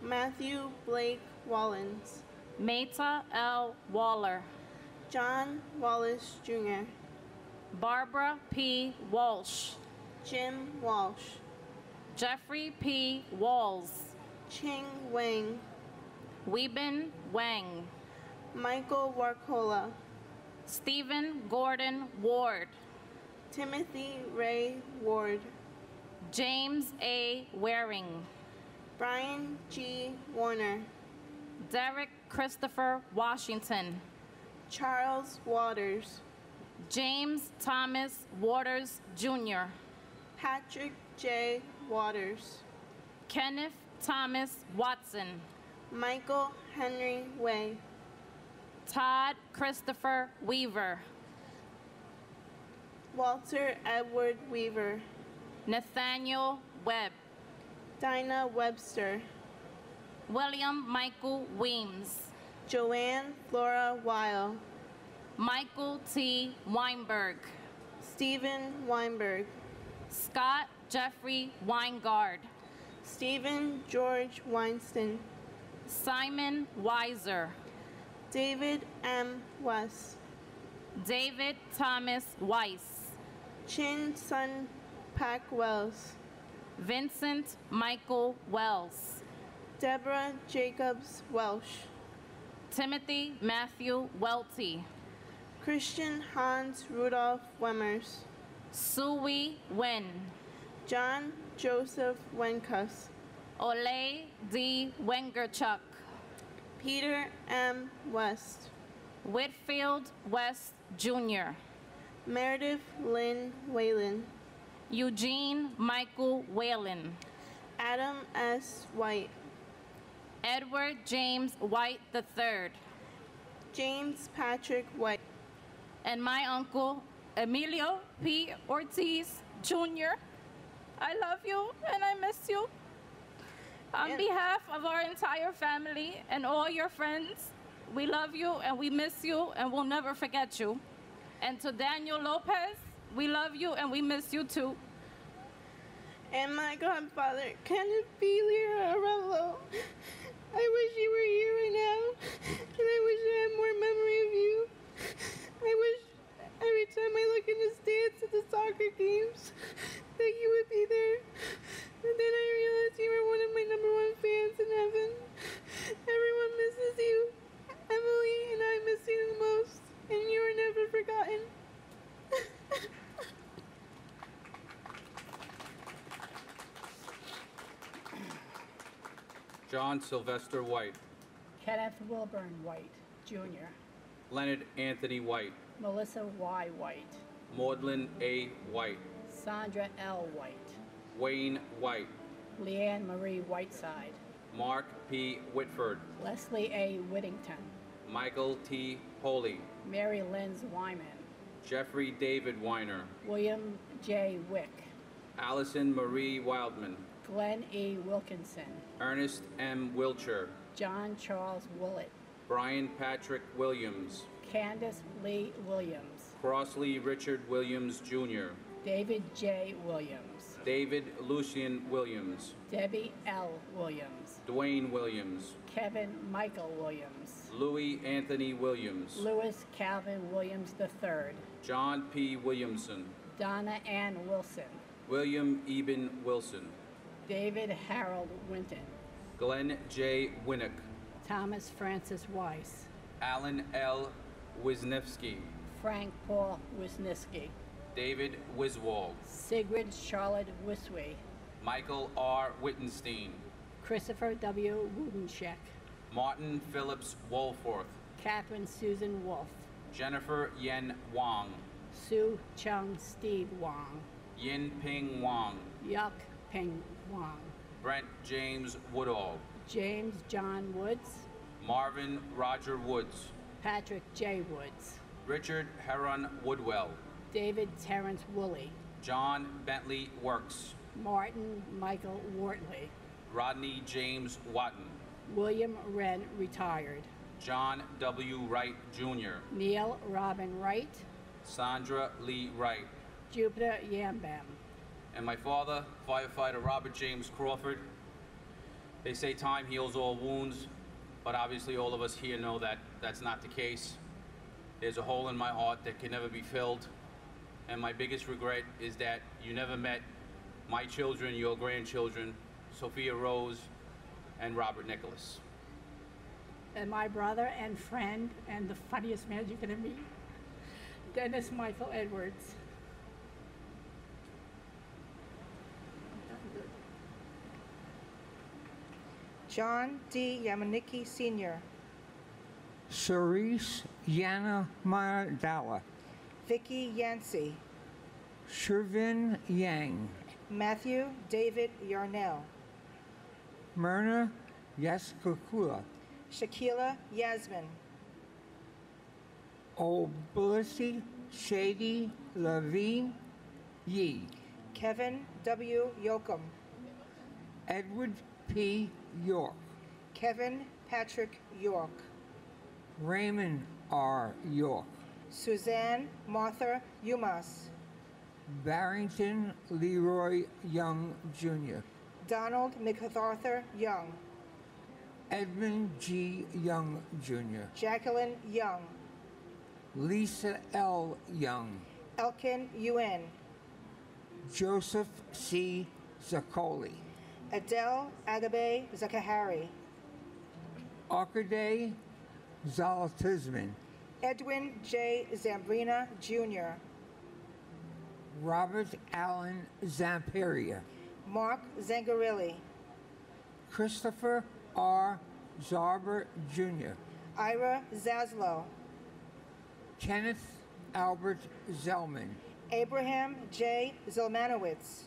Matthew Blake Wallens. Meta L. Waller. John Wallace Jr. Barbara P. Walsh. Jim Walsh. Jeffrey P. Walls. Ching Wang. Weibin Wang. Michael Warcola. Stephen Gordon Ward. Timothy Ray Ward. James A. Waring. Brian G. Warner. Derek Christopher Washington. Charles Waters. James Thomas Waters Jr. Patrick J. Waters. Kenneth Thomas Watson. Michael Henry Way. Todd Christopher Weaver. Walter Edward Weaver. Nathaniel Webb. Dinah Webster. William Michael Weems. Joanne Flora Weil. Michael T. Weinberg. Stephen Weinberg. Scott Jeffrey Weingard. Stephen George Weinstein. Simon Weiser. David M. West. David Thomas Weiss. Chin Sun Pak Wells. Vincent Michael Wells. Deborah Jacobs Welsh. Timothy Matthew Welty. Christian Hans Rudolph Wemmers. Sui Wen. John Joseph Wenkus. Ole D. Wengerchuk. Peter M. West. Whitfield West Jr. Meredith Lynn Whalen. Eugene Michael Whalen. Adam S. White. Edward James White III. James Patrick White. And my uncle, Emilio P. Ortiz Jr. I love you and I miss you. On behalf of our entire family and all your friends, we love you and we miss you and we'll never forget you. And to Daniel Lopez, we love you and we miss you too. And my godfather, Kenneth B. Lira Arello. I wish you were here right now, and I wish I had more memory of you. I wish every time I look in the stands at the soccer games that you would be there. And then I realized you were one of my #1 fans in heaven. Everyone misses you. Emily and I miss you the most, and you are never forgotten. John Sylvester White. Kenneth Wilburn White, Jr. Leonard Anthony White. Melissa Y. White. Maudlin A. White. Sandra L. White. Wayne White. Leanne Marie Whiteside. Mark P. Whitford. Leslie A. Whittington. Michael T. Holy. Mary Lynn's Wyman. Jeffrey David Weiner. William J. Wick. Allison Marie Wildman. Glenn E. Wilkinson. Ernest M. Wilcher. John Charles Willett. Brian Patrick Williams. Candace Lee Williams. Crossley Richard Williams, Jr. David J. Williams. David Lucian Williams. Debbie L. Williams. Dwayne Williams. Kevin Michael Williams. Louis Anthony Williams. Lewis Calvin Williams III. John P. Williamson. Donna Ann Wilson. William Eben Wilson. David Harold Winton. Glenn J. Winnick. Thomas Francis Weiss. Alan L. Wisniewski. Frank Paul Wisniewski. David Wiswald. Sigrid Charlotte Wiswe. Michael R. Wittenstein. Christopher W. Wudenschek. Martin Phillips Wolforth. Catherine Susan Wolf. Jennifer Yen Wong. Sue Chung Steve Wong. Yin Ping Wang, Yuck Peng Wang, Brent James Woodall, James John Woods, Marvin Roger Woods, Patrick J. Woods, Richard Heron Woodwell, David Terrence Woolley, John Bentley Works, Martin Michael Wortley, Rodney James Watton, William Wren, retired, John W. Wright Jr., Neil Robin Wright, Sandra Lee Wright, Jupiter Yambam, and my father, firefighter Robert James Crawford. They say time heals all wounds, but obviously all of us here know that that's not the case. There's a hole in my heart that can never be filled, and my biggest regret is that you never met my children, your grandchildren, Sophia Rose and Robert Nicholas. and my brother and friend and the funniest man you're gonna meet, Dennis Michael Edwards. John D. Yamanicki Sr., Cerise Yana Maradala, Vicky Yancey, Shervin Yang, Matthew David Yarnell, Myrna Yaskakula, Shaquila Yasmin, Oblissi Shady Levine Yee, Kevin W. Yoakum, Edward P. York, Kevin Patrick York, Raymond R. York, Suzanne Martha Umas, Barrington Leroy Young Jr., Donald MacArthur Young, Edmund G. Young Jr., Jacqueline Young, Lisa L. Young, Elkin Yuen, Joseph C. Zaccoli, Adele Agabe Zakahari, Arcaday Zalatisman, Edwin J. Zambrina Jr., Robert Allen Zamperia, Mark Zangarilli, Christopher R. Zarber Jr., Ira Zaslow, Kenneth Albert Zellman, Abraham J. Zelmanowitz,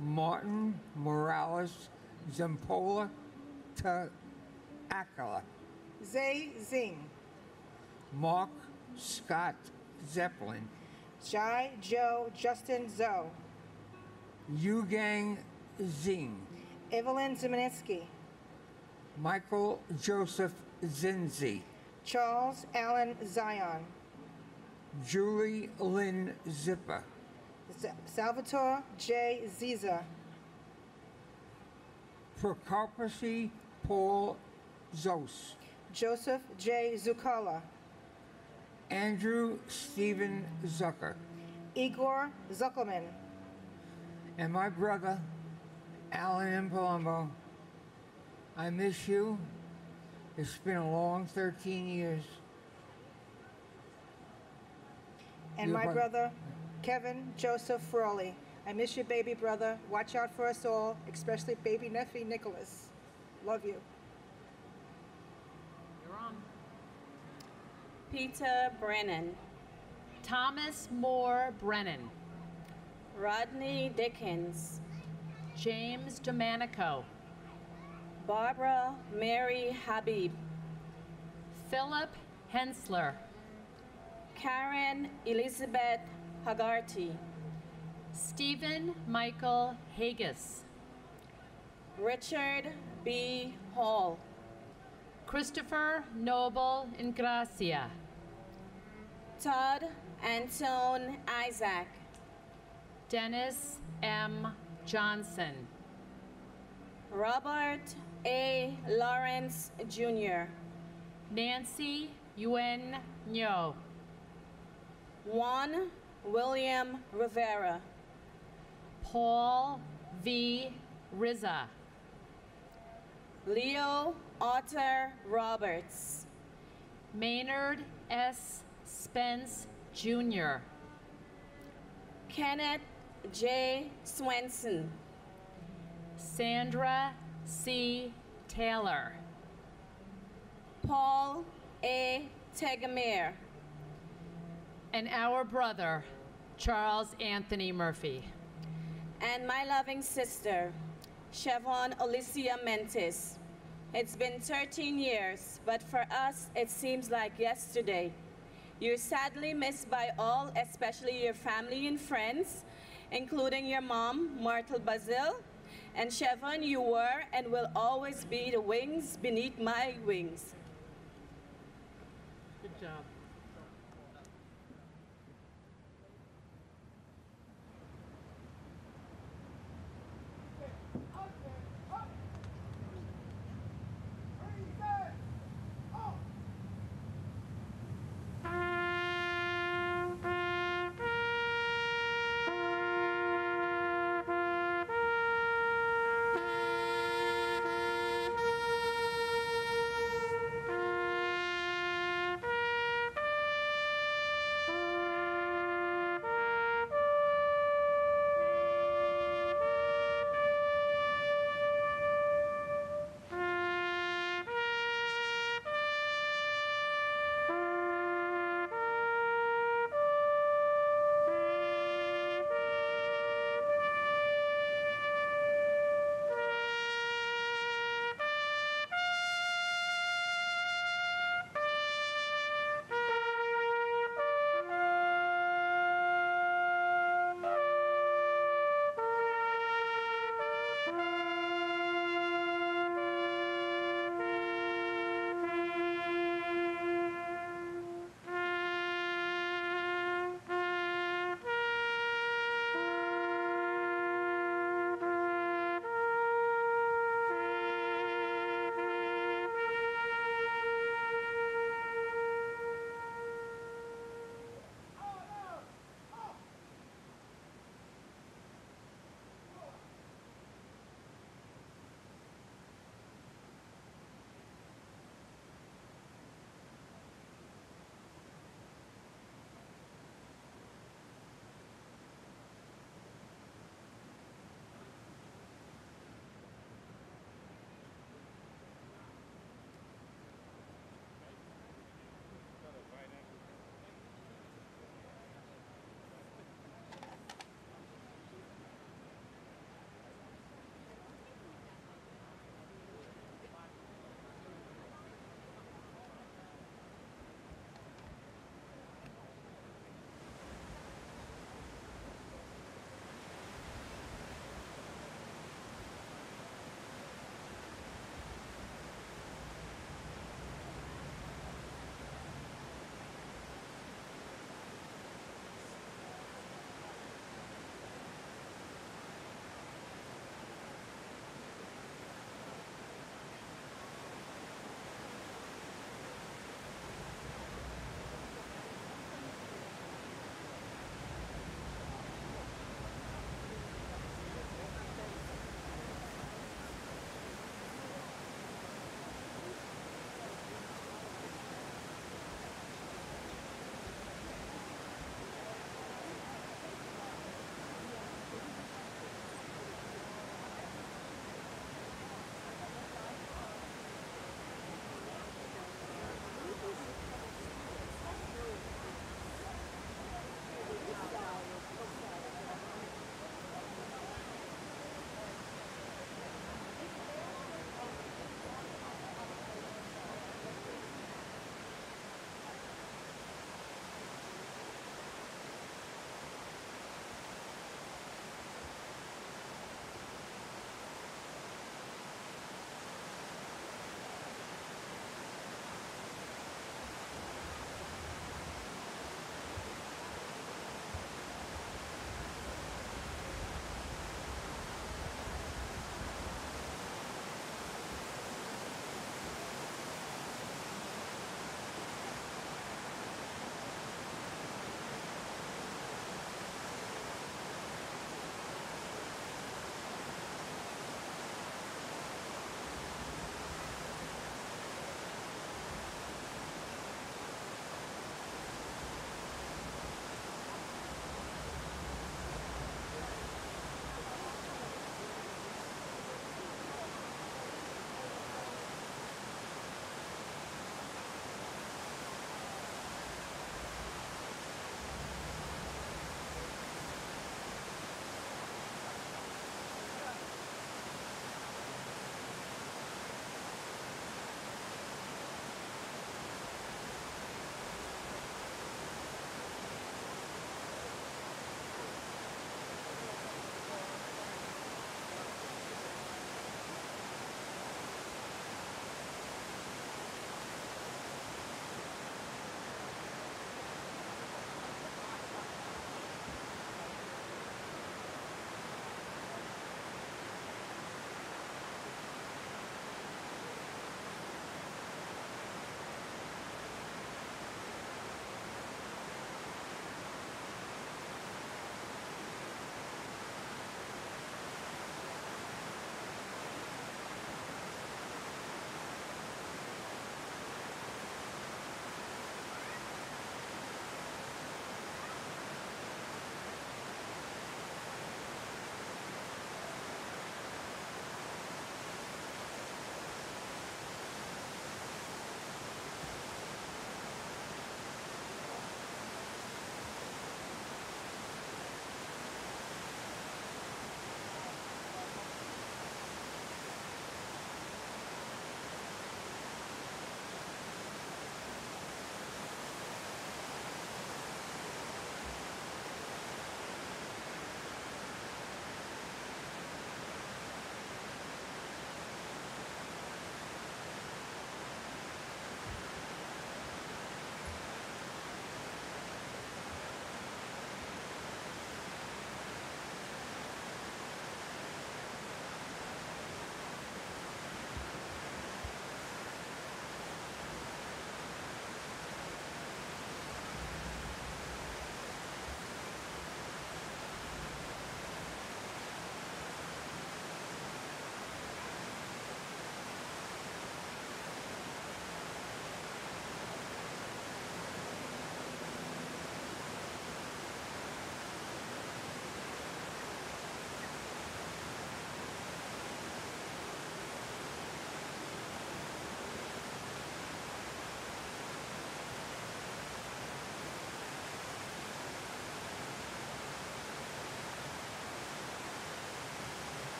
Martin Morales Zampola Akala, Zay Zing, Mark Scott Zeppelin, Jai Joe Justin Zoe, Yugang Zing, Evelyn Zimaninsky, Michael Joseph Zinzi, Charles Allen Zion, Julie Lynn Zipper, Salvatore J. Ziza, Prokopici Paul Zos, Joseph J. Zukala, Andrew Stephen Zucker, Igor Zuckelman, and my brother, Alan M. Palumbo. I miss you. It's been a long 13 years. and my brother, Kevin Joseph Frawley. I miss your baby brother. Watch out for us all, especially baby nephew Nicholas. Love you. You're on. Peter Brennan, Thomas Moore Brennan, Rodney Dickens, James Domanico, Barbara Mary Habib, Philip Hensler, Karen Elizabeth Hagarty, Stephen Michael Haggis, Richard B. Hall, Christopher Noble Ingracia, Todd Antone Isaac, Dennis M. Johnson, Robert A. Lawrence Jr., Nancy Yuen Nyo, Juan William Rivera, Paul V. Rizza, Leo Otter Roberts, Maynard S. Spence Jr., Kenneth J. Swenson, Sandra C. Taylor, Paul A. Tegamere, and our brother, Charles Anthony Murphy. And my loving sister, Chevon Alicia Mentis. It's been 13 years, but for us, it seems like yesterday. You're sadly missed by all, especially your family and friends, including your mom, Myrtle Bazil, and Chevon, you were and will always be the wings beneath my wings. Good job.